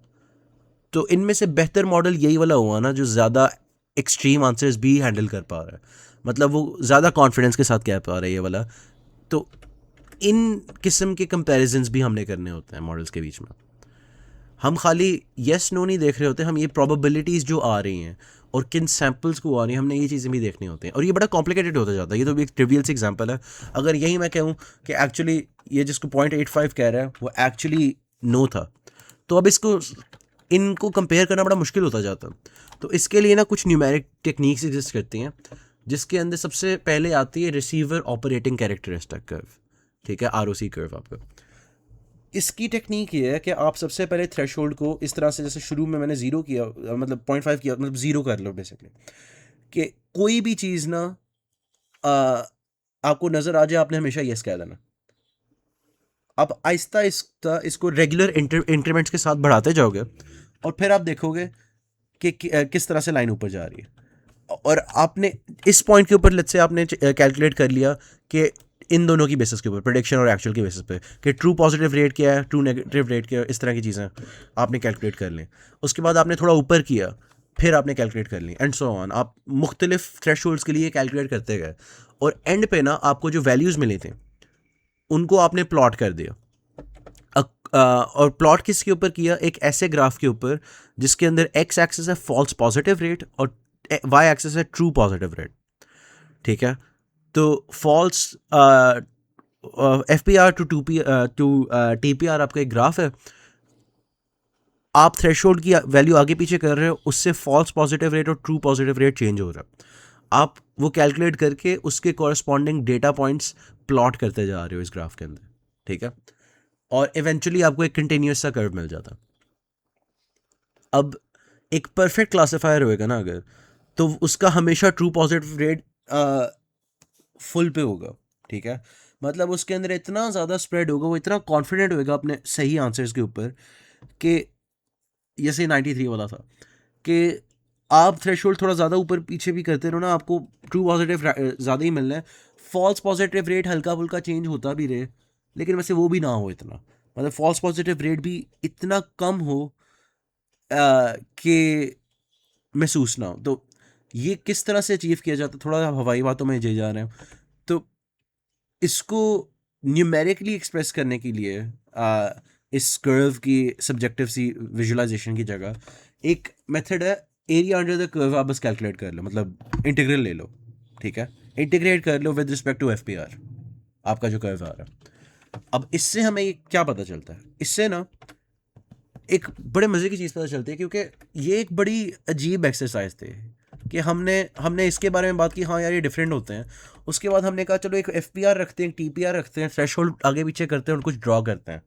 तो इनमें से बेहतर मॉडल यही वाला हुआ ना, जो ज़्यादा एक्सट्रीम आंसर्स भी हैंडल कर पा रहा है, मतलब वो ज़्यादा कॉन्फिडेंस के साथ कह पा रहा है ये वाला। तो इन किस्म के कंपैरिजंस भी हमने करने होते हैं मॉडल्स के बीच में। हम खाली येस नो नहीं देख रहे होते, हम ये प्रोबेबिलिटीज़ जो आ रही हैं और किन सैम्पल्स को आ रही हैं, हमने ये चीज़ें भी देखनी होती हैं, और ये बड़ा कॉम्प्लिकेटेड होता जाता है। ये तो भी एक ट्रिवियल सी एग्जांपल है। अगर यही मैं कहूँ कि एक्चुअली ये जिसको 0.85 कह रहा है वो एक्चुअली नो था, तो अब इसको इनको कंपेयर करना बड़ा मुश्किल होता जाता है। तो इसके लिए ना कुछ न्यूमेरिक टेक्निक्स एग्जिस्ट करती हैं, जिसके अंदर सबसे पहले आती है रिसीवर ऑपरेटिंग कैरेक्टरिस्टिक कर्व, ठीक है, ROC कर्व आपका। इसकी टेक्निक ये है कि आप सबसे पहले थ्रेशोल्ड को इस तरह से, जैसे शुरू में मैंने ज़ीरो किया, मतलब 0.5 किया, मतलब ज़ीरो कर लो बेसिकली, कि कोई भी चीज़ ना आपको नज़र आ जाए, आपने हमेशा यस कह देना। आप आहिस्ता आहिस्ता इसको रेगुलर इंक्रीमेंट्स के साथ बढ़ाते जाओगे, और फिर आप देखोगे कि किस तरह से लाइन ऊपर जा रही है। और आपने इस पॉइंट के ऊपर लेट्स से आपने कैलकुलेट कर लिया कि इन दोनों की बेसिस के ऊपर, प्रेडिक्शन और एक्चुअल की बेसिस पे, कि ट्रू पॉजिटिव रेट क्या है, ट्रू नेगेटिव रेट क्या है, इस तरह की चीज़ें आपने कैलकुलेट कर लें। उसके बाद आपने थोड़ा ऊपर किया, फिर आपने कैलकुलेट कर ली, एंड सो ऑन। आप मुख्तलिफ थ्रेशोल्ड्स के लिए कैलकुलेट करते गए, और एंड पे ना आपको जो वैल्यूज़ मिली थी उनको आपने प्लॉट कर दिया। और प्लॉट किसके ऊपर किया? एक ऐसे ग्राफ के ऊपर जिसके अंदर एक्स एक्सिस है फॉल्स पॉजिटिव रेट और वाई एक्सिस है ट्रू पॉजिटिव रेट, ठीक है। तो फॉल्स FPR टू TPR आपका एक ग्राफ है। आप थ्रेशोल्ड की वैल्यू आगे पीछे कर रहे हो, उससे फॉल्स पॉजिटिव रेट और ट्रू पॉजिटिव रेट चेंज हो रहा है। आप वो कैलकुलेट करके उसके कॉरस्पॉन्डिंग डेटा पॉइंट्स प्लॉट करते जा रहे हो इस ग्राफ के अंदर, ठीक है। और इवेंचुअली आपको एक कंटिन्यूस सा कर्व मिल जाता है। अब एक परफेक्ट क्लासिफायर होएगा ना अगर, तो उसका हमेशा ट्रू पॉजिटिव रेट फुल पे होगा, ठीक है। मतलब उसके अंदर इतना ज़्यादा स्प्रेड होगा, वो इतना कॉन्फिडेंट होएगा अपने सही आंसर्स के ऊपर कि जैसे 93 वाला था, कि आप थ्रेशोल्ड थोड़ा ज़्यादा ऊपर पीछे भी करते रहो ना, आपको ट्रू पॉजिटिव ज़्यादा ही मिलना है। फॉल्स पॉजिटिव रेट हल्का फुल्का चेंज होता भी रहे, लेकिन वैसे वो भी ना हो इतना, मतलब फॉल्स पॉजिटिव रेट भी इतना कम हो कि महसूस ना हो। तो ये किस तरह से अचीव किया जाता है, थोड़ा हवाई बातों में जे जा रहे हैं। तो इसको न्यूमेरिकली एक्सप्रेस करने के लिए इस कर्व की सब्जेक्टिव सी विजुअलाइजेशन की जगह एक मेथड है, एरिया अंडर द कर्व। आप बस कैलकुलेट कर लो, मतलब इंटीग्रल ले लो, ठीक है, इंटीग्रेट कर लो विद रिस्पेक्ट टू FPR, आपका जो कर्व आ रहा है। अब इससे हमें क्या पता चलता है? इससे ना एक बड़े मज़े की चीज़ पता चलती है, क्योंकि ये एक बड़ी अजीब एक्सरसाइज थी कि हमने हमने इसके बारे में बात की, हाँ यार ये डिफरेंट होते हैं। उसके बाद हमने कहा चलो एक FPR रखते हैं, TPR रखते हैं, थ्रेशोल्ड आगे पीछे करते हैं और कुछ ड्रॉ करते हैं।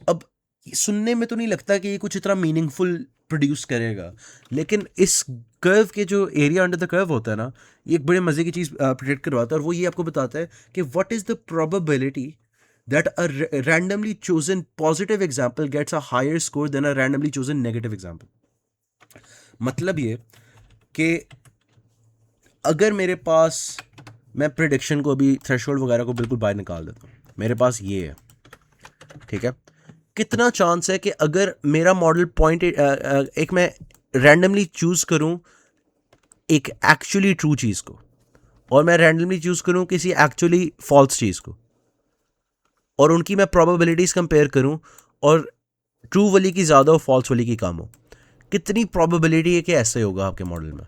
अब सुनने में तो नहीं लगता कि ये कुछ इतना मीनिंगफुल प्रोड्यूस करेगा, लेकिन इस कर्व के जो एरिया अंडर द कर्व होता है ना, ये एक बड़े मज़े की चीज़ प्रिडिक्ट करवाता है, और वो ये आपको बताता है कि what is the probability that a randomly chosen positive example gets a higher score than a randomly chosen negative example। मतलब ये कि अगर मेरे पास, मैं प्रिडिक्शन को अभी थ्रेशोल्ड वगैरह को बिल्कुल बाहर निकाल देता हूँ, मेरे पास ये है, ठीक है, कितना चांस है कि अगर मेरा मॉडल पॉइंट एक मैं रैंडमली चूज करूं एक एक्चुअली ट्रू चीज को, और मैं रैंडमली चूज करूं किसी एक्चुअली फॉल्स चीज को, और उनकी मैं प्रोबेबिलिटीज कंपेयर करूं, और ट्रू वाली की ज़्यादा हो फॉल्स वाली की कम हो, कितनी प्रोबेबिलिटी है कि ऐसे होगा आपके मॉडल में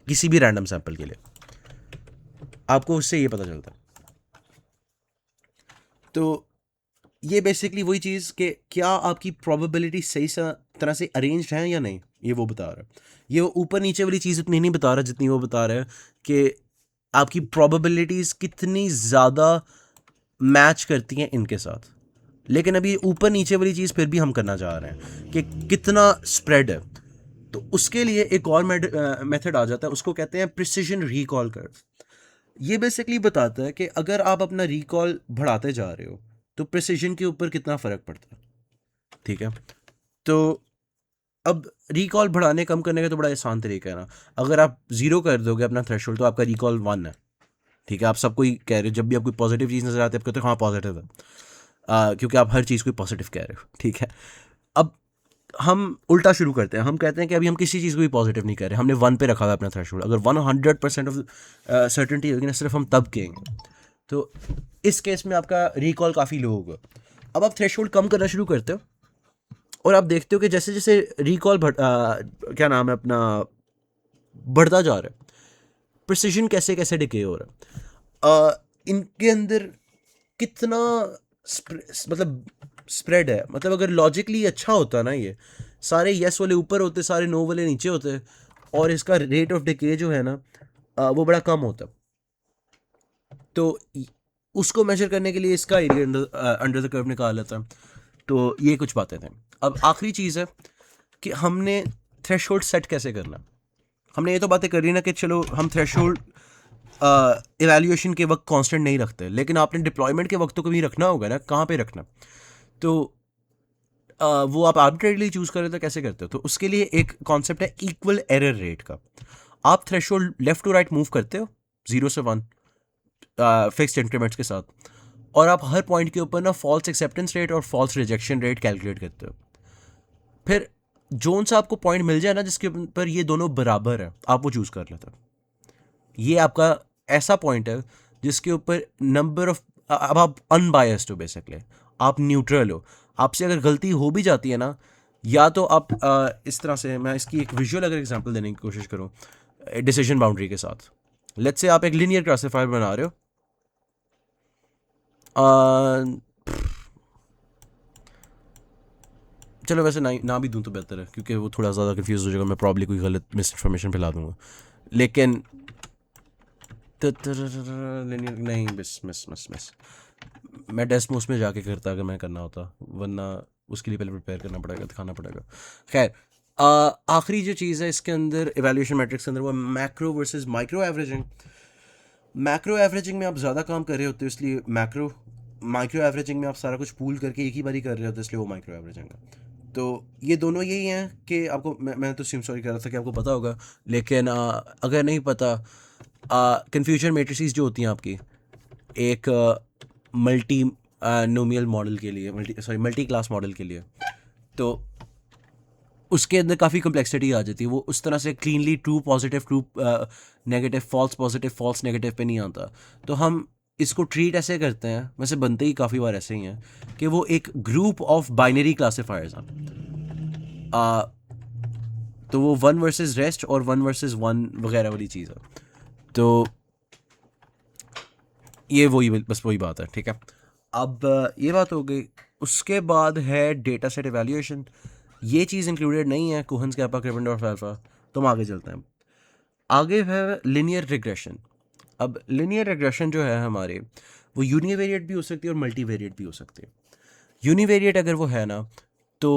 किसी भी रैंडम सैंपल के लिए, आपको उससे ये पता चलता है। तो ये बेसिकली वही चीज़ कि क्या आपकी प्रोबेबिलिटी सही तरह से अरेंज्ड है या नहीं, ये वो बता रहा है। ये वो ऊपर नीचे वाली चीज़ उतनी नहीं बता रहा जितनी वो बता रहा है कि आपकी प्रोबेबिलिटीज़ कितनी ज़्यादा मैच करती हैं इनके साथ। लेकिन अभी ऊपर नीचे वाली चीज़ फिर भी हम करना चाह रहे हैं कि कितना स्प्रेड है। तो उसके लिए एक और मेथड आ जाता है, उसको कहते हैं प्रिसिजन रिकॉल कर्व। ये बेसिकली बताता है कि अगर आप अपना रिकॉल बढ़ाते जा रहे हो तो प्रिसिजन के ऊपर कितना फ़र्क पड़ता है, ठीक है। तो अब रिकॉल बढ़ाने कम करने का तो बड़ा आसान तरीका है ना। अगर आप ज़ीरो कर दोगे अपना थ्रेशोल्ड तो आपका रिकॉल 1 है, ठीक है। आप सबको ही कह रहे हो, जब भी आपको पॉजिटिव चीज़ नज़र आती है आप कहते हो हाँ पॉजिटिव है, क्योंकि आप हर चीज़ को पॉजिटिव कह रहे हो, ठीक है। अब हम उल्टा शुरू करते हैं, हम कहते हैं कि अभी हम किसी चीज़ को भी पॉजिटिव नहीं कर रहे, हमने 1 पे रखा हुआ है अपना थ्रेशोल्ड। अगर 100% ऑफ सर्टेनिटी होगी ना, सिर्फ हम तब कहेंगे। तो इस केस में आपका रिकॉल काफ़ी लो होगा। अब आप थ्रेशोल्ड कम करना शुरू करते हो और आप देखते हो कि जैसे जैसे रिकॉल क्या नाम है अपना बढ़ता जा रहा है, प्रिसिजन कैसे कैसे डिके हो रहा है, इनके अंदर कितना मतलब स्प्रेड है। मतलब अगर लॉजिकली अच्छा होता ना, ये सारे यस वाले ऊपर होते, सारे नो वाले नीचे होते, और इसका रेट ऑफ डिके जो है ना वो बड़ा कम होता। तो उसको मेजर करने के लिए इसका एरिया अंडर द कर्व निकाल लेता। तो ये कुछ बातें थी। अब आखिरी चीज़ है कि हमने थ्रेशोल्ड सेट कैसे करना। हमने ये तो बातें करी ना कि चलो हम थ्रेशोल्ड इवैल्यूएशन के वक्त कांस्टेंट नहीं रखते, लेकिन आपने डिप्लॉयमेंट के वक्त तो कभी रखना होगा ना, कहाँ पे रखना। तो वो आप आर्बिट्रेरीली चूज करें तो कैसे करते हो। तो उसके लिए एक कॉन्सेप्ट है इक्वल एरर रेट का। आप threshold left to right move करते हो 0 से 1 फिक्स्ड इंक्रीमेंट्स के साथ, और आप हर पॉइंट के ऊपर ना फॉल्स एक्सेप्टेंस रेट और फॉल्स रिजेक्शन रेट कैलकुलेट करते हो। फिर जोन सा आपको पॉइंट मिल जाए ना जिसके ऊपर ये दोनों बराबर है, आप वो चूज कर लेते हो। ये आपका ऐसा पॉइंट है जिसके ऊपर नंबर ऑफ, अब आप अनबायस्ड हो बेसिकली, आप न्यूट्रल हो। आपसे अगर गलती हो भी जाती है ना, या तो आप इस तरह से, मैं इसकी एक विजुअल अगर एग्जांपल देने की कोशिश करूं डिसीजन बाउंड्री के साथ। लेट्स से आप एक लीनियर क्लासिफायर बना रहे हो, चलो वैसे ना भी दूं तो बेहतर है, क्योंकि वो थोड़ा ज़्यादा कंफ्यूज हो जाएगा, मैं प्रॉब्ली कोई गलत मिस इन्फॉर्मेशन फैला दूंगा। लेकिन लीनियर नहीं, मिस मिस मिस मिस मैं डेस्मोस में जाके करता अगर मैं करना होता, वरना उसके लिए पहले प्रिपेयर करना पड़ेगा, दिखाना पड़ेगा। खैर, आखिरी जो चीज़ है इसके अंदर इवैल्यूएशन मैट्रिक्स के अंदर, वो macro versus micro averaging. Macro averaging में आप ज़्यादा काम कर रहे होते हो, इसलिए मैक्रो। माइक्रो एवरेजिंग में आप सारा कुछ पूल करके एक ही बारी कर रहे होते, इसलिए वो माइक्रो एवरेजिंग है। तो ये दोनों यही हैं कि आपको, मैं तो सिम सॉरी कर रहा था कि आपको पता होगा, लेकिन अगर नहीं पता, कन्फ्यूजन मैट्रिसेस जो होती हैं आपकी एक मल्टी नोमियल मॉडल के लिए, मल्टी क्लास मॉडल के लिए, तो उसके अंदर काफ़ी कम्प्लेक्सिटी आ जाती है। वो उस तरह से cleanly true positive true negative false positive false negative पे नहीं आता। तो हम इसको ट्रीट ऐसे करते हैं, वैसे बनते ही काफ़ी बार ऐसे ही हैं कि वो एक ग्रुप ऑफ बाइनरी क्लासीफायर्स हैं। तो वो 1 वर्सेस रेस्ट और 1 वर्सेस 1 वगैरह वाली चीज़ है। तो ये वही, बस वही बात है, ठीक है। अब ये बात हो गई। उसके बाद है डेटा सेट इवैल्यूएशन। ये चीज़ इंक्लूडेड नहीं है कोहेन्स कैपा क्रेवेंडॉर्फ अल्फा। तो हम आगे चलते हैं। आगे है लिनियर रिग्रेशन। अब लिनियर रिग्रेशन जो है हमारे, वो यूनिवेरिएट भी हो सकती है और मल्टीवेरिएट भी हो सकती है। यूनिवेरिएट अगर वो है ना तो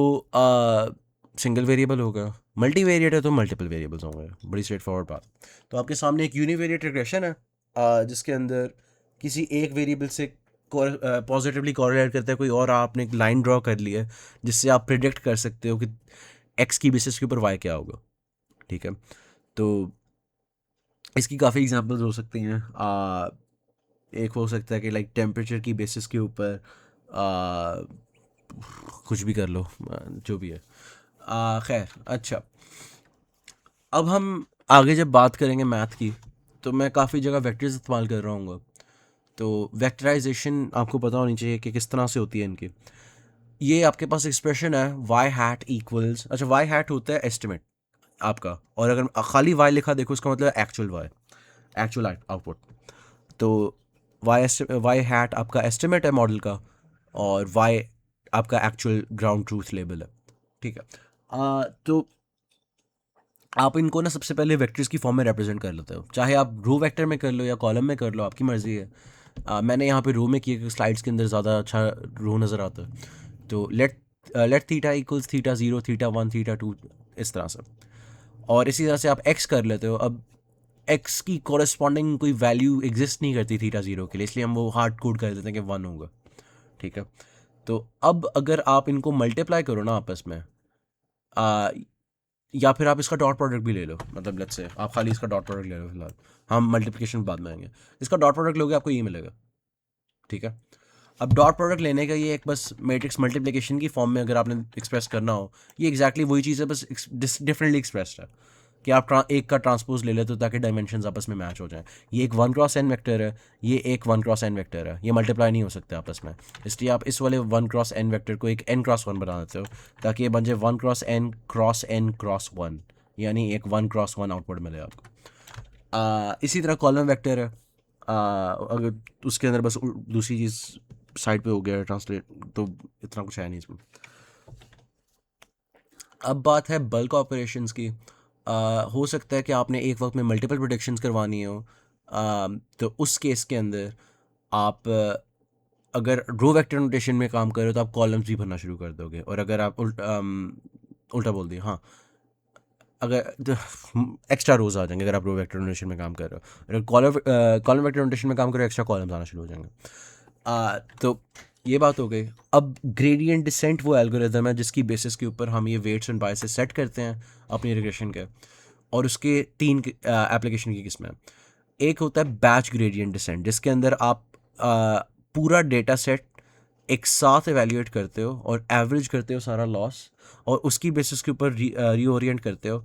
सिंगल वेरिएबल होगा, मल्टीवेरिएट है तो मल्टीपल वेरिएबल्स होंगे, बड़ी स्ट्रेट फॉरवर्ड बात। तो आपके सामने एक यूनिवेरिएट रिग्रेशन है जिसके अंदर किसी एक वेरिएबल से पॉजिटिवली कॉरेलेट करता है कोई और, आपने एक लाइन ड्रॉ कर ली है जिससे आप प्रिडिक्ट कर सकते हो कि एक्स की बेसिस के ऊपर वाई क्या होगा, ठीक है। तो इसकी काफ़ी एग्जांपल्स हो सकती हैं। एक हो सकता है कि लाइक टेम्परेचर की बेसिस के ऊपर कुछ भी कर लो, जो भी है। खैर, अच्छा, अब हम आगे जब बात करेंगे मैथ की, तो मैं काफ़ी जगह वेक्टर्स इस्तेमाल कर रहा हूँ। तो वेक्टराइजेशन आपको पता होनी चाहिए कि किस तरह से होती है इनकी। ये आपके पास एक्सप्रेशन है वाई हैट इक्वल्स, अच्छा वाई हैट होता है एस्टिमेट आपका, और अगर खाली वाई लिखा देखो उसका मतलब एक्चुअल वाई, एक्चुअल आउटपुट। तो वाई हैट आपका एस्टिमेट है मॉडल का, और वाई आपका एक्चुअल ग्राउंड ट्रूथ लेवल है। ठीक है। तो आप इनको ना सबसे पहले वेक्टर्स की फॉर्म में रिप्रेजेंट कर लेते हो, चाहे आप रो वेक्टर में कर लो या कॉलम में कर लो, आपकी मर्जी है। मैंने यहाँ पे रो में किया क्योंकि स्लाइड्स के अंदर ज़्यादा अच्छा रो नज़र आता है। तो let theta equals theta zero, theta one, theta two, इस तरह से। और इसी तरह से आप एक्स कर लेते हो। अब एक्स की कॉरेस्पॉन्डिंग कोई वैल्यू एग्जिस्ट नहीं करती थीटा ज़ीरो के लिए, इसलिए हम वो हार्ड कोड कर देते हैं कि वन होगा। ठीक है। तो अब अगर आप इनको मल्टीप्लाई करो ना आपस में, आ, या फिर आप इसका डॉट प्रोडक्ट भी ले लो, मतलब लेट्स से आप खाली इसका डॉट प्रोडक्ट ले लो फिलहाल, हम मल्टीप्लिकेशन बाद में आएंगे। इसका डॉट प्रोडक्ट लोगे आपको ये मिलेगा। ठीक है। अब डॉट प्रोडक्ट लेने का ये एक बस मैट्रिक्स मल्टीप्लिकेशन की फॉर्म में अगर आपने एक्सप्रेस करना हो, ये एग्जैक्टली वही चीज़ है, बस डिफरेंटली एक्सप्रेस्ड है। कि आप एक का ट्रांसपोज ले लेते हो ताकि डायमेंशंस आपस में मैच हो जाएं। ये एक वन क्रॉस एन वेक्टर है, ये एक वन क्रॉस एन वेक्टर है, ये मल्टीप्लाई नहीं हो सकते आपस में। इसलिए आप इस वाले वन क्रॉस एन वेक्टर को एक एन क्रॉस वन बना देते हो, ताकि ये बन जाए वन क्रॉस वन, यानी एक वन क्रॉस वन आउटपुट मिले आपको। इसी तरह कॉलम वेक्टर है। अगर उसके अंदर बस दूसरी चीज़ साइड पे हो गया ट्रांसलेट, तो इतना कुछ है नहीं इसमें। अब बात है बल्क ऑपरेशंस की। हो सकता है कि आपने एक वक्त में मल्टीपल प्रोडिक्शंस करवानी हो। तो उस केस के अंदर आप अगर रो वेक्टर नोटेशन में काम कर रहे हो तो आप कॉलम्स भी भरना शुरू कर दोगे, और अगर आप उल्टा बोल दिया, हाँ, अगर एक्स्ट्रा रोज आ जाएंगे अगर आप रो वेक्टर नोटेशन में काम कर रहे हो। अगर कॉलम वेक्टर नोटेशन में काम कर रहे हो, एक्स्ट्रा कॉलम्स आना शुरू हो जाएंगे। तो ये बात हो गई। अब ग्रेडियंट डिसेंट वो एल्गोरिदम है जिसकी बेसिस के ऊपर हम ये वेट्स एंड बायसेस सेट करते हैं अपनी रिग्रेशन के। और उसके तीन एप्लीकेशन की किस्में हैं। एक होता है बैच ग्रेडियंट डिसेंट, जिसके अंदर आप पूरा डेटा सेट एक साथ एवेल्यूएट करते हो और एवरेज करते हो सारा लॉस, और उसकी बेसिस के ऊपर रीओरिएंट करते हो।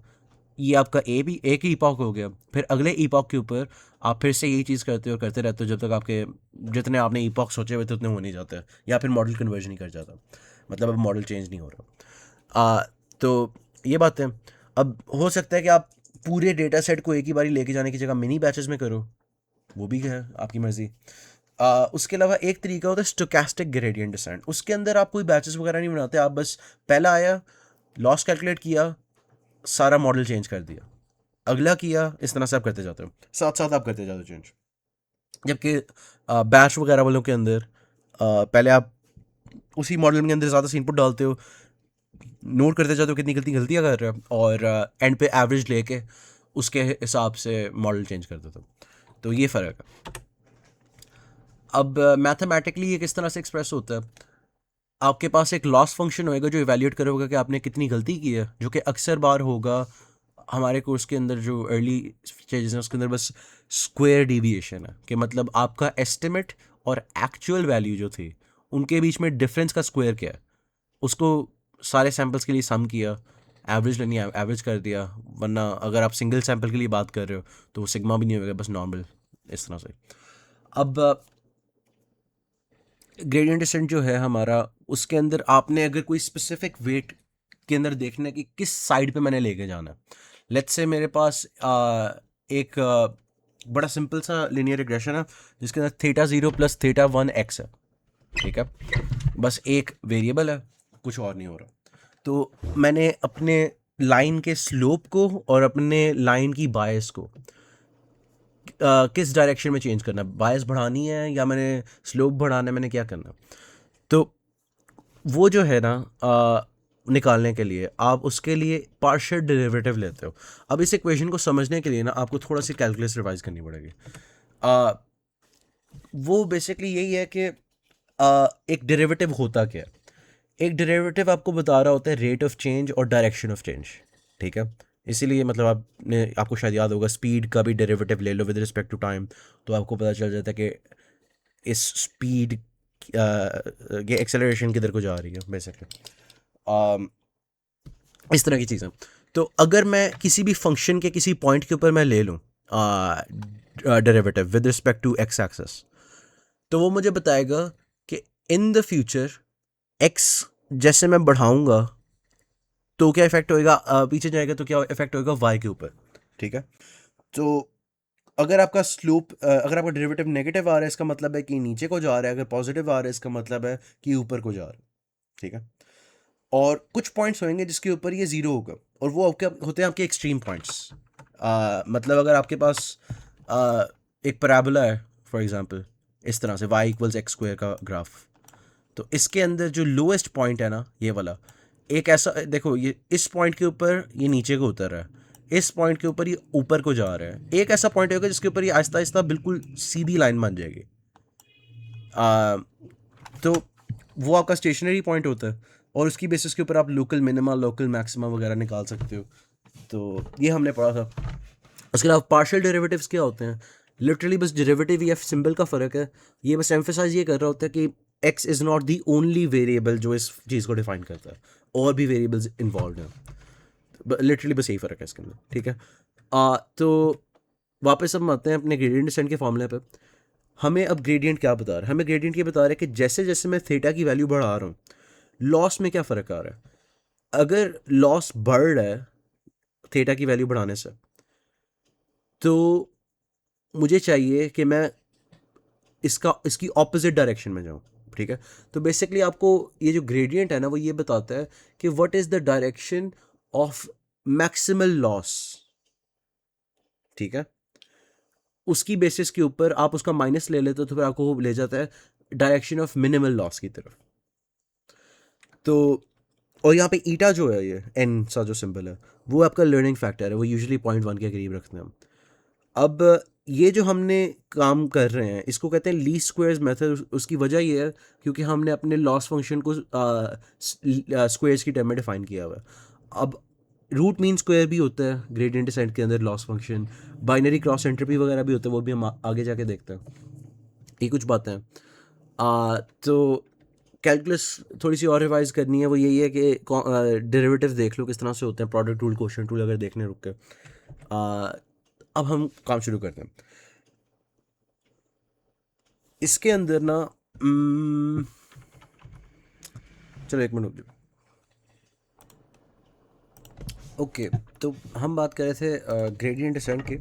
ये आपका एक ही ईपॉक हो गया। फिर अगले ईपॉक के ऊपर आप फिर से यही चीज़ करते हो, करते रहते हो, जब तक आपके जितने आपने ईपॉक सोचे हुए थे उतने हो नहीं जाते, या फिर मॉडल कन्वर्जन नहीं कर जाता, मतलब अब मॉडल चेंज नहीं हो रहा। तो ये बात है। अब हो सकता है कि आप पूरे डेटा सेट को एक ही बारी लेके जाने की जगह मिनी बैचेस में करो, वो भी है आपकी मर्जी। उसके अलावा एक तरीका होता है स्टोकेस्टिक ग्रेडियंट डिसेंट। उसके अंदर आप कोई बैचेस वगैरह नहीं बनाते, आप बस पहला आया, लॉस कैलकुलेट किया, सारा मॉडल चेंज कर दिया, अगला किया, इस तरह से आप करते जाते हो, साथ साथ आप करते जाते हो चेंज। जबकि बैच वगैरह वालों के अंदर पहले आप उसी मॉडल के अंदर ज़्यादा से इनपुट डालते हो, नोट करते जाते हो कितनी गलतियाँ कर रहे हो, और एंड पे एवरेज लेके उसके हिसाब से मॉडल चेंज कर देते हो। तो ये फ़र्क है। अब मैथमेटिकली ये किस तरह से एक्सप्रेस होता है। आपके पास एक लॉस फंक्शन होएगा जो इवैल्यूएट करेगा कि आपने कितनी गलती की है, जो कि अक्सर बार होगा हमारे कोर्स के अंदर जो अर्ली स्टेजेस हैं उसके अंदर बस स्क्वायर डिविएशन है, कि मतलब आपका एस्टिमेट और एक्चुअल वैल्यू जो थी उनके बीच में डिफरेंस का स्क्वायर क्या है, उसको सारे सैम्पल्स के लिए सम किया, एवरेज लेनी है एवरेज कर दिया, वरना अगर आप सिंगल सैम्पल के लिए बात कर रहे हो तो वो सिग्मा भी नहीं होगा, बस नॉर्मल, इस तरह से। अब ग्रेडियंट डिसेंट जो है हमारा, उसके अंदर आपने अगर कोई स्पेसिफिक वेट के अंदर देखना है कि किस साइड पे मैंने लेके जाना है। लेट्स से मेरे पास एक बड़ा सिंपल सा लीनियर रिग्रेशन है जिसके अंदर theta zero plus theta one x है। ठीक है। बस एक वेरिएबल है, कुछ और नहीं हो रहा। तो मैंने अपने लाइन के स्लोप को और अपने लाइन की बायस को किस डायरेक्शन में चेंज करना है, बायस बढ़ानी है या मैंने स्लोप बढ़ाना है, मैंने क्या करना है। तो वो जो है ना, निकालने के लिए आप उसके लिए पार्शियल डेरिवेटिव लेते हो। अब इस इक्वेशन को समझने के लिए ना आपको थोड़ा सी कैलकुलस रिवाइज करनी पड़ेगी। आ, वो बेसिकली यही है कि एक डेरिवेटिव होता क्या है। एक डेरिवेटिव आपको बता रहा होता है रेट ऑफ चेंज और डायरेक्शन ऑफ चेंज। ठीक है। इसीलिए मतलब आपको शायद याद होगा, स्पीड का भी डेरिवेटिव ले लो विद रिस्पेक्ट टू टाइम, तो आपको पता चल जाता है कि इस स्पीड ये एक्सेलरेशन किधर को जा रही है बेसिकली। इस तरह की चीज़ें। तो अगर मैं किसी भी फंक्शन के किसी पॉइंट के ऊपर मैं ले लूँ derivative with respect to X axis, तो वो मुझे बताएगा कि इन द फ्यूचर एक्स जैसे मैं बढ़ाऊंगा तो क्या इफेक्ट होएगा, पीछे जाएगा तो क्या इफेक्ट होएगा वाई के ऊपर। ठीक है, तो अगर आपका स्लोप अगर आपका डेरिवेटिव नेगेटिव आ रहा है, इसका मतलब है कि नीचे को जा रहा है, अगर पॉजिटिव आ रहा है इसका मतलब है कि ऊपर को जा रहा है। ठीक है, और कुछ पॉइंट्स होंगे जिसके ऊपर ये जीरो होगा, और वो आपके होते हैं आपके एक्सट्रीम पॉइंट्स। मतलब अगर आपके पास एक पैराबोला है फॉर एग्जांपल, इस तरह से y इक्वल्स एक्स स्क्वायर का ग्राफ, तो इसके अंदर जो लोएस्ट पॉइंट है ना, ये वाला, एक ऐसा देखो, ये इस पॉइंट के ऊपर ये नीचे को उतर रहा है, इस पॉइंट के ऊपर ये ऊपर को जा रहा है, एक ऐसा पॉइंट होगा जिसके ऊपर ये आहिस्ता आहिस्ता बिल्कुल सीधी लाइन बन जाएगी। आ, तो वो आपका स्टेशनरी पॉइंट होता है, और उसकी बेसिस के ऊपर आप लोकल मिनिमा लोकल मैक्सिमा वगैरह निकाल सकते हो। तो ये हमने पढ़ा था। उसके अलावा पार्शियल डेरिवेटिव्स क्या होते हैं, लिटरली बस डेरिवेटिव या सिंबल का फ़र्क है। ये बस एम्फेसाइज ये कर रहा होता है कि x is not the only variable जो इस चीज़ को डिफाइन करता है, और भी वेरिएबल्स इन्वॉल्व हैं। लिटरली बस यही फ़र्क है इसके अंदर। ठीक है, तो वापस हम आते हैं अपने ग्रेडियंट डिसेंट के फॉर्मूले पे। हमें अब ग्रेडियंट क्या बता रहा है, हमें ग्रेडियंट ये बता रहा है कि जैसे जैसे मैं थीटा की वैल्यू बढ़ा रहा हूँ, लॉस में क्या फ़र्क आ रहा है। अगर लॉस बढ़ रहा है थीटा की वैल्यू बढ़ाने से, तो मुझे चाहिए कि मैं इसकी ऑपोजिट डायरेक्शन में जाऊँ। ठीक है, तो बेसिकली आपको ये जो ग्रेडियंट है ना, वो ये बताता है कि what is the direction of maximal loss. ठीक है, उसकी बेसिस के ऊपर आप उसका माइनस ले लेते हो, तो फिर आपको वो ले जाता है डायरेक्शन ऑफ मिनिमल लॉस की तरफ। तो और यहाँ पे ईटा जो है, ये एन सा जो सिंबल है, वो आपका लर्निंग फैक्टर है, वो यूजुअली 0.1 के करीब रखते हैं हम। अब ये जो हमने काम कर रहे हैं इसको कहते हैं लीस्ट स्क्वेयर्स मेथड। उसकी वजह ये है क्योंकि हमने अपने लॉस फंक्शन को स्क्वेयर्स की टर्म में डिफाइन किया हुआ है। अब रूट मीन स्क्वायर भी होता है ग्रेडियंट डिसेंट के अंदर, loss function, binary cross entropy वगैरह भी होता है, वो भी हम आगे जाके देखते हैं। ये कुछ बातें हैं। तो कैलकुलस थोड़ी सी और रिवाइज करनी है, वो यही है कि डेरिवेटिव देख लो किस तरह से होते हैं, प्रोडक्ट रूल क्वोशिएंट रूल अगर देखने रुक के। आ, अब हम काम शुरू करते हैं इसके अंदर ना। चलो एक मिनट रुक जाओ। ओके, तो हम बात कर रहे थे ग्रेडियंट डिसेंट की।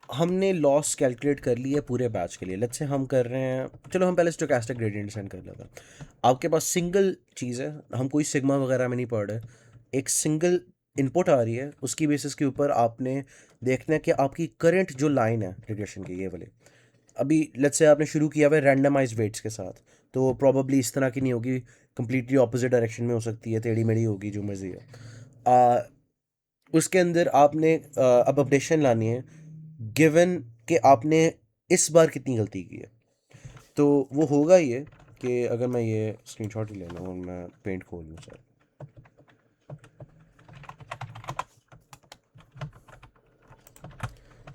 हमने लॉस कैलकुलेट कर ली है पूरे बैच के लिए। लेट्स से हम कर रहे हैं, चलो हम पहले स्टोकेस्टिक ग्रेडियंट डिसेंट कर लेते हैं। आपके पास सिंगल चीज़ है, हम कोई सिग्मा वगैरह में नहीं पढ़ रहे। एक सिंगल इनपुट आ रही है, उसकी बेसिस के ऊपर आपने देखना है कि आपकी करंट जो लाइन है रिग्रेशन की, ये वाली, अभी लेट्स से आपने शुरू किया हुआ है रैंडमाइज वेट्स के साथ, तो प्रॉबली इस तरह की नहीं होगी, कंप्लीटली ऑपोजिट डायरेक्शन में हो सकती है, टेढ़ी मेढ़ी होगी, जो मर्जी है। आ, उसके अंदर आपने अब अपडेशन लानी है, गिवन कि आपने इस बार कितनी गलती की है। तो वो होगा ये कि अगर मैं ये स्क्रीनशॉट ही ले लूँ और मैं पेंट खोल लूँ सर।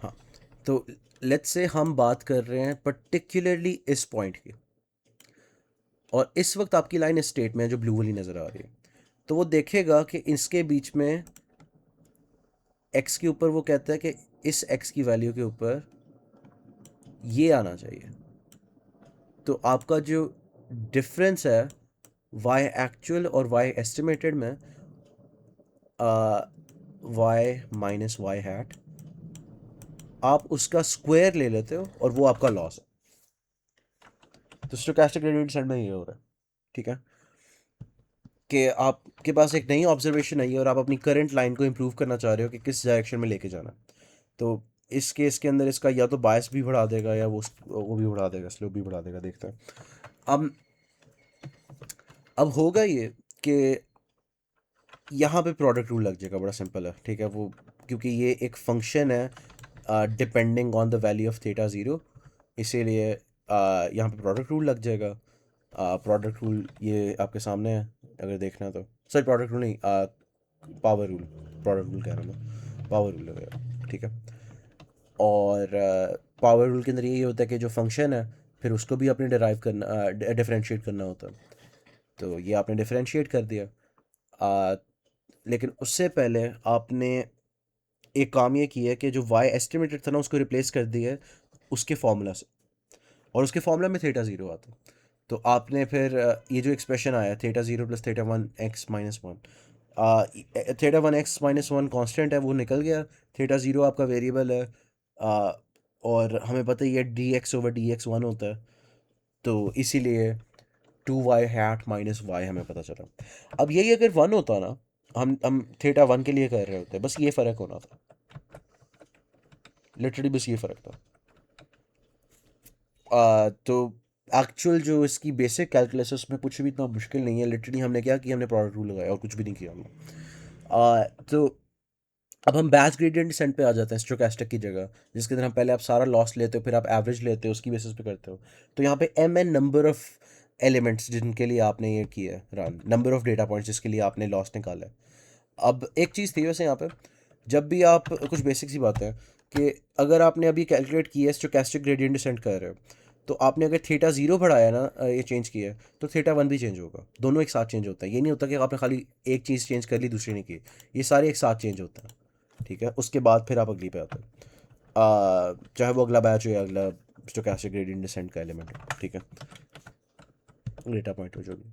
हाँ, तो लेट्स से हम बात कर रहे हैं पर्टिकुलरली इस पॉइंट की, और इस वक्त आपकी लाइन इस स्टेट में है जो ब्लू वाली नज़र आ रही है। तो वो देखेगा कि इसके बीच में एक्स के ऊपर, वो कहता है कि इस एक्स की वैल्यू के ऊपर ये आना चाहिए। तो आपका जो डिफरेंस है वाई एक्चुअल और वाई एस्टिमेटेड में, वाई माइनस वाई हैट, आप उसका स्क्वायर ले लेते हो और वो आपका लॉस है। तो स्टोकेस्टिक ग्रेडियंट डिसेंट में ये हो रहा है। ठीक है, कि आपके पास एक नई ऑब्जर्वेशन आई है और आप अपनी करंट लाइन को इम्प्रूव करना चाह रहे हो कि किस डायरेक्शन में लेके जाना। तो इस केस के अंदर इसका या तो बायस भी बढ़ा देगा, या वो भी बढ़ा देगा, स्लोप भी बढ़ा देगा, देखते हैं। अब होगा ये कि यहाँ पे प्रोडक्ट रूल लग जाएगा, बड़ा सिंपल है। ठीक है, वो क्योंकि ये एक फंक्शन है depending on the value of theta zero, इसीलिए यहाँ पे प्रोडक्ट रूल लग जाएगा। प्रोडक्ट रूल ये आपके सामने है, अगर देखना है तो। सॉरी, प्रोडक्ट रूल नहीं, पावर रूल, प्रोडक्ट रूल कह रहा हूँ मैं, पावर रूल वगैरह, ठीक है। और पावर रूल के अंदर यही होता है कि जो फंक्शन है फिर उसको भी अपने डिराइव करना, डिफरेंशिएट करना होता है। तो ये आपने डिफरेंशिएट कर दिया। आ, लेकिन उससे पहले आपने एक काम ये किया है कि जो वाई एस्टिमेटेड था ना उसको रिप्लेस कर दिया है उसके फार्मूला से, और उसके फार्मूला में थीटा ज़ीरो आता है। तो आपने फिर ये जो एक्सप्रेशन आया theta zero plus theta one x minus one, theta one x minus one constant है वो निकल गया, थीटा ज़ीरो आपका वेरिएबल है। आ, और हमें पता ही है D X over D X one होता है, तो इसीलिए two Y hat minus Y हमें पता चला। अब यही अगर वन होता ना, हम थीटा वन के लिए कर रहे होते, बस ये फ़र्क होना था, लिटरली बस ये फ़र्क था। तो एक्चुअल जो इसकी बेसिक कैलकुलस है उसमें कुछ भी इतना मुश्किल नहीं है, लिटरली हमने क्या किया, हमने प्रोडक्ट रूल लगाया और कुछ भी नहीं किया हमने। तो अब हम बैच ग्रेडियंट डिसेंट पे आ जाते हैं स्टोकेस्टिक की जगह, जिसके अंदर हम पहले आप सारा लॉस लेते हो फिर आप एवरेज लेते हो उसकी बेसिस पे करते हो। तो यहाँ पे M N number of elements जिनके लिए आपने ये किया है run, number of data points जिसके लिए आपने लॉस निकाला है। अब एक चीज़ थी वैसे यहाँ पे, जब भी आप कुछ बेसिक सी बात है कि अगर आपने अभी कैलकुलेट किया है स्टोकेस्टिक ग्रेडियंट डिसेंट कर रहे हो, तो आपने अगर थीटा ज़ीरो बढ़ाया ना, ये चेंज किया है, तो थीटा वन भी चेंज होगा, दोनों एक साथ चेंज होता है। ये नहीं होता कि आपने खाली एक चीज़ चेंज कर ली दूसरी नहीं की, ये सारे एक साथ चेंज होता है, ठीक है। उसके बाद फिर आप अगली पे आते हैं, चाहे वो अगला बैच हो या अगला स्टोकेस्टिक ग्रेडियंट डिसेंट का एलिमेंट हो, ठीक है, डेटा पॉइंट हो जो भी,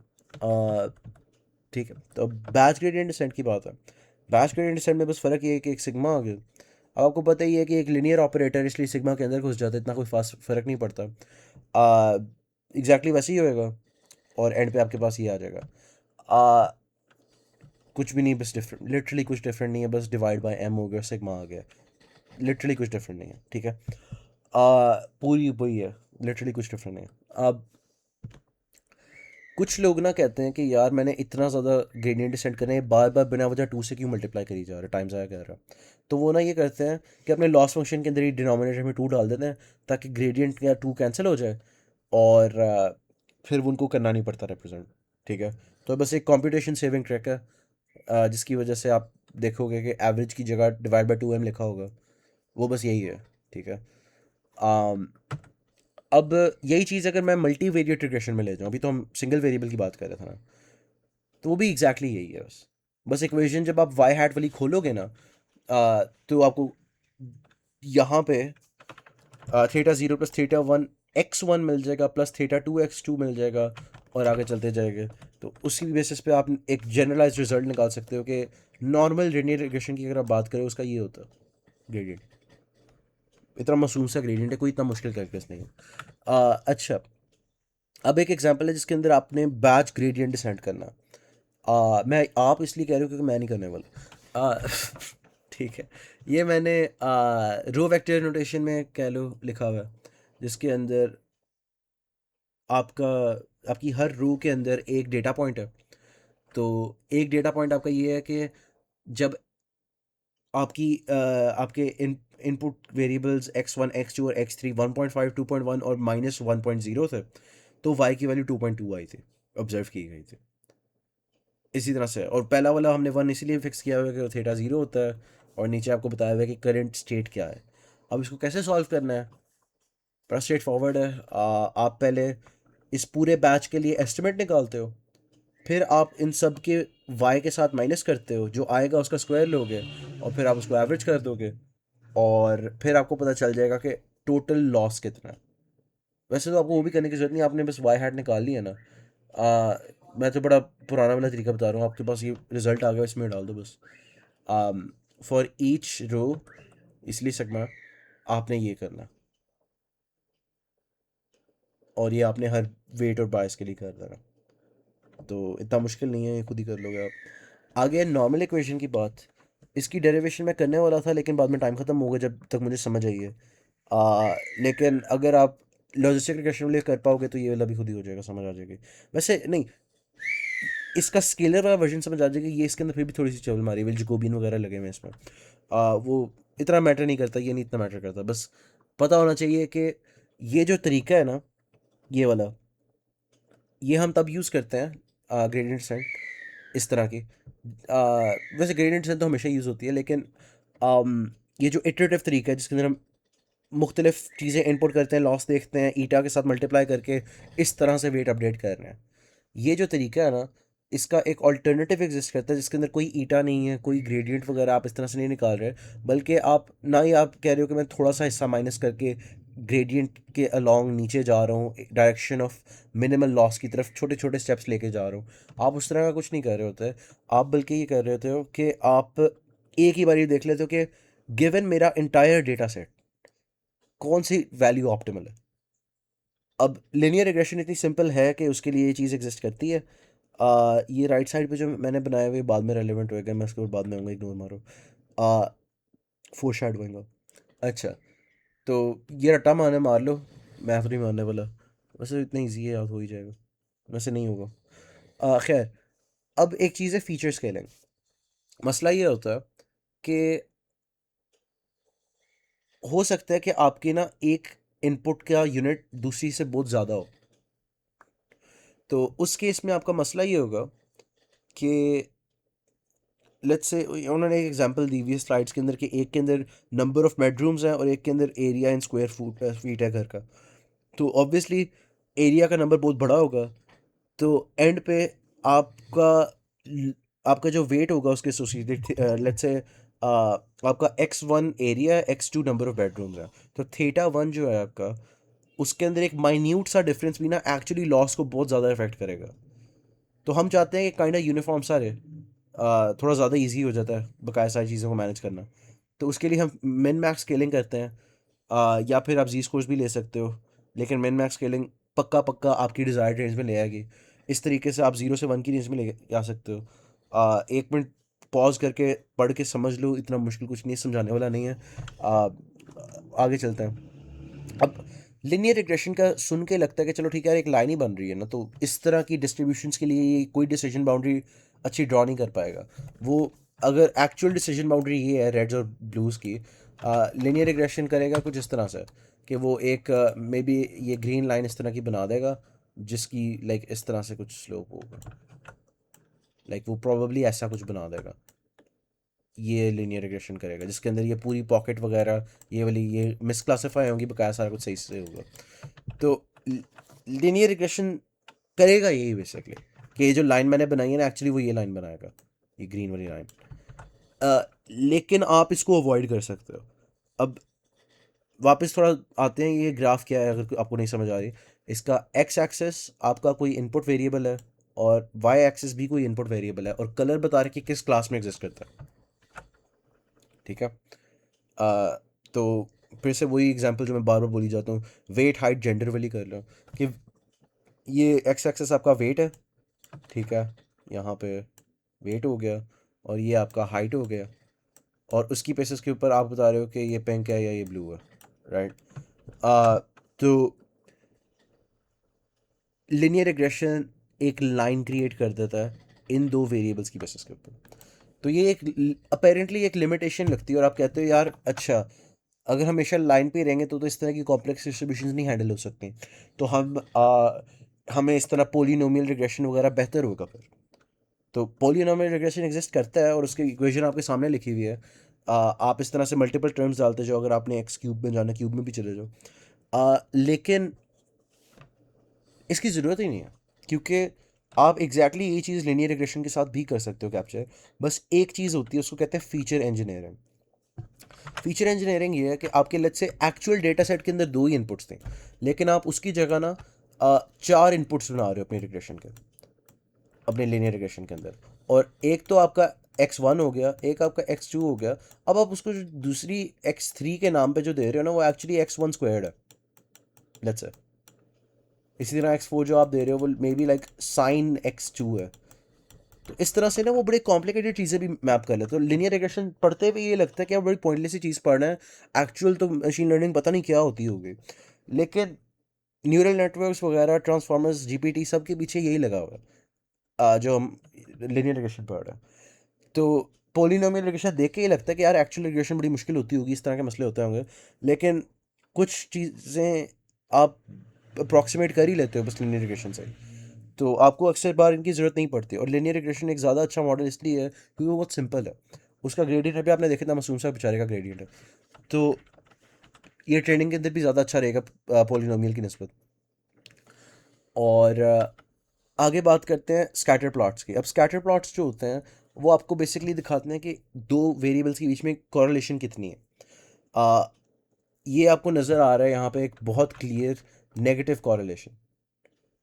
ठीक है। तो बैच ग्रेडियंट डिसेंट की बात है, बैच ग्रेडियंट डिसेंट में बस फ़र्क ये है कि एक सिग्मा आ गया। अब आपको पता ही है कि एक लिनियर ऑपरेटर इसलिए सिग्मा के अंदर घुस जाता है, इतना कोई खास फ़र्क नहीं पड़ता। एग्जैक्टली वैसे ही होएगा और एंड पे आपके पास ये आ जाएगा। आ, कुछ भी नहीं, बस डिफरेंट, लिटरली कुछ डिफरेंट नहीं है, बस डिवाइड बाय एम हो गया, सिग्मा आ गया, लिटरली कुछ डिफरेंट नहीं है, ठीक है। पूरी वही है, लिटरली कुछ डिफरेंट नहीं है। अब कुछ लोग ना कहते हैं कि यार मैंने इतना ज़्यादा ग्रेडियंट डिसेंड करने हैं, बार बार बिना वजह टू से क्यों मल्टीप्लाई करी जा रहा है, टाइम्स आया कर रहा है। तो वो ना ये करते हैं कि अपने लॉस फंक्शन के अंदर ही डिनोमिनेटर में टू डाल देते हैं ताकि ग्रेडियंट या टू कैंसिल हो जाए, और फिर वो उनको करना नहीं पड़ता रिप्रेजेंट, ठीक है। तो बस एक कंप्यूटेशन सेविंग ट्रिक है, जिसकी वजह से आप देखोगे कि एवरेज की जगह डिवाइड बाई टू एम लिखा होगा, वो बस यही है, ठीक है। um, अब यही चीज़ अगर मैं मल्टी वेरिएट रिग्रेशन में ले जाऊँ, अभी तो हम सिंगल वेरिएबल की बात कर रहे थे ना, तो वो भी एग्जैक्टली यही है। बस बस इक्वेशन जब आप वाई हैट वाली खोलोगे ना, तो आपको यहाँ पे theta zero plus theta one x one मिल जाएगा plus theta two x two मिल जाएगा, और आगे चलते जाएंगे। तो उसी बेसिस पे आप एक जनरलाइज रिजल्ट निकाल सकते हो कि नॉर्मल लीनियर रिग्रेशन की अगर आप बात करें उसका ये होता है ग्रेडियंट, इतना मासूम सा ग्रेडियंट है, कोई इतना मुश्किल कैलकुलस नहीं है। अच्छा, अब एक एग्जांपल है जिसके अंदर आपने बैच ग्रेडियंट डिसाइड करना। मैं आप इसलिए कह रही हूँ क्योंकि मैं नहीं करने वाला। ठीक है, ये मैंने रो वेक्टर नोटेशन में कह लो लिखा हुआ है, जिसके अंदर आपका आपकी हर रो के अंदर एक डेटा पॉइंट है। तो एक डेटा पॉइंट आपका ये है कि जब आपके इनपुट वेरिएबल्स x1 x2 और x3 1.5 2.1 और -1.0 थे, तो y की वैल्यू 2.2 आई थी, ऑब्जर्व की गई थी। इसी तरह से, और पहला वाला हमने वन इसलिए फिक्स किया हुआ है कि थीटा ज़ीरो होता है, और नीचे आपको बताया हुआ है कि करंट स्टेट क्या है। अब इसको कैसे सॉल्व करना है, बड़ा स्ट्रेट फॉरवर्ड है। आप पहले इस पूरे बैच के लिए एस्टिमेट निकालते हो, फिर आप इन सब के y के साथ माइनस करते हो, जो आएगा उसका स्क्वायर लोगे, और फिर आप उसको एवरेज कर दोगे, और फिर आपको पता चल जाएगा कि टोटल लॉस कितना है। वैसे तो आपको वो भी करने की जरूरत नहीं, आपने बस वाई हैट निकाल लिया ना। मैं तो बड़ा पुराना वाला तरीका बता रहा हूँ, आपके पास ये रिजल्ट आ गया, इसमें डाल दो बस, फॉर ईच रो, इसलिए सिग्मा आपने ये करना, और ये आपने हर वेट और बायस के लिए कर देना। तो इतना मुश्किल नहीं है, ये खुद ही कर लोगे आप। आगे नॉर्मल इक्वेशन की बात, इसकी डेरिवेशन मैं करने वाला था लेकिन बाद में टाइम ख़त्म हो गया जब तक मुझे समझ आई है। लेकिन अगर आप लॉजिस्टिक रिग्रेशन के लिए कर पाओगे तो ये वाला भी खुद ही हो जाएगा, समझ आ जाएगी। वैसे नहीं, इसका स्केलर वाला वर्जन समझ आ जाएगा, ये इसके अंदर फिर भी थोड़ी सी चवल मारी हुई जकोबियन वगैरह लगे हुए हैं इसमें। वो इतना मैटर नहीं करता, ये नहीं इतना मैटर करता, बस पता होना चाहिए कि ये जो तरीका है ना, ये वाला, ये हम तब यूज़ करते हैं ग्रेडियंट सेट इस तरह की, वैसे ग्रेडियंट डिसेंट तो हमेशा यूज़ होती है, लेकिन ये जो इटरेटिव तरीका है जिसके अंदर हम मुख्तलिफ चीज़ें इनपुट करते हैं, लॉस देखते हैं, ईटा के साथ मल्टीप्लाई करके इस तरह से वेट अपडेट कर रहे हैं, ये जो तरीका है ना, इसका एक ऑल्टरनेटिव एग्जिस्ट करता है जिसके अंदर कोई ईटा नहीं है, कोई ग्रेडियंट वगैरह आप इस तरह से नहीं निकाल रहे, बल्कि आप ना ही आप कह रहे हो कि मैं थोड़ा सा हिस्सा माइनस करके ग्रेडियंट के अलोंग नीचे जा रहा हूँ, डायरेक्शन ऑफ मिनिमल लॉस की तरफ छोटे छोटे स्टेप्स लेके जा रहा हूँ। आप उस तरह का कुछ नहीं कर रहे होते। आप बल्कि ये कर रहे होते हो कि आप एक ही बार ये देख लेते हो कि गिवन मेरा इंटायर डेटा सेट कौन सी वैल्यू ऑप्टिमल है। अब लिनियर रिग्रेशन इतनी सिंपल है कि उसके लिए ये चीज़ एग्जिस्ट करती है। ये राइट साइड पे जो मैंने बनाए हुए बाद में रेलेवेंट होएगा, मैं उसके बाद में आऊँगा, इग्नोर मारो। फोर शैडोइंग का। अच्छा, तो ये रट्टा मारने मार लो, मैं तो नहीं मारने वाला। वैसे इतना ईजी है, याद हो ही जाएगा। वैसे नहीं होगा। खैर, अब एक चीज़ है फीचर स्केलिंग। मसला ये होता है कि हो सकता है कि आपके ना एक इनपुट का यूनिट दूसरी से बहुत ज़्यादा हो। तो उस केस में आपका मसला ये होगा कि लेट्स से उन्होंने एक एग्जांपल दी हुई है स्लाइड्स के अंदर कि एक के अंदर नंबर ऑफ बेडरूम्स हैं और एक के अंदर area in square foot feet है घर का। तो ऑब्वियसली एरिया का नंबर बहुत बड़ा होगा, तो एंड पे आपका आपका जो वेट होगा उसके एसोसिएटेड, लेट्स से आपका x1 area, x2 number of bedrooms है, तो थीटा वन जो है आपका, उसके अंदर एक माइन्यूट सा डिफरेंस भी ना एक्चुअली लॉस को बहुत ज़्यादा इफेक्ट करेगा। तो हम चाहते हैं कि काइंड ऑफ यूनिफॉर्म सा रहे, थोड़ा ज़्यादा इजी हो जाता है बकाया सारी चीज़ों को मैनेज करना। तो उसके लिए हम मिन मैक्स स्केलिंग करते हैं, या फिर आप जी स्कोर्स भी ले सकते हो, लेकिन मिन मैक्स स्केलिंग पक्का पक्का आपकी डिज़ायर्ड रेंज में ले आएगी। इस तरीके से आप 0 से 1 की रेंज में ले आ सकते हो। 1 मिनट पॉज करके पढ़ के समझ लो, इतना मुश्किल कुछ नहीं है, समझाने वाला नहीं है। आ, आगे चलते हैं। अब लिनियर रिग्रेशन का सुन के लगता है कि चलो ठीक है यार, एक लाइन ही बन रही है ना, तो इस तरह की डिस्ट्रीब्यूशंस के लिए ये कोई डिसीजन बाउंड्री अच्छी ड्रॉ नहीं कर पाएगा वो। अगर एक्चुअल डिसीजन बाउंड्री ये है रेड्स और ब्लूज़ की, लिनियर रिग्रेशन करेगा कुछ इस तरह से कि वो एक मे बी ये ग्रीन लाइन इस तरह की बना देगा जिसकी लाइक इस तरह से कुछ स्लोप होगा, लाइक वो प्रोबेबली ऐसा कुछ बना देगा। ये लिनियर रिग्रेशन करेगा जिसके अंदर ये पूरी पॉकेट वगैरह ये वाली ये मिसक्लासीफाई होंगी, बकाया सारा कुछ सही से होगा। तो लिनियर रिग्रेशन करेगा यही बेसिकली कि ये जो लाइन मैंने बनाई है ना, एक्चुअली वो ये लाइन बनाएगा, ये ग्रीन वाली लाइन। लेकिन आप इसको अवॉइड कर सकते हो। अब वापस थोड़ा आते हैं, ये ग्राफ क्या है अगर आपको नहीं समझ आ रही। इसका एक्स एक्सेस आपका कोई इनपुट वेरिएबल है और वाई एक्सेस भी कोई इनपुट वेरिएबल है, और कलर बता रहे कि किस क्लास में एग्जिस्ट करता है। ठीक है। तो फिर से वही एग्जांपल जो मैं बार बार बोली जाता हूँ, वेट हाइट जेंडर वाली कर लो कि ये एक्स एक्सेस आपका वेट है, ठीक है, यहाँ पे वेट हो गया, और ये आपका हाइट हो गया, और उसकी बेसिस के ऊपर आप बता रहे हो कि ये पिंक है या ये ब्लू है, राइट। तो लिनियर रिग्रेशन एक लाइन क्रिएट कर देता है इन दो वेरिएबल्स की बेसिस के ऊपर। तो ये एक अपेरेंटली एक लिमिटेशन लगती है, और आप कहते हो यार अच्छा, अगर हमेशा लाइन पे ही रहेंगे तो इस तरह की कॉम्प्लेक्स डिस्ट्रीब्यूशन नहीं हैंडल हो सकती। तो हमें इस तरह पोलिनोमियल रिग्रेशन वगैरह बेहतर होगा फिर। तो पोलिनोमियल रिग्रेशन एग्जिस्ट करता है और उसकी इक्वेशन आपके सामने लिखी हुई है। आप इस तरह से मल्टीपल टर्म्स डालते जाओ, अगर आपने एक्स क्यूब में जाना क्यूब में भी चले जाओ। लेकिन इसकी ज़रूरत ही नहीं है, क्योंकि आप एग्जैक्टली यही चीज़ लिनियर रिग्रेशन के साथ भी कर सकते हो कैप्चर। बस एक चीज़ होती है, उसको कहते हैं फीचर इंजीनियरिंग। फीचर इंजीनियरिंग ये है कि आपके let's say actual data set के अंदर दो ही इनपुट्स थे, लेकिन आप उसकी जगह ना 4 इनपुट्स बना रहे हो अपने रिग्रेशन के, अपने लिनियर रिग्रेशन के अंदर। और एक तो आपका x1 हो गया, एक आपका x2 हो गया। अब आप उसको जो दूसरी x3 के नाम पे जो दे रहे हो ना, वो एक्चुअली x1 स्क्वायर्ड है, लेट्स से। इसी तरह x4 जो आप दे रहे हो वो may be like sign x2 है। तो इस तरह से ना वो बड़े कॉम्प्लिकेटेड चीज़ें भी मैप कर लेते हैं। तो लिनियर रिग्रेशन पढ़ते हुए ये लगता है कि आप बड़ी पॉइंटलेस सी चीज़ पढ़ रहे हैं, एक्चुअल तो मशीन लर्निंग पता नहीं क्या होती होगी। लेकिन न्यूरल नेटवर्क्स वगैरह, ट्रांसफॉर्मर्स, जीपीटी, सब के पीछे यही लगा हुआ है, जो हम लिनियर रिग्रेशन पढ़ रहे हैं। तो पोलिनोमियल रिग्रेशन देख के ये लगता है कि यार एक्चुअल रिग्रेशन बड़ी मुश्किल होती होगी, इस तरह के मसले होते होंगे। लेकिन कुछ चीज़ें आप अप्रॉक्सीमेट कर ही लेते हो बस लिनियर रिग्रेशन से। तो आपको अक्सर बार इनकी ज़रूरत नहीं पड़ती। और लीनियर रिग्रेशन एक ज़्यादा अच्छा मॉडल इसलिए है क्योंकि वो बहुत सिंपल है। उसका ग्रेडियंट अभी आपने देखा था, मासूम सा बेचारे का ग्रेडियंट है। तो ये ट्रेनिंग के अंदर भी ज़्यादा अच्छा रहेगा पोलिनोमियल की निस्बत। और आगे बात करते हैं स्कैटर प्लॉट्स की। अब स्कैटर प्लॉट्स जो होते हैं वो आपको बेसिकली दिखाते हैं कि दो वेरिएबल्स के बीच में कॉरेलेशन कितनी है। आ, ये आपको नज़र आ रहा है यहाँ पे एक बहुत क्लियर नेगेटिव कॉरेलेशन,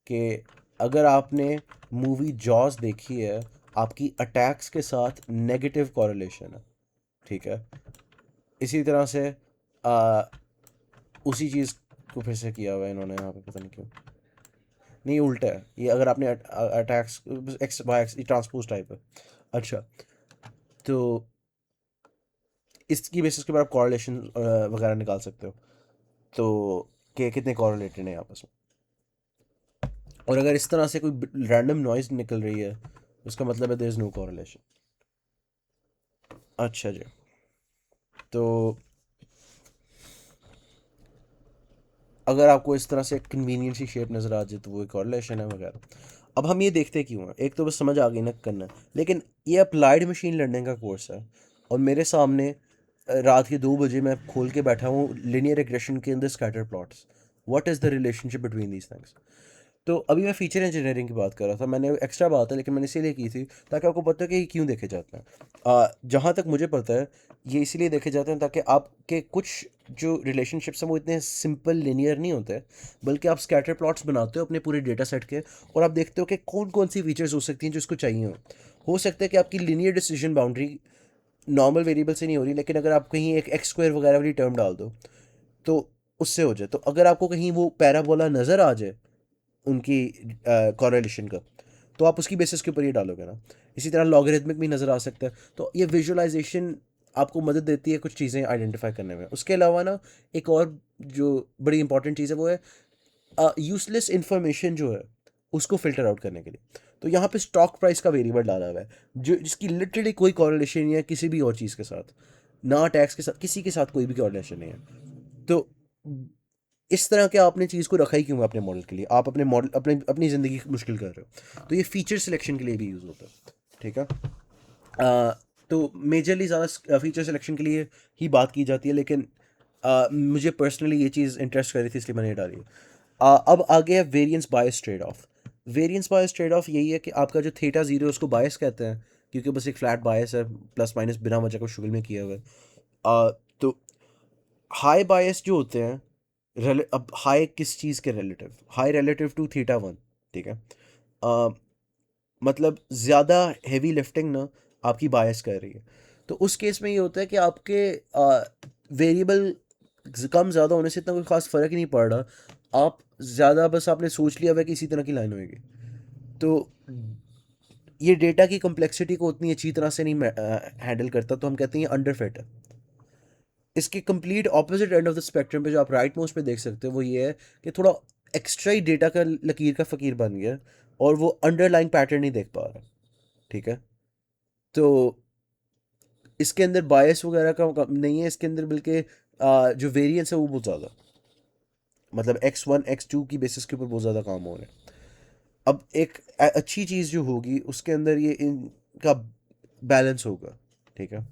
कि अगर आपने मूवी जॉस देखी है, आपकी अटैक्स के साथ नेगेटिव कॉरेलेशन है। ठीक है, इसी तरह से आ, उसी चीज़ को फिर से किया हुआ है इन्होंने यहाँ पे, पता नहीं क्यों। नहीं, उल्टा है ये, अगर आपने अटैक्स X by X transpose type है। अच्छा, तो इसकी बेसिस के ऊपर आप कॉरेलेशन वगैरह निकाल सकते हो, तो कि कितने कॉरेलेटेड हैं आपस में। और अगर इस तरह से कोई रैंडम नॉइज निकल रही है, उसका मतलब है देयर इज़ नो कॉरेलेशन। अच्छा जी, तो अगर आपको इस तरह से कन्वीनियंट सी शेप नज़र आ जाए तो वो एक कॉरेलेशन है वगैरह। अब हम ये देखते क्यों हैं, एक तो बस समझ आ गई ना करना, लेकिन ये अप्लाइड मशीन लर्निंग का कोर्स है। और मेरे सामने रात के 2 बजे मैं खोल के बैठा हूँ लीनियर रिग्रेशन के अंदर scatter plots. What is the relationship between these things. तो अभी मैं फीचर इंजीनियरिंग की बात कर रहा था, मैंने एक्स्ट्रा बात है लेकिन मैंने इसीलिए की थी ताकि आपको पता है कि ये क्यों देखे जाते हैं। जहाँ तक मुझे पता है, ये इसीलिए देखे जाते हैं ताकि आपके कुछ जो रिलेशनशिप्स हैं वो इतने सिंपल लिनियर नहीं होते, बल्कि आप स्कैटर प्लॉट्स बनाते हो अपने पूरे डेटा सेट के, और आप देखते हो कि कौन कौन सी फीचर्स हो सकती हैं जो इसको चाहिए हो सकता है कि आपकी linear decision boundary normal variable से नहीं हो रही, लेकिन अगर आप कहीं एक एक्स स्क्वायर वगैरह वाली टर्म डाल दो तो उससे हो जाए। तो अगर आपको कहीं वो पैराबोला नज़र आ जाए उनकी कॉरेलेशन का, तो आप उसकी बेसिस के ऊपर ये डालोगे ना। इसी तरह लॉगरिथमिक भी नज़र आ सकता है। तो ये विजुअलाइजेशन आपको मदद देती है कुछ चीज़ें आइडेंटिफाई करने में। उसके अलावा ना एक और जो बड़ी इंपॉर्टेंट चीज़ है वो है यूजलेस इंफॉर्मेशन जो है उसको फिल्टर आउट करने के लिए। तो यहाँ पे स्टॉक प्राइस का वेरिएबल डाला हुआ है जो जिसकी लिटरली कोई कॉरेलेशन नहीं है किसी भी और चीज़ के साथ, ना टैक्स के साथ, किसी के साथ कोई भी कॉरेलेशन नहीं है। तो इस तरह के आपने चीज़ को रखा ही क्यों है अपने मॉडल के लिए? आप अपने मॉडल अपनी ज़िंदगी मुश्किल कर रहे हो। तो ये फीचर सिलेक्शन के लिए भी यूज़ होता है। ठीक है, तो मेजरली ज़्यादा फीचर सिलेक्शन के लिए ही बात की जाती है, लेकिन मुझे पर्सनली ये चीज़ इंटरेस्ट कर रही थी इसलिए मैंने ये डाली है। अब आगे है वेरिएंस बायस ट्रेड ऑफ। वेरिएंस बायस ट्रेड ऑफ यही है कि आपका जो थीटा जीरो है उसको बायस कहते हैं, क्योंकि बस एक फ्लैट बायस है, प्लस माइनस बिना वजह को शुगल में किया हुआ है। तो हाई बायस जो होते हैं, अब हाई किस चीज़ के relative, high relative to theta one. ठीक है, अ, मतलब ज़्यादा हैवी लिफ्टिंग ना आपकी बायस कर रही है। तो उस केस में ये होता है कि आपके वेरिएबल कम ज़्यादा होने से इतना कोई ख़ास फ़र्क ही नहीं पड़ रहा। आप ज़्यादा बस आपने सोच लिया हुआ है कि इसी तरह की लाइन होएगी। तो ये डेटा की कम्प्लेक्सिटी को उतनी अच्छी तरह से नहीं हैंडल करता, तो हम कहते हैं ये अंडर फिट है। इसके complete opposite end of the spectrum पे जो आप राइट मोस्ट पे देख सकते हो वो ये है कि थोड़ा एक्स्ट्रा ही डेटा का लकीर का फ़कीर बन गया और वो अंडरलाइन पैटर्न नहीं देख पा रहा। ठीक है, तो इसके अंदर बायस वगैरह का नहीं है इसके अंदर, बल्कि जो वेरिएंस है वो बहुत ज़्यादा, मतलब X1 X2 की बेसिस के ऊपर बहुत ज़्यादा काम हो रहा है। अब एक अच्छी चीज़ जो होगी उसके अंदर ये इनका बैलेंस होगा। ठीक है,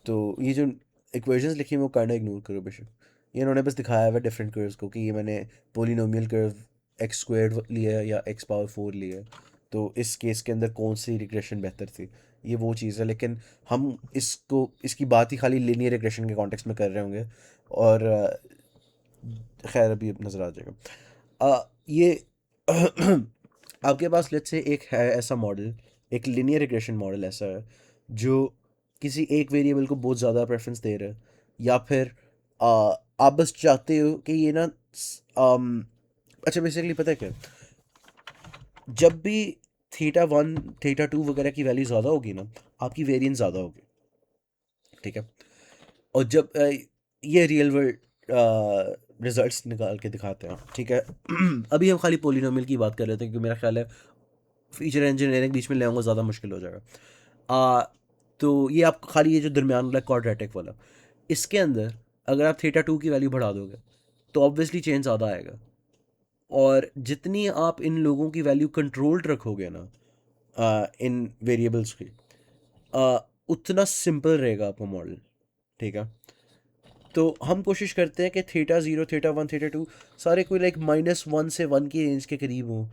तो ये जो इक्वेशंस लिखी हैं वो करना इग्नोर करो बेशक। ये इन्होंने बस दिखाया हुआ है डिफरेंट कर्व्स को कि ये मैंने पोलिनोमियल कर्व एक्स स्क्वायर्ड लिया है या एक्स पावर 4 लिया है, तो इस केस के अंदर कौन सी रिग्रेशन बेहतर थी, ये वो चीज़ है। लेकिन हम इसको इसकी बात ही खाली लीनियर रिग्रेशन के कॉन्टेक्स्ट में कर रहे होंगे, और खैर अभी नज़र आ जाएगा। ये आपके पास लेट्स से एक है ऐसा मॉडल, एक लीनियर रिग्रेशन मॉडल ऐसा है जो किसी एक वेरिएबल को बहुत ज़्यादा प्रेफरेंस दे रहा है, या फिर आप बस चाहते हो कि ये ना अच्छा बेसिकली पता है क्या, जब भी थीटा वन थीटा टू वगैरह की वैल्यू ज़्यादा होगी ना, आपकी वेरिएंस ज़्यादा होगी। ठीक है, और जब ये रियल वर्ल्ड रिजल्ट्स निकाल के दिखाते हैं। ठीक है, अभी हम खाली पोलिनोमियल की बात कर रहे थे क्योंकि मेरा ख्याल है फीचर इंजीनियरिंग बीच में ले आऊँगा ज़्यादा मुश्किल हो जाएगा। आ, तो ये आप खाली ये जो दरमियान वाला क्वाड्रेटिक वाला, इसके अंदर अगर आप थीटा टू की वैल्यू बढ़ा दोगे तो ऑब्वियसली चेंज ज़्यादा आएगा। और जितनी आप इन लोगों की वैल्यू कंट्रोल्ड रखोगे ना इन वेरिएबल्स की, उतना सिंपल रहेगा आपका मॉडल। ठीक है, तो हम कोशिश करते हैं कि theta zero, theta one, theta two सारे कोई लाइक -1 से 1 की रेंज के करीब हों।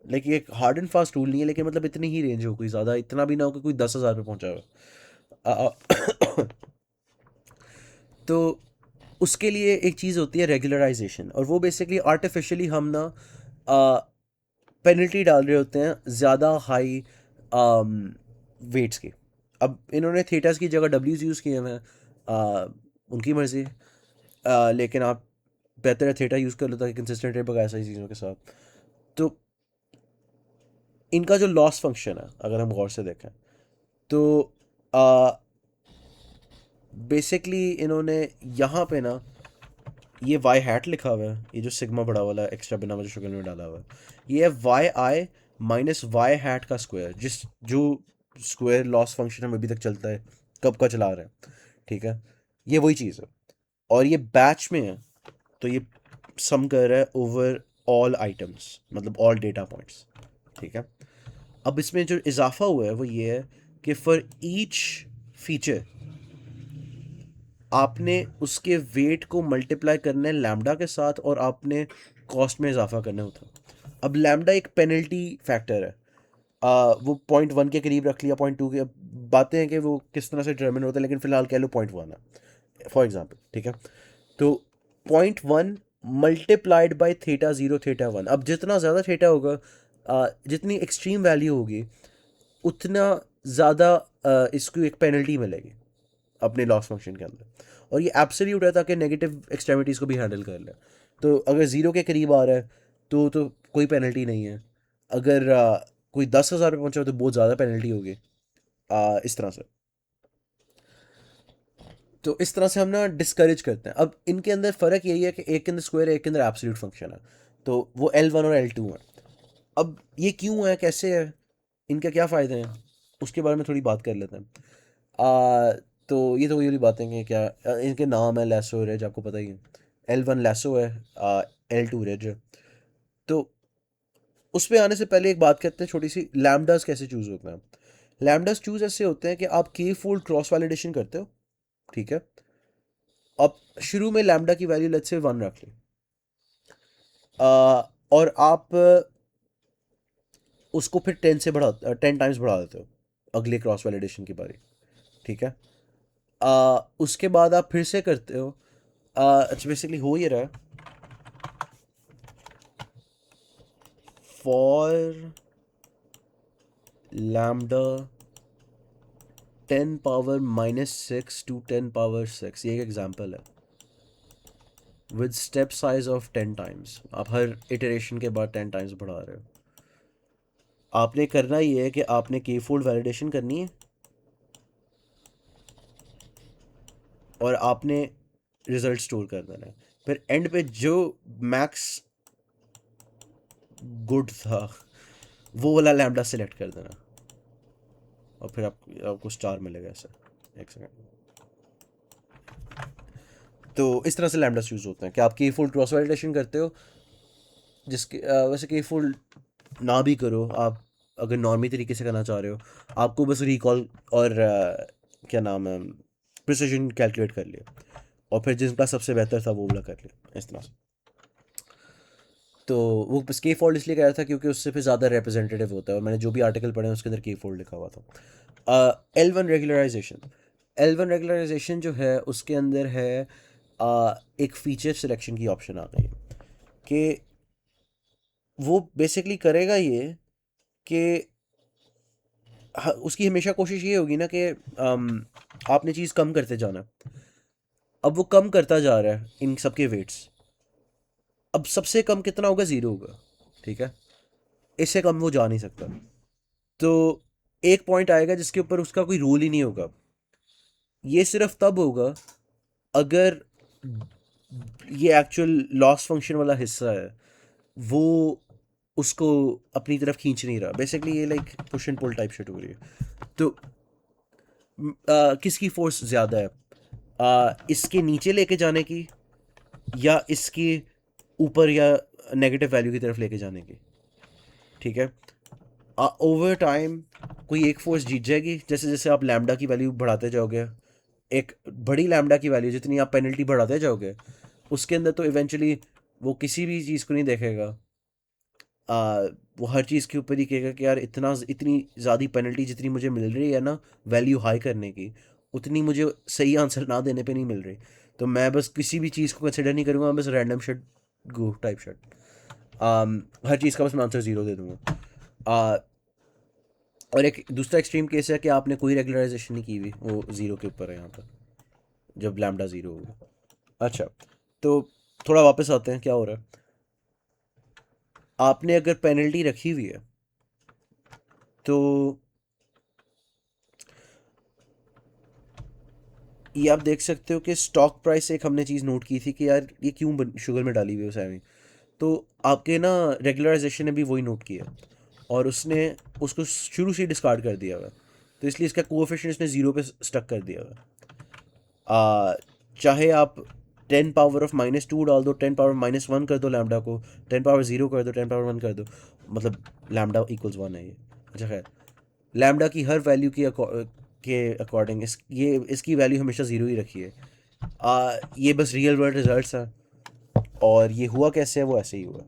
लाइक ये एक हार्ड एंड फास्ट रूल नहीं है, लेकिन मतलब इतनी ही रेंज हो, कोई ज़्यादा इतना भी ना हो कि कोई 10,000 पे पहुंचा हो। तो उसके लिए एक चीज़ होती है रेगुलराइजेशन, और वो बेसिकली आर्टिफिशियली हम ना पेनल्टी डाल रहे होते हैं ज़्यादा हाई वेट्स की। अब इन्होंने थीटास की जगह डब्ल्यूज यूज़ किए हैं, उनकी मर्ज़ी। लेकिन आप बेहतर है थीटा यूज़ कर लो ताकि कंसिस्टेंट रहे बगैर सारी चीज़ों के साथ। तो इनका जो लॉस फंक्शन है अगर हम गौर से देखें तो बेसिकली इन्होंने यहाँ पे ना ये वाई हैट लिखा हुआ है, ये जो सिग्मा बड़ा वाला एक्स्ट्रा बिना वजह शक्ल में डाला हुआ है, ये है वाई आई माइनस वाई हैट का स्क्वायर, जिस जो स्क्वायर लॉस फंक्शन हम अभी तक चलता है, कब का चला रहा है। ठीक है, ये वही चीज़ है, और ये बैच में है, तो ये सम कर रहा है ओवर ऑल आइटम्स, मतलब ऑल डेटा पॉइंट्स। ठीक है, अब इसमें जो इजाफा हुआ है वो ये है कि फॉर ईच फीचर आपने उसके वेट को मल्टीप्लाई करना है लैम्डा के साथ, और आपने कॉस्ट में इजाफा करना होता है। अब लैम्डा एक पेनल्टी फैक्टर है, वो 0.1 के करीब रख लिया, 0.2 के, बातें हैं कि वो किस तरह से डिटर्मिन होता है, लेकिन फिलहाल कह लो 0.1 है फॉर एग्जाम्पल। ठीक है, तो 0.1 multiplied by theta zero, theta one. अब जितना ज़्यादा थीटा होगा, जितनी एक्सट्रीम वैल्यू होगी, उतना ज़्यादा इसको एक पेनल्टी मिलेगी अपने लॉस फंक्शन के अंदर, और ये एब्सोल्यूट है ताकि नेगेटिव एक्सट्रीमिटीज़ को भी हैंडल कर ले। तो अगर ज़ीरो के करीब आ रहा है तो कोई पेनल्टी नहीं है, अगर कोई 10,000 पे पहुंचा हो तो बहुत ज़्यादा पेनल्टी होगी, इस तरह से। तो इस तरह से हम ना डिस्करेज करते हैं। अब इनके अंदर फ़र्क यही है कि एक के अंदर स्क्वायर है, एक के अंदर एब्सोल्यूट फंक्शन है, तो वो L1 और L2 है। अब ये क्यों है, कैसे है, इनके क्या फ़ायदे हैं, उसके बारे में थोड़ी बात कर लेते हैं। तो ये तो वही वाली बातें कि क्या इनके नाम है लेसो रेज, आपको पता ही है। L1 लेसो है, L2 रेज है। तो उस पे आने से पहले एक बात करते हैं छोटी सी, लैम्डास कैसे चूज़ होते हैं। लैम्डास चूज़ ऐसे होते हैं कि आप की फोल्ड क्रॉस वैलिडेशन करते हो। ठीक है, अब शुरू में लैम्डा की वैल्यू लेट्स से 1 रख ली, और आप उसको फिर 10 से बढ़ा 10 टाइम्स बढ़ा देते हो अगले क्रॉस वैलिडेशन की बारी। ठीक है, उसके बाद आप फिर से करते हो। अच्छा, बेसिकली हो ये रहा है, for lambda 10 power -6 to 10 power 6, ये एक एग्जांपल है, with step size of 10 times. आप हर इटरेशन के बाद 10 टाइम्स बढ़ा रहे हो। आपने करना ये है कि आपने की फोल्ड वैलिडेशन करनी है, और आपने रिजल्ट स्टोर कर देना है। फिर एंड पे जो मैक्स गुड था वो वाला लैम्डा सेलेक्ट कर देना, और फिर आपको स्टार मिलेगा ऐसा। एक सेकंड। तो इस तरह से लैम्डास यूज़ होते हैं कि आप की फोल्ड क्रॉस वैलिडेशन करते हो, जिसके वैसे की फोल्ड ना भी करो, आप अगर नॉर्मी तरीके से करना चाह रहे हो, आपको बस रिकॉल और क्या नाम है, प्रिसिजन कैलकुलेट कर लिया, और फिर जिसका सबसे बेहतर था वो वाला कर लिया, इस तरह से। तो वो बस के फोल्ड इसलिए कह रहा था क्योंकि उससे फिर ज़्यादा रिप्रेजेंटेटिव होता है, और मैंने जो भी आर्टिकल पढ़े हैं उसके अंदर के फोल्ड लिखा हुआ था। L1 रेगुलराइजेशन, L1 रेगुलराइजेशन जो है उसके अंदर है एक फीचर सिलेक्शन की ऑप्शन आ गई है, कि वो बेसिकली करेगा ये कि उसकी हमेशा कोशिश ये होगी ना कि आपने चीज़ कम करते जाना। अब वो कम करता जा रहा है इन सब के वेट्स, अब सबसे कम कितना होगा, 0 होगा। ठीक है, इससे कम वो जा नहीं सकता। तो एक पॉइंट आएगा जिसके ऊपर उसका कोई रूल ही नहीं होगा। ये सिर्फ तब होगा अगर ये एक्चुअल लॉस फंक्शन वाला हिस्सा है वो उसको अपनी तरफ खींच नहीं रहा। बेसिकली ये like push and pull type shit हो रही है। तो किसकी फोर्स ज़्यादा है, इसके नीचे लेके जाने की, या इसके ऊपर या नेगेटिव वैल्यू की तरफ लेके जाने की, ठीक है। ओवर टाइम कोई एक फोर्स जीत जाएगी, जैसे जैसे आप लैम्डा की वैल्यू बढ़ाते जाओगे, एक बड़ी लैम्डा की वैल्यू जितनी आप पेनल्टी बढ़ाते जाओगे, उसके अंदर तो इवेंचुअली वो किसी भी चीज़ को नहीं देखेगा। वो हर चीज़ के ऊपर ही कहेगा कि यार इतनी ज़्यादा पेनल्टी जितनी मुझे मिल रही है ना वैल्यू हाई करने की, उतनी मुझे सही आंसर ना देने पे नहीं मिल रही। तो मैं बस किसी भी चीज़ को कंसिडर नहीं करूँगा, मैं बस रैंडम शट गो टाइप शट, हर चीज़ का बस मैं आंसर ज़ीरो दे दूँगा। और एक दूसरा एक्सट्रीम केस है कि आपने कोई रेगुलराइजेशन नहीं की हुई, वो ज़ीरो के ऊपर है यहाँ पर, जब लैम्डा ज़ीरो होगा। अच्छा, तो थोड़ा वापस आते हैं क्या हो रहा है। आपने अगर पेनल्टी रखी हुई है तो ये आप देख सकते हो कि स्टॉक प्राइस एक हमने चीज़ नोट की थी कि यार ये क्यों शुगर में डाली हुई है उस में, तो आपके ना रेगुलराइजेशन ने भी वही नोट किया और उसने उसको शुरू से डिस्कार्ड कर दिया हुआ, तो इसलिए इसका कोएफिशिएंट इसने ज़ीरो पे स्टक कर दिया हुआ। चाहे आप 10 पावर ऑफ -2 डाल दो, 10 पावर -1 कर दो लैम्डा को, 10 पावर 0 कर दो, 10 पावर 1 कर दो, मतलब लैम्डा इक्वल्स 1 है ये। अच्छा खैर, लैम्डा की हर वैल्यू के अकॉर्डिंग ये इसकी वैल्यू हमेशा ज़ीरो ही रखी है। ये बस रियल वर्ल्ड रिजल्ट्स हैं और ये हुआ कैसे है वो ऐसे ही हुआ,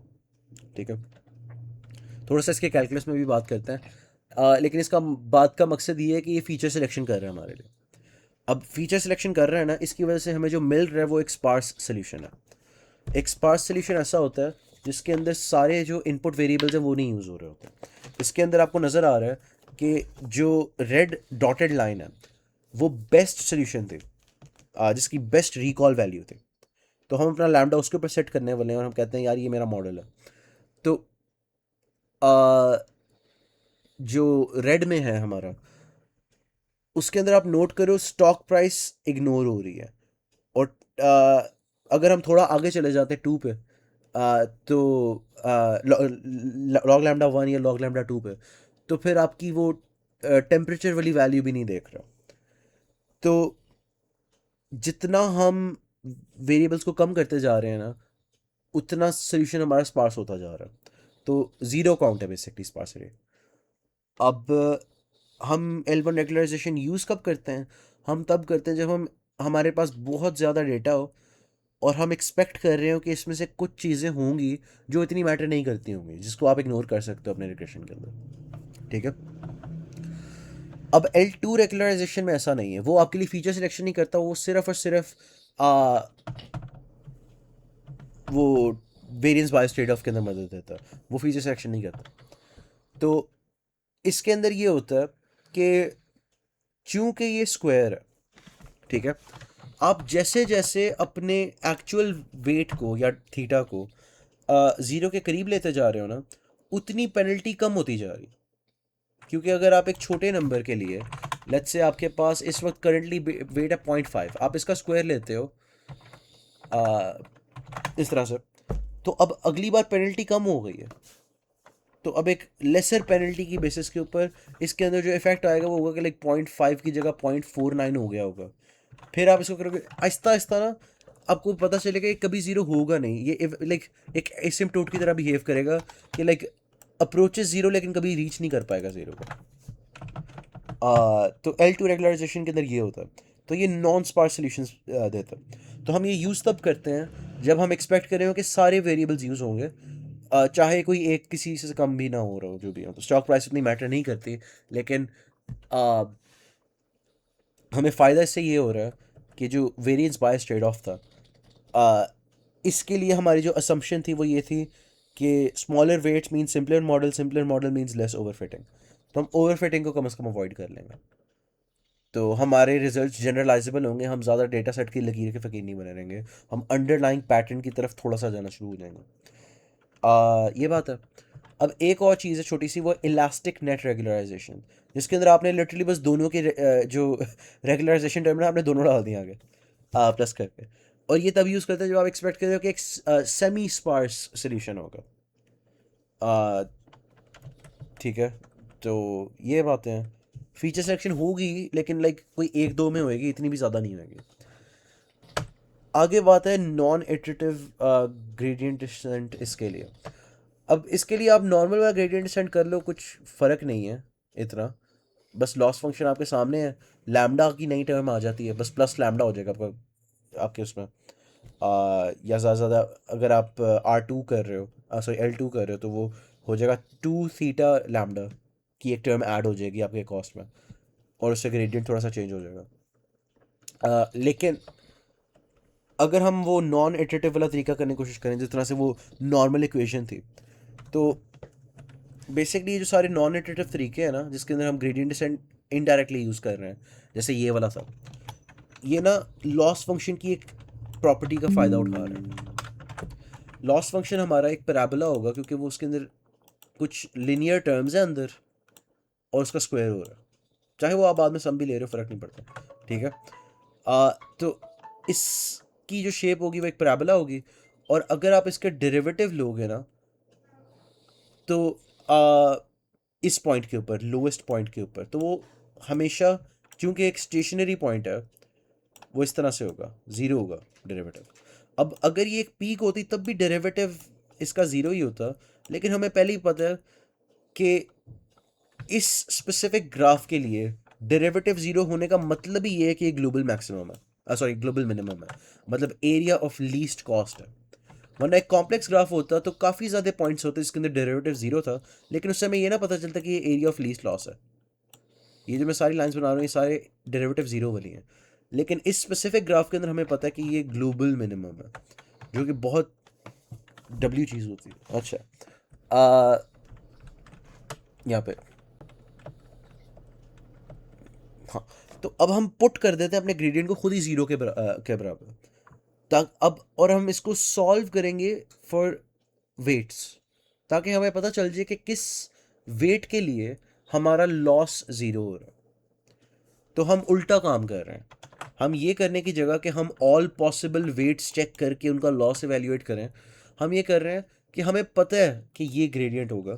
ठीक है। थोड़ा सा इसके कैलकुलस में भी बात करते हैं, लेकिन इसका बात का मकसद ये है कि ये फीचर सिलेक्शन कर रहे हैं हमारे लिए। अब फीचर सिलेक्शन कर रहे हैं ना, इसकी वजह से हमें जो मिल रहा है वो एक स्पार्स सोल्यूशन है। एक स्पार्स सोल्यूशन ऐसा होता है जिसके अंदर सारे जो इनपुट वेरिएबल्स हैं वो नहीं यूज़ हो रहे होते। इसके अंदर आपको नज़र आ रहा है कि जो रेड डॉटेड लाइन है वो बेस्ट सोल्यूशन थी, जिसकी बेस्ट रिकॉल वैल्यू थी। तो हम अपना लैम्डा उसके ऊपर सेट करने वाले हैं और हम कहते हैं यार ये मेरा मॉडल है। तो आ, जो रेड में है हमारा, उसके अंदर आप नोट करो स्टॉक प्राइस इग्नोर हो रही है। और अगर हम थोड़ा आगे चले जाते हैं टू पे, तो लॉग लैम्डा 1 या लॉग लैम्डा 2 पे, तो फिर आपकी वो टेम्परेचर वाली वैल्यू भी नहीं देख रहा। तो जितना हम वेरिएबल्स को कम करते जा रहे हैं ना, उतना सोल्यूशन हमारा स्पार्स होता जा रहा है। तो ज़ीरो काउंट है बेसिकली स्पार्सिटी। अब हम L1 रेगुलराइजेशन यूज़ कब करते हैं? हम तब करते हैं जब हमारे पास बहुत ज़्यादा डेटा हो और हम एक्सपेक्ट कर रहे हो कि इसमें से कुछ चीज़ें होंगी जो इतनी मैटर नहीं करती होंगी, जिसको आप इग्नोर कर सकते हो अपने रिग्रेशन के अंदर, ठीक है। अब L2 रेगुलराइजेशन में ऐसा नहीं है, वो आपके लिए फीचर सिलेक्शन नहीं करता, वो सिर्फ और सिर्फ आ, वो वेरिएंस बायस ट्रेड ऑफ के अंदर मदद देता है, वो फीचर सिलेक्शन नहीं करता। तो इसके अंदर ये होता है कि चूंकि ये स्क्वायर है, ठीक है, आप जैसे जैसे अपने एक्चुअल वेट को या थीटा को ज़ीरो के करीब लेते जा रहे हो ना, उतनी पेनल्टी कम होती जा रही। क्योंकि अगर आप एक छोटे नंबर के लिए, लेट्स से आपके पास इस वक्त करंटली वेट है 0.5, आप इसका स्क्वायर लेते हो इस तरह से, तो अब अगली बार पेनल्टी कम हो गई है, तो अब एक लेसर पेनल्टी की बेसिस के ऊपर इसके अंदर जो इफेक्ट आएगा वो होगा कि लाइक 0.5 की जगह 0.49 हो गया होगा। फिर आप इसको करोगे आहिस्ता आहिस्ता ना, आपको पता चलेगा कि कभी ज़ीरो होगा नहीं, ये लाइक एक एसिम्पटोट की तरह बिहेव करेगा कि लाइक अप्रोचेस ज़ीरो लेकिन कभी रीच नहीं कर पाएगा ज़ीरो को। तो L2 रेगुलराइजेशन के अंदर ये होता है, तो ये नॉन स्पार्स सोल्यूशंस देता है। तो हम ये यूज़ तब करते हैं जब हम एक्सपेक्ट कर रहे हो कि सारे वेरिएबल्स यूज़ होंगे, चाहे कोई एक किसी से कम भी ना हो रहा हो, जो भी हो। तो स्टॉक प्राइस उतनी मैटर नहीं करती, लेकिन आ, हमें फ़ायदा इससे ये हो रहा है कि जो वेरिएंस बायस ट्रेड ऑफ था, आ, इसके लिए हमारी जो असम्पशन थी वो ये थी कि smaller weights mean simpler model means less overfitting. तो हम ओवरफिटिंग को कम से कम अवॉइड कर लेंगे, तो हमारे रिजल्ट्स जनरलाइजेबल होंगे, हम ज़्यादा डेटा सेट की लकीर के फ़कीर नहीं बने रहेंगे, हम अंडरलाइंग पैटर्न की तरफ थोड़ा सा जाना शुरू हो जाएंगे। ये बात है। अब एक और चीज़ है छोटी सी, वो इलास्टिक नेट रेगुलराइजेशन, जिसके अंदर आपने लिटरली बस दोनों के जो रेगुलराइजेशन टर्म है आपने दोनों डाल दिए आगे प्लस करके। और ये तब यूज़ करते हैं जब आप एक्सपेक्ट कर रहे हो कि एक सेमी स्पार्स सोल्यूशन होगा, ठीक है। तो ये बातें हैं, फीचर सिलेक्शन होगी लेकिन लाइक कोई एक दो में होएगी, इतनी भी ज़्यादा नहीं होएगी। आगे बात है नॉन इटरेटिव ग्रेडियंट डिसेंट इसके लिए। अब इसके लिए आप नॉर्मल वाला ग्रेडियंट डिसेंट कर लो, कुछ फ़र्क नहीं है इतना। बस लॉस फंक्शन आपके सामने है, लैम्डा की नई टर्म आ जाती है, बस प्लस लैम्डा हो जाएगा आपका आपके उसमें। या ज़्यादा ज़्यादा अगर आप R2 कर रहे हो, सॉरी L2 कर रहे हो, तो वो हो जाएगा 2 थीटा लैम्डा की एक टर्म ऐड हो जाएगी आपके कॉस्ट में, और उससे ग्रेडियंट थोड़ा सा चेंज हो जाएगा। लेकिन अगर हम वो नॉन इटरेटिव वाला तरीका करने की कोशिश करें जिस तरह से वो नॉर्मल इक्वेशन थी, तो बेसिकली ये जो सारे नॉन इटरेटिव तरीके हैं ना जिसके अंदर हम ग्रेडियंट डिसेंट इनडायरेक्टली यूज़ कर रहे हैं, जैसे ये वाला था, ये ना लॉस फंक्शन की एक प्रॉपर्टी का फ़ायदा उठा रहे हैं। लॉस फंक्शन हमारा एक पैराबोला होगा क्योंकि वो उसके अंदर कुछ लिनियर टर्म्स हैं अंदर, और उसका स्क्वायर हो रहा है, चाहे वो आप बाद में सम भी ले रहे हो, फ़र्क नहीं पड़ता, ठीक है। तो इसकी जो शेप होगी वो एक पैराबोला होगी, और अगर आप इसके डेरिवेटिव लोगे ना, तो इस पॉइंट के ऊपर, लोएस्ट पॉइंट के ऊपर, तो वो हमेशा, क्योंकि एक स्टेशनरी पॉइंट है, वो इस तरह से होगा, ज़ीरो होगा डेरिवेटिव। अब अगर ये एक पीक होती तब भी डेरिवेटिव इसका ज़ीरो ही होता, लेकिन हमें पहले ही पता है कि इस स्पेसिफिक ग्राफ के लिए डेरिवेटिव ज़ीरो होने का मतलब ही ये है कि ये ग्लोबल मैक्सिमम है, सॉरी ग्लोबल मिनिमम है, मतलब एरिया ऑफ लीस्ट कॉस्ट है। वरना एक कॉम्प्लेक्स ग्राफ होता तो काफ़ी ज़्यादा पॉइंट्स होते जिसके अंदर डेरिवेटिव ज़ीरो था, लेकिन उससे हमें ये ना पता चलता कि ये एरिया ऑफ लीस्ट लॉस है। ये जो मैं सारी लाइंस बना रहा हूँ ये सारे डेरिवेटिव ज़ीरो वाली हैं, लेकिन इस स्पेसिफिक ग्राफ के अंदर हमें पता है कि ये ग्लोबल मिनिमम है, जो कि बहुत डब्ल्यू चीज़ होती है। अच्छा, यहाँ पे, हाँ, तो अब हम पुट कर देते हैं अपने ग्रेडियंट को खुद ही ज़ीरो के बराबर, तक अब, और हम इसको सॉल्व करेंगे फॉर वेट्स, ताकि हमें पता चल जाए कि किस वेट के लिए हमारा लॉस ज़ीरो हो रहा है। तो हम उल्टा काम कर रहे हैं, हम ये करने की जगह कि हम ऑल पॉसिबल वेट्स चेक करके उनका लॉस एवेल्यूएट करें, हम ये कर रहे हैं कि हमें पता है कि ये ग्रेडियंट होगा,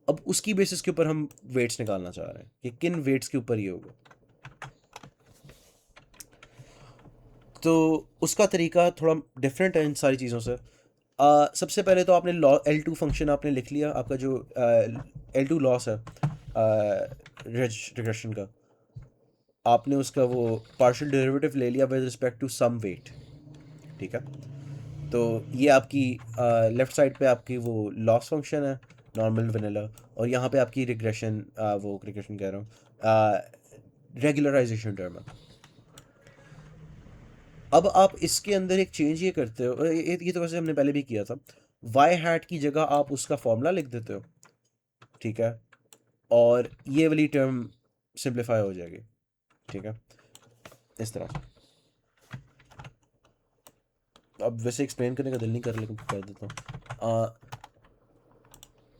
अब उसकी बेसिस के ऊपर हम वेट्स निकालना चाह रहे हैं कि किन वेट्स के ऊपर ये होगा। तो उसका तरीका थोड़ा डिफरेंट है इन सारी चीज़ों से। सबसे पहले तो आपने L2 फंक्शन आपने लिख लिया, आपका जो L2 लॉस है रिग्रेशन का, आपने उसका वो पार्शियल डेरिवेटिव ले लिया with respect to some weight, ठीक है। तो ये आपकी लेफ़्ट साइड पे आपकी वो लॉस फंक्शन है, नॉर्मल वनीला, और यहाँ पे आपकी रिग्रेशन, वो रिग्रेशन कह रहा हूँ, रेगुलराइजेशन टर्म है। अब आप इसके अंदर एक चेंज ये करते हो, ये तो वैसे हमने पहले भी किया था, वाई हैट की जगह आप उसका फॉर्मूला लिख देते हो, ठीक है, और ये वाली टर्म सिंप्लीफाई हो जाएगी, ठीक है, इस तरह से। अब वैसे एक्सप्लेन करने का दिल नहीं कर रहा, लेकिन कर देता हूँ।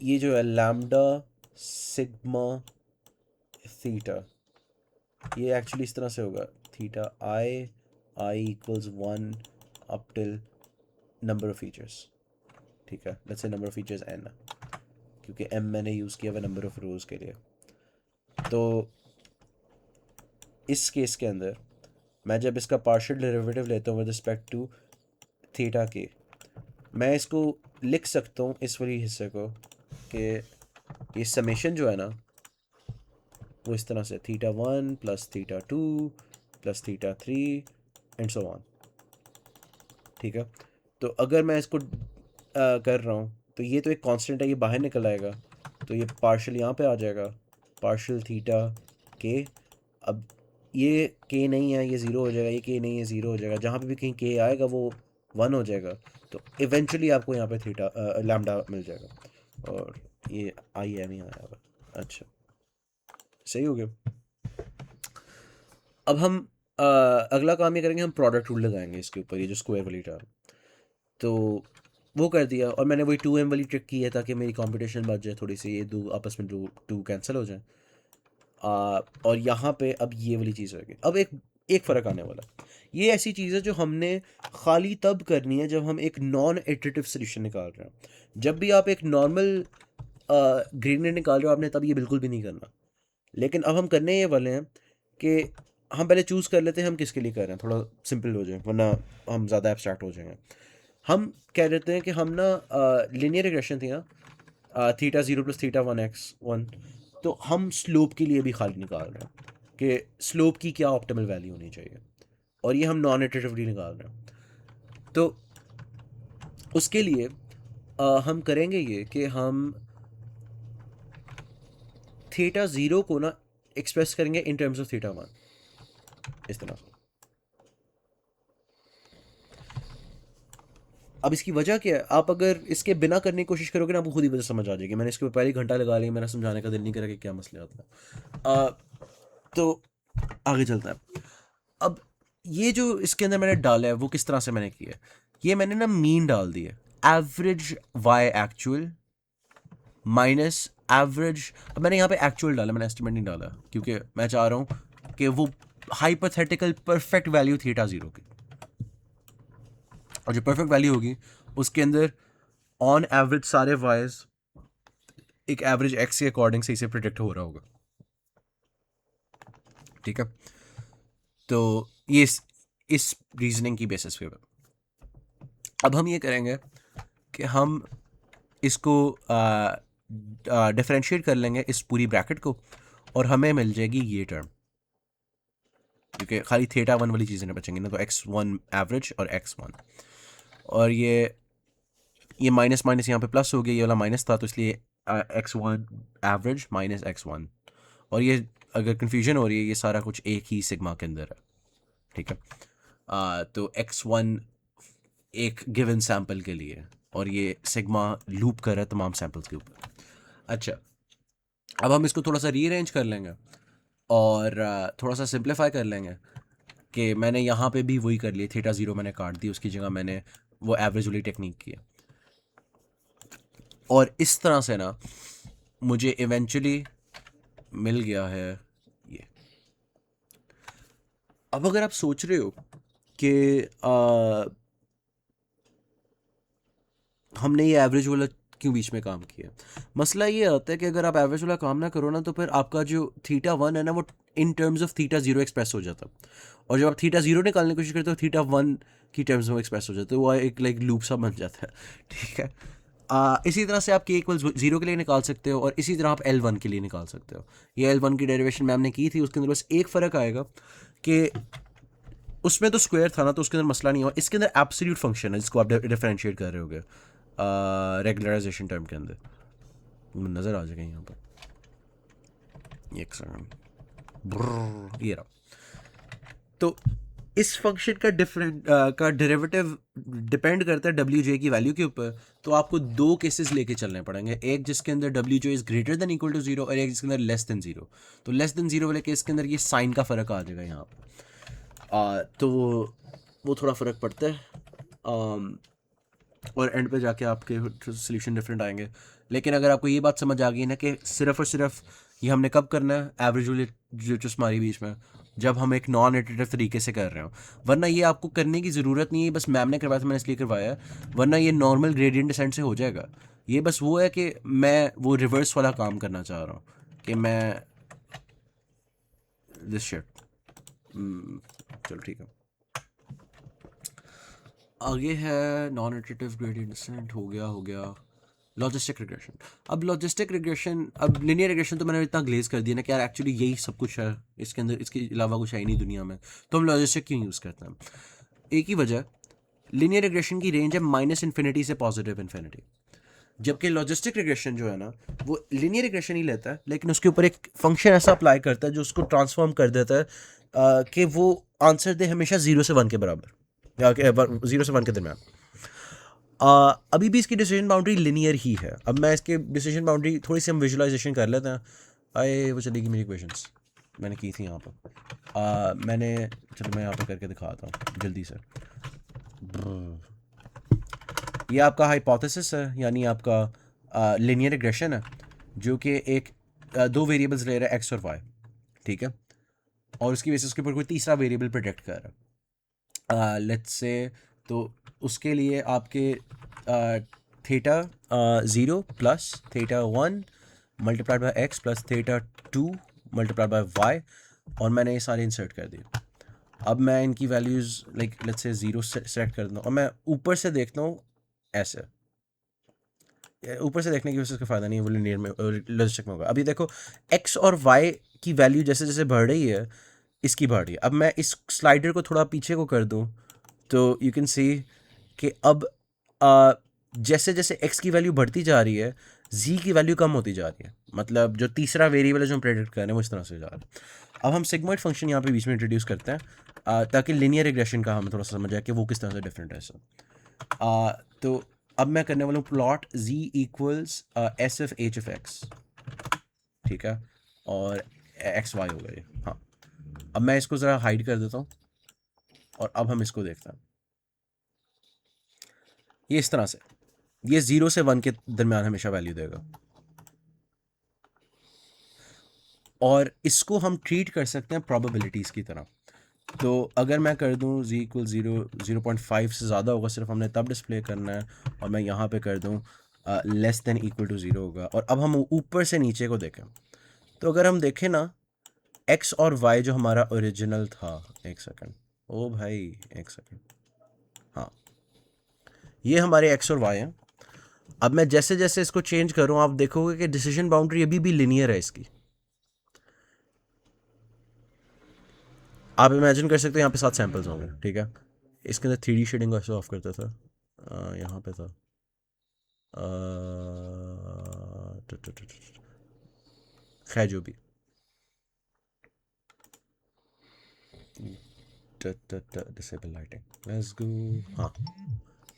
ये जो है लैम्डा सिग्मा थीटा, ये एक्चुअली इस तरह से होगा, theta I equals 1 up till number of features, ठीक है, let's say number of features n, क्योंकि m मैंने यूज़ किया हुआ नंबर ऑफ रोज़ के लिए। तो इस केस के अंदर मैं जब इसका पार्शियल डेरिवेटिव लेता हूँ विद रिस्पेक्ट टू थीटा के, मैं इसको लिख सकता हूँ इस वाली हिस्से को कि ये समेशन जो है ना वो इस तरह से θ1 plus θ2 plus θ3 and so on, ठीक है। तो अगर मैं इसको कर रहा हूँ तो ये तो एक कांस्टेंट है, ये बाहर निकल आएगा, तो ये पार्शियल यहाँ पे आ जाएगा, पार्शियल थीटा के। अब ये के नहीं है, ये ज़ीरो हो जाएगा, ये के नहीं है, ज़ीरो हो जाएगा, जहाँ पे भी कहीं के आएगा वो 1 हो जाएगा, तो इवेंचुअली आपको यहाँ पे थीटा लैम्डा मिल जाएगा, और ये आई एम ही आया हुआ। अच्छा, सही हो गया। अब हम अगला काम ये करेंगे, हम प्रोडक्ट रूल लगाएंगे इसके ऊपर, ये जो स्क्वायर वाली टर्म, तो वो कर दिया, और मैंने वही 2m वाली ट्रिक की है ताकि मेरी कंपटीशन बच जाए थोड़ी सी, ये दो आपस में टू कैंसिल हो जाए। और यहाँ पे अब ये वाली चीज़ होगी। अब एक फ़र्क आने वाला, ये ऐसी चीज़ है जो हमने खाली तब करनी है जब हम एक नॉन इटरेटिव सोल्यूशन निकाल रहे हैं। जब भी आप एक नॉर्मल ग्रेडियंट निकाल रहे हो आपने, तब ये बिल्कुल भी नहीं करना। लेकिन अब हम करने ये वाले हैं कि हम पहले चूज़ कर लेते हैं हम किसके लिए कर रहे हैं, थोड़ा सिंपल हो जाए वरना हम ज़्यादा एब्स्ट्रैक्ट हो जाएंगे। हम कह देते हैं कि हम ना लीनियर रिग्रेशन थी ना, थीटा 0 प्लस थीटा 1x1, तो हम स्लोप के लिए भी खाली निकाल रहे हैं कि स्लोप की क्या ऑप्टिमल वैल्यू होनी चाहिए, और ये हम नॉन इटरेटिवली निकाल रहे हैं। तो उसके लिए हम करेंगे ये कि हम थीटा 0 को ना एक्सप्रेस करेंगे इन टर्म्स ऑफ थीटा 1 इस तरह से। अब इसकी वजह क्या है, आप अगर इसके बिना करने की कोशिश करोगे ना आपको खुद ही वजह समझ आ जाएगी। मैंने इसके ऊपर पहले घंटा लगा लिया, मेरा समझाने का दिल नहीं करा कि क्या मसले आता है। तो आगे चलता है। अब ये जो इसके अंदर मैंने डाला है वो किस तरह से मैंने किया है, ये मैंने ना मीन डाल दिया, average Y actual minus average. अब मैंने यहाँ पे एक्चुअल डाला, मैंने एस्टिमेट नहीं डाला क्योंकि मैं चाह रहा हूँ कि वो हाइपोथेटिकल परफेक्ट वैल्यू थीटा 0 की, और जो परफेक्ट वैल्यू होगी उसके अंदर ऑन एवरेज सारे वाइज एक एवरेज एक्स के अकॉर्डिंग से इसे प्रिडिक्ट हो रहा होगा। ठीक है, तो ये इस रीजनिंग की बेसिस पे अब हम ये करेंगे कि हम इसको डिफरेंशिएट कर लेंगे इस पूरी ब्रैकेट को, और हमें मिल जाएगी ये टर्म, क्योंकि खाली थीटा 1 वाली चीज़ें नहीं बचेंगी ना, तो x1 एवरेज और x1, और ये माइनस माइनस यहाँ पे प्लस हो गया, ये वाला माइनस था तो इसलिए x1 एवरेज माइनस x1, और ये अगर कन्फ्यूजन हो रही है ये सारा कुछ एक ही सिग्मा के अंदर है। ठीक है, तो x1 एक गिवन सैंपल के लिए, और ये सिग्मा लूप कर रहा है तमाम सैंपल्स के ऊपर। अच्छा, अब हम इसको थोड़ा सा रीअरेंज कर लेंगे और थोड़ा सा सिंप्लीफाई कर लेंगे कि मैंने यहाँ पे भी वही कर लिया, थीटा 0 मैंने काट दी, उसकी जगह मैंने वो एवरेज वाली टेक्निक की है, और इस तरह से ना मुझे इवेंचुअली मिल गया है ये। अब अगर आप सोच रहे हो कि हमने ये एवरेज वाला क्यों बीच में काम किया, मसला ये आता है कि अगर आप एवरेज वाला काम ना करो ना तो फिर आपका जो थीटा 1 है ना वो in terms of theta 0 express हो जाता, और जब आप थीटा 0 निकालने की कोशिश करते हो थीटा 1 की टर्म्स में एक्सप्रेस हो जाता है, वो एक लाइक लूप सा बन जाता है। ठीक है, इसी तरह से आप के इक्वल्स 0 के लिए निकाल सकते हो, और इसी तरह आप L1 के लिए निकाल सकते हो। ये L1 की डेरिवेशन मैम ने की थी, उसके अंदर बस एक फ़र्क आएगा कि उसमें तो स्क्वायर था ना तो उसके अंदर मसला नहीं हुआ, इसके अंदर एब्सोल्यूट फंक्शन है जिसको आप डिफरेंशिएट कर रहे होगे रेगुलराइजेशन टर्म के अंदर, नज़र आ जाएगा यहाँ पर एक सेकंड, ये रहा। तो इस फंक्शन का का डेरिवेटिव डिपेंड करता है डब्ल्यू जे की वैल्यू के ऊपर, तो आपको दो केसेस लेके चलने पड़ेंगे, एक जिसके अंदर W J is greater than equal to 0 और एक जिसके अंदर लेस देन 0। तो लेस देन 0 वाले केस के अंदर ये साइन का फ़र्क आ जाएगा यहाँ पर, तो वो थोड़ा फ़र्क पड़ता है, और एंड पे जाके आपके सोल्यूशन डिफरेंट आएंगे। लेकिन अगर आपको ये बात समझ आ गई ना कि सिर्फ और सिर्फ ये हमने कब करना है, एवरेज वाली जो चुस्मारी बीच में, जब हम एक नॉन इटरेटिव तरीके से कर रहे हो, वरना ये आपको करने की ज़रूरत नहीं है, बस मैम ने करवाया था मैंने इसलिए करवाया है, वरना ये नॉर्मल ग्रेडियंट डिसेंट से हो जाएगा। ये बस वो है कि मैं वो रिवर्स वाला काम करना चाह रहा हूँ कि मैं दिस शिट, चलो ठीक है। आगे है नॉन इटरेटिव ग्रेडियंट डिसेंट, हो गया लॉजिस्टिक रिग्रेशन। अब लॉजिस्टिक रिग्रेशन, अब लिनियर रिग्रेशन तो मैंने इतना ग्लेज कर दिया ना कि यार एक्चुअली यही सब कुछ है इसके अंदर, इसके अलावा कुछ है ही नहीं दुनिया में, तो हम लॉजिस्टिक क्यों यूज़ करते हैं? एक ही वजह, लिनियर रिग्रेशन की रेंज है माइनस इन्फिनिटी से पॉजिटिव इन्फिनिटी, जबकि लॉजिस्टिक रिग्रेशन जो है ना वो लिनियर रिग्रेशन ही लेता है लेकिन उसके ऊपर एक फंक्शन ऐसा अप्लाई करता है जो उसको ट्रांसफॉर्म कर देता है कि वो आंसर दे हमेशा 0 से 1 के बराबर, या 0 से 1 के दरमियान। अभी भी इसकी डिसीजन बाउंड्री लिनियर ही है। अब मैं इसके डिसीजन बाउंड्री थोड़ी सी हम विजुलाइजेशन कर लेते हैं। आए वो चलेगी मेरी इक्वेशंस मैंने की थी यहाँ पर, मैंने, चलो मैं यहाँ पर करके दिखाता हूँ जल्दी से। ये आपका हाइपोथेसिस है, यानी आपका लिनियर रिग्रेशन है जो कि एक दो वेरिएबल्स ले रहा है एक्स और वाई, ठीक है, और उसकी बेसिस के ऊपर कोई तीसरा वेरिएबल प्रेडिक्ट कर रहा है, लेट्स से, तो उसके लिए आपके theta 0 plus theta 1 multiplied by X plus theta 2 multiplied by Y, और मैंने ये सारे इंसर्ट कर दिए। अब मैं इनकी values like let's say 0 select कर दूँ और मैं ऊपर से देखता हूँ ऐसे। ऊपर से देखने की वजह से फ़ायदा नहीं है, वो लिनियर में लॉजिस्टिक में होगा। अभी देखो एक्स और वाई की वैल्यू जैसे जैसे बढ़ रही है, इसकी बढ़ रही है। अब मैं इस स्लाइडर को थोड़ा पीछे को कर दूँ तो यू कैन सी कि अब जैसे जैसे एक्स की वैल्यू बढ़ती जा रही है, जी की वैल्यू कम होती जा रही है। मतलब जो तीसरा वेरिएबल है जो हम प्रेडिक्ट कर रहे हैं वो इस तरह से जा रहा है। अब हम सिग्मोइड फंक्शन यहाँ पे बीच में इंट्रोड्यूस करते हैं ताकि लिनियर रिग्रेशन का हमें थोड़ा सा समझ आए कि वो किस तरह से डिफरेंट है सर। तो अब मैं करने वाला हूँ plot z equals S F H F x, ठीक है, और एक्स वाई हो गया ये। हाँ, अब मैं इसको ज़रा हाइड कर देता हूँ और अब हम इसको देखते हैं। ये इस तरह से, ये 0 से 1 के दरमियान हमेशा वैल्यू देगा और इसको हम ट्रीट कर सकते हैं प्रोबेबिलिटीज़ की तरह। तो अगर मैं कर दूं z इक्वल 0.5 से ज़्यादा होगा, सिर्फ हमने तब डिस्प्ले करना है, और मैं यहाँ पे कर दूं लेस देन इक्वल टू 0 होगा। और अब हम ऊपर से नीचे को देखें तो अगर हम देखें ना, x और y जो हमारा ओरिजिनल था, एक सेकंड, ओ भाई एक सेकंड, हाँ, ये हमारे x और y हैं। अब मैं जैसे जैसे इसको चेंज करूँ आप देखोगे कि डिसीजन बाउंड्री अभी भी लिनियर है इसकी। आप इमेजिन कर सकते हो यहाँ पे 7 सैंपल्स होंगे, ठीक है। इसके अंदर 3D शेडिंग कैसे ऑफ करता था, यहाँ पे था, खैर जो भी, डिसेबल लाइटिंग, लेट्स गो। हाँ,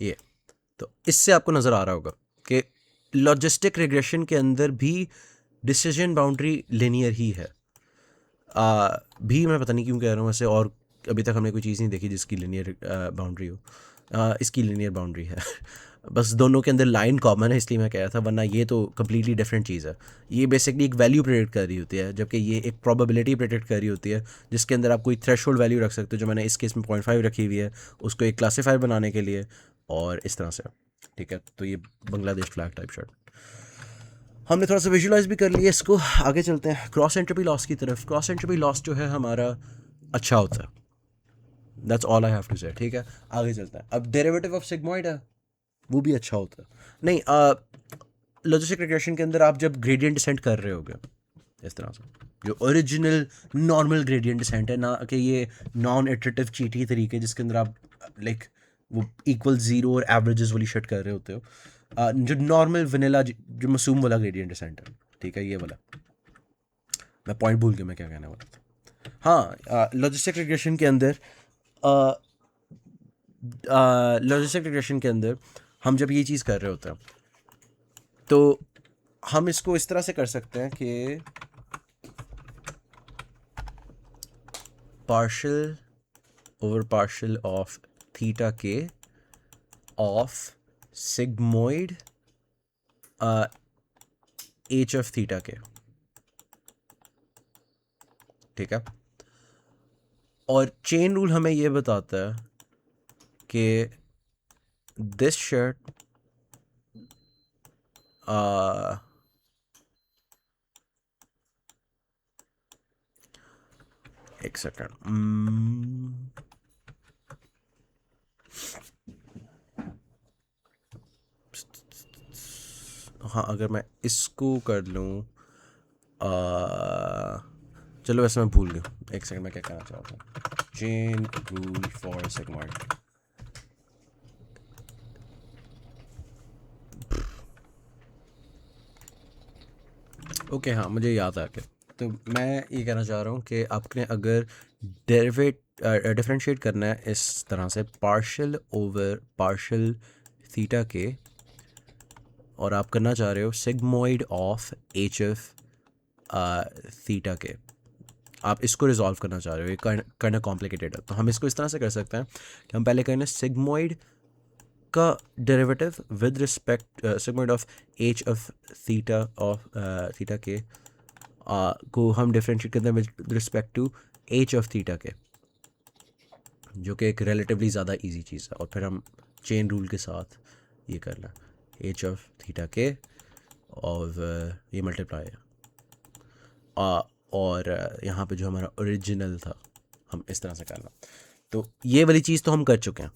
ये तो इससे आपको नज़र आ रहा होगा कि लॉजिस्टिक रिग्रेशन के अंदर भी डिसीजन बाउंड्री लिनियर ही है। भी मैं पता नहीं क्यों कह रहा हूँ ऐसे, और अभी तक हमने कोई चीज़ नहीं देखी जिसकी लिनियर बाउंड्री हो। इसकी लिनियर बाउंड्री है बस दोनों के अंदर लाइन कॉमन है, इसलिए मैं कह रहा था, वरना ये तो कम्प्लीटली डिफरेंट चीज़ है। ये बेसिकली एक वैल्यू प्रेडिक्ट कर रही होती है, जबकि ये एक प्रोबेबिलिटी प्रेडिक्ट कर रही होती है, जिसके अंदर आप कोई थ्रेशोल्ड वैल्यू रख सकते हो, जो मैंने इस केस में 0.5 रखी हुई है, उसको एक क्लासीफायर बनाने के लिए, और इस तरह से, ठीक है। तो ये बांग्लादेश फ्लैग टाइप शर्ट हमने थोड़ा सा विजुलाइज भी कर लिया। इसको आगे चलते हैं क्रॉस एंट्रोपी लॉस की तरफ। क्रॉस एंट्रोपी लॉस जो है हमारा अच्छा होता है, that's all I have to say, ठीक है। आगे चलते हैं। अब डेरिवेटिव ऑफ सिग्मॉइड है, वो भी अच्छा होता है। नहीं, लॉजिस्टिक रिग्रेशन के अंदर आप जब ग्रेडियंट डिसेंट कर रहे होगे इस तरह से, जो ओरिजिनल नॉर्मल ग्रेडियंट डिसेंट है ना, कि ये नॉन इटरेटिव चीटी तरीके जिसके अंदर आप लाइक वो इक्वल जीरो और एवरेजेस वाली शट कर रहे होते हो, जो नॉर्मल वनीला जो मासूम वाला ग्रेडियंट डिसेंट है, ठीक है, ये वाला। मैं पॉइंट भूल गया मैं क्या कहने वाला था। हाँ, लॉजिस्टिक रिग्रेशन के अंदर लॉजिस्टिक रिग्रेशन के अंदर हम जब ये चीज़ कर रहे होते हैं तो हम इसको इस तरह से कर सकते हैं कि partial over partial of theta के of sigmoid h of theta के, ठीक है। और चेन रूल हमें ये बताता है कि दिस शर्ट एक सेकंड, हाँ, अगर मैं इसको कर लूँ, चलो वैसे मैं भूल गया, एक सेकंड, मैं क्या कहना चाहता हूँ। Chain rule for sigmoid, okay, हाँ मुझे याद आ गया। तो मैं ये कहना चाह रहा हूँ कि आपने अगर डिफरेंशिएट करना है इस तरह से, पार्शियल ओवर पार्शियल थीटा के, और आप करना चाह रहे हो sigmoid of H F theta के, आप इसको रिजॉल्व करना चाह रहे हो, ये करना कॉम्प्लिकेटेड है। तो हम इसको इस तरह से कर सकते हैं कि हम पहले करें सिग्मोइड का derivative with respect sigmoid of H of theta of theta के को हम डिफरेंशिएट करते हैं with respect to H of theta के, जो कि एक रिलेटिवली ज़्यादा इजी चीज़ है। और फिर हम चेन रूल के साथ ये करना, एच ऑफ थीटा के और ये मल्टीप्लाई है। और यहाँ पे जो हमारा ओरिजिनल था हम इस तरह से करना। तो ये वाली चीज़ तो हम कर चुके हैं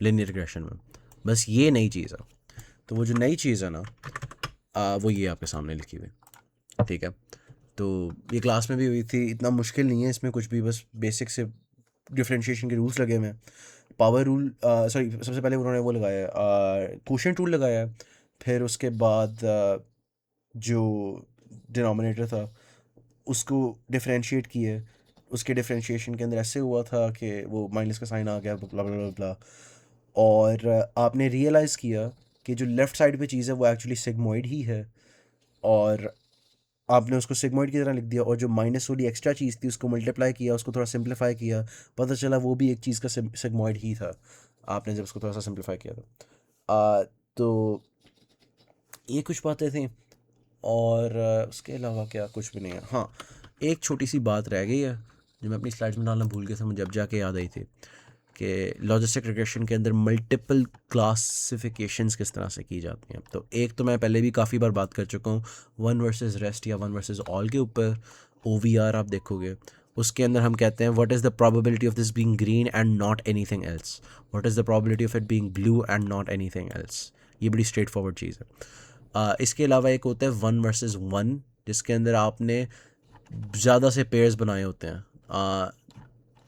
लिनियर रिग्रेशन में, बस ये नई चीज़ है। तो वो जो नई चीज़ है ना वो ये आपके सामने लिखी हुई, ठीक है। तो ये क्लास में भी हुई थी, इतना मुश्किल नहीं है इसमें कुछ भी, बस बेसिक से डिफरेंशिएशन के रूल्स लगे हुए हैं। पावर रूल, सॉरी, सबसे पहले उन्होंने वो लगाया क्वोशिएंट रूल लगाया है, फिर उसके बाद जो डिनोमिनेटर था उसको डिफरेंशिएट किए। उसके डिफरेंशिएशन के अंदर ऐसे हुआ था कि वो माइनस का साइन आ गया, ब्ला ब्ला ब्ला ब्ला। और आपने रियलाइज़ किया कि जो लेफ़्ट साइड पे चीज़ है वो एक्चुअली सिग्मोइड ही है, और आपने उसको सिग्मोइड की तरह लिख दिया। और जो माइनस वाली एक्स्ट्रा चीज़ थी उसको मल्टीप्लाई किया, उसको थोड़ा सिंप्लीफाई किया, पता चला वो भी एक चीज़ का सिग्मोइड ही था, आपने जब उसको थोड़ा सा सिंप्लीफाई किया था। तो ये कुछ बातें थी, और उसके अलावा क्या कुछ भी नहीं है। हाँ, एक छोटी सी बात रह गई है जो मैं अपनी स्लाइड्स में डालना भूल गया था, मुझे अब जाके याद आई थी कि लॉजिस्टिक रिग्रेशन के अंदर मल्टीपल क्लासिफिकेशंस किस तरह से की जाती हैं। तो एक तो मैं पहले भी काफ़ी बार बात कर चुका हूँ, वन वर्सेस रेस्ट या वन वर्सेस ऑल के ऊपर। OVR आप देखोगे, उसके अंदर हम कहते हैं what is the probability of this being green and not anything else, what is the probability of it being blue and not anything else. ये बड़ी स्ट्रेट फॉरवर्ड चीज़ है। इसके अलावा एक होता है वन वर्सेस वन, जिसके अंदर आपने ज़्यादा से पेयर्स बनाए होते हैं,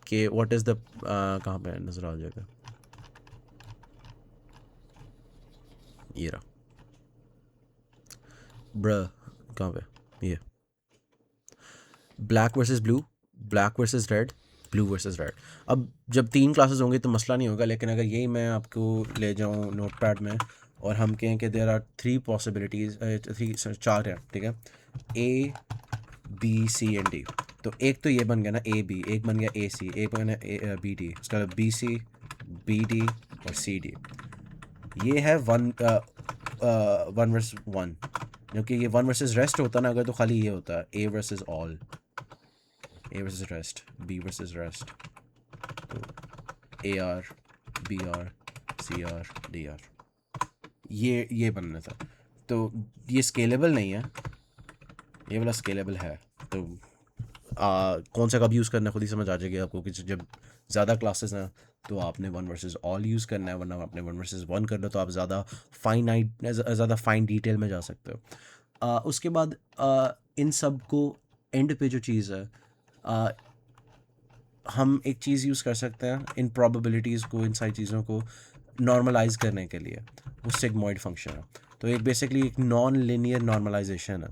कि व्हाट इज़ द, कहाँ पे नज़र आ जाएगा, ये रहा ब्र, कहाँ पे, ये black versus blue, black versus red, blue versus red. अब जब 3 क्लासेस होंगे तो मसला नहीं होगा, लेकिन अगर यही मैं आपको ले जाऊँ नोटपैड में और हम कहें कि देयर आर 3 पॉसिबिलिटीज़, 4 है, ठीक है, A B C and D। तो एक तो ये बन गया ना A B, एक बन गया A C, एक बन गया B D, उसका B C B D और C D। ये है वन वर्सेस वन, क्योंकि ये वन वर्सेस रेस्ट होता ना अगर, तो खाली ये होता है A versus all, A versus rest, B versus rest, तो AR BR CR DR, ये बनना था। तो ये स्केलेबल नहीं है, ये वाला स्केलेबल है। तो कौन सा कब यूज़ करना है खुद ही समझ आ जाएगी आपको, कि जब ज़्यादा क्लासेस हैं तो आपने वन वर्सेस ऑल यूज़ करना है, वरना आपने वन वर्सेस वन करना तो आप ज़्यादा फाइन डिटेल में जा सकते हो। उसके बाद इन सब को एंड पे जो चीज़ है, हम एक चीज़ यूज़ कर सकते हैं इन प्रोबेबिलिटीज़ को, इन सारी चीज़ों को नॉर्मलाइज करने के लिए, वो सिग्मॉइड फंक्शन है। तो एक बेसिकली एक नॉन लिनियर नॉर्मलाइजेशन है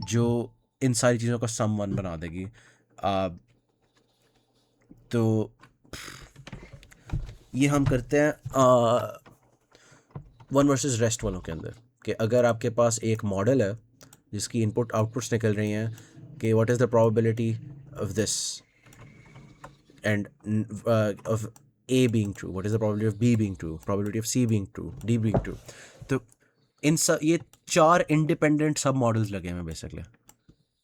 जो इन सारी चीज़ों का सम वन बना देगी। तो ये हम करते हैं वन वर्सेस रेस्ट वालों के अंदर, कि अगर आपके पास एक मॉडल है जिसकी इनपुट आउटपुट्स निकल रही हैं कि what is the probability of this and of A being true, what is the probability of B being true, probability of C being true, D being true। तो ये 4 इंडिपेंडेंट सब मॉडल्स लगे हैं बेसिकली,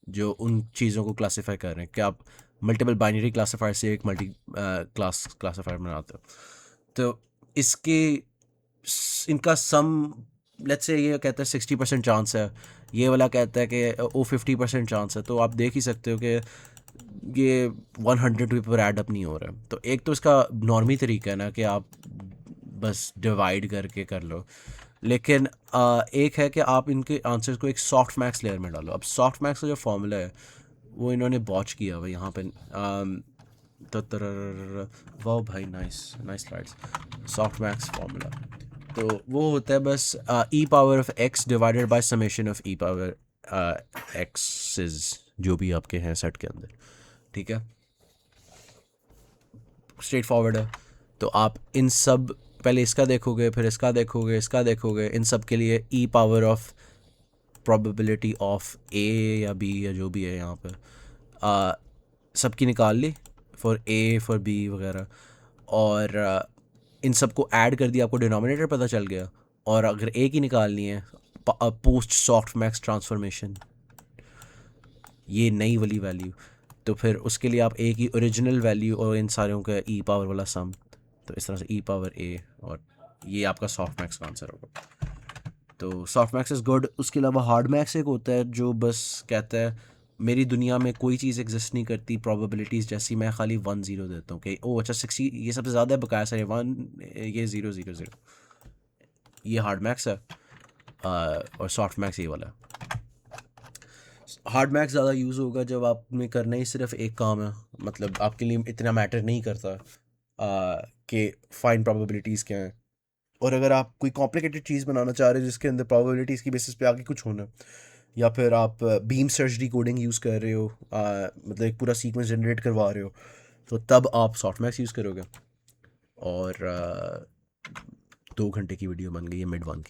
जो उन चीज़ों को क्लासीफाई कर रहे हैं कि आप मल्टीपल बाइनरी क्लासीफायर से एक मल्टी क्लास क्लासीफायर बनाते हो। तो इसके इनका सम, लेट्स से ये कहता है 60% चांस है, ये वाला कहता है कि ओ 50% चांस है। तो आप देख ही सकते हो कि ये 100 के ऊपर ऐड अप नहीं हो रहा है। तो एक तो इसका नॉर्मी तरीका है ना कि आप बस डिवाइड करके कर लो, लेकिन एक है कि आप इनके आंसर्स को एक सॉफ्ट मैक्स लेयर में डालो। अब सॉफ्ट मैक्स का जो फॉर्मूला है वो इन्होंने बॉच किया हुआ यहाँ पे, वाह भाई, nice nice slides. Soft max formula तो वो होता है बस e power of x divided by summation of e power x's, जो भी आपके हैं सेट के अंदर, ठीक है, स्ट्रेट फॉरवर्ड है। तो आप इन सब, पहले इसका देखोगे, फिर इसका देखोगे, इसका देखोगे, इन सब के लिए ई पावर ऑफ प्रोबेबिलिटी ऑफ ए या बी या जो भी है यहाँ पे सबकी निकाल ली, फॉर ए फॉर बी वगैरह, और इन सब को ऐड कर दिया, आपको डिनोमिनेटर पता चल गया। और अगर ए की निकालनी है पोस्ट सॉफ्ट मैक्स ट्रांसफॉर्मेशन, ये नई वाली वैल्यू, तो फिर उसके लिए आप ए की ओरिजिनल वैल्यू और इन सारों का ई पावर वाला सम, तो इस तरह से ई पावर ए, और ये आपका सॉफ्ट मैक्स का आंसर होगा। तो सॉफ्ट मैक्स इज़ गुड। उसके अलावा हार्ड मैक्स एक होता है जो बस कहता है मेरी दुनिया में कोई चीज़ एग्जिस्ट नहीं करती प्रोबेबिलिटीज़ जैसी, मैं खाली 1 0 देता हूँ कि ओ अच्छा 60 ये सबसे ज़्यादा है, बकाया सारे 1, ये 0 0 0। ये हार्ड मैक्स है और सॉफ्ट मैक्स ये वाला है। हार्ड मैक्स ज़्यादा यूज़ होगा जब आपने करना ही सिर्फ एक काम है, मतलब आपके लिए इतना मैटर नहीं करता कि फाइन प्रोबेबिलिटीज़ क्या हैं। और अगर आप कोई कॉम्प्लिकेटेड चीज़ बनाना चाह रहे हो जिसके अंदर प्रोबेबिलिटीज़ की बेसिस पे आगे कुछ होना, या फिर आप बीम सर्च डिकोडिंग यूज़ कर रहे हो, मतलब एक पूरा सीक्वेंस जनरेट करवा रहे हो, तो तब आप सॉफ्टमैक्स यूज़ करोगे। और 2 घंटे की वीडियो बन गई है मिड वन की।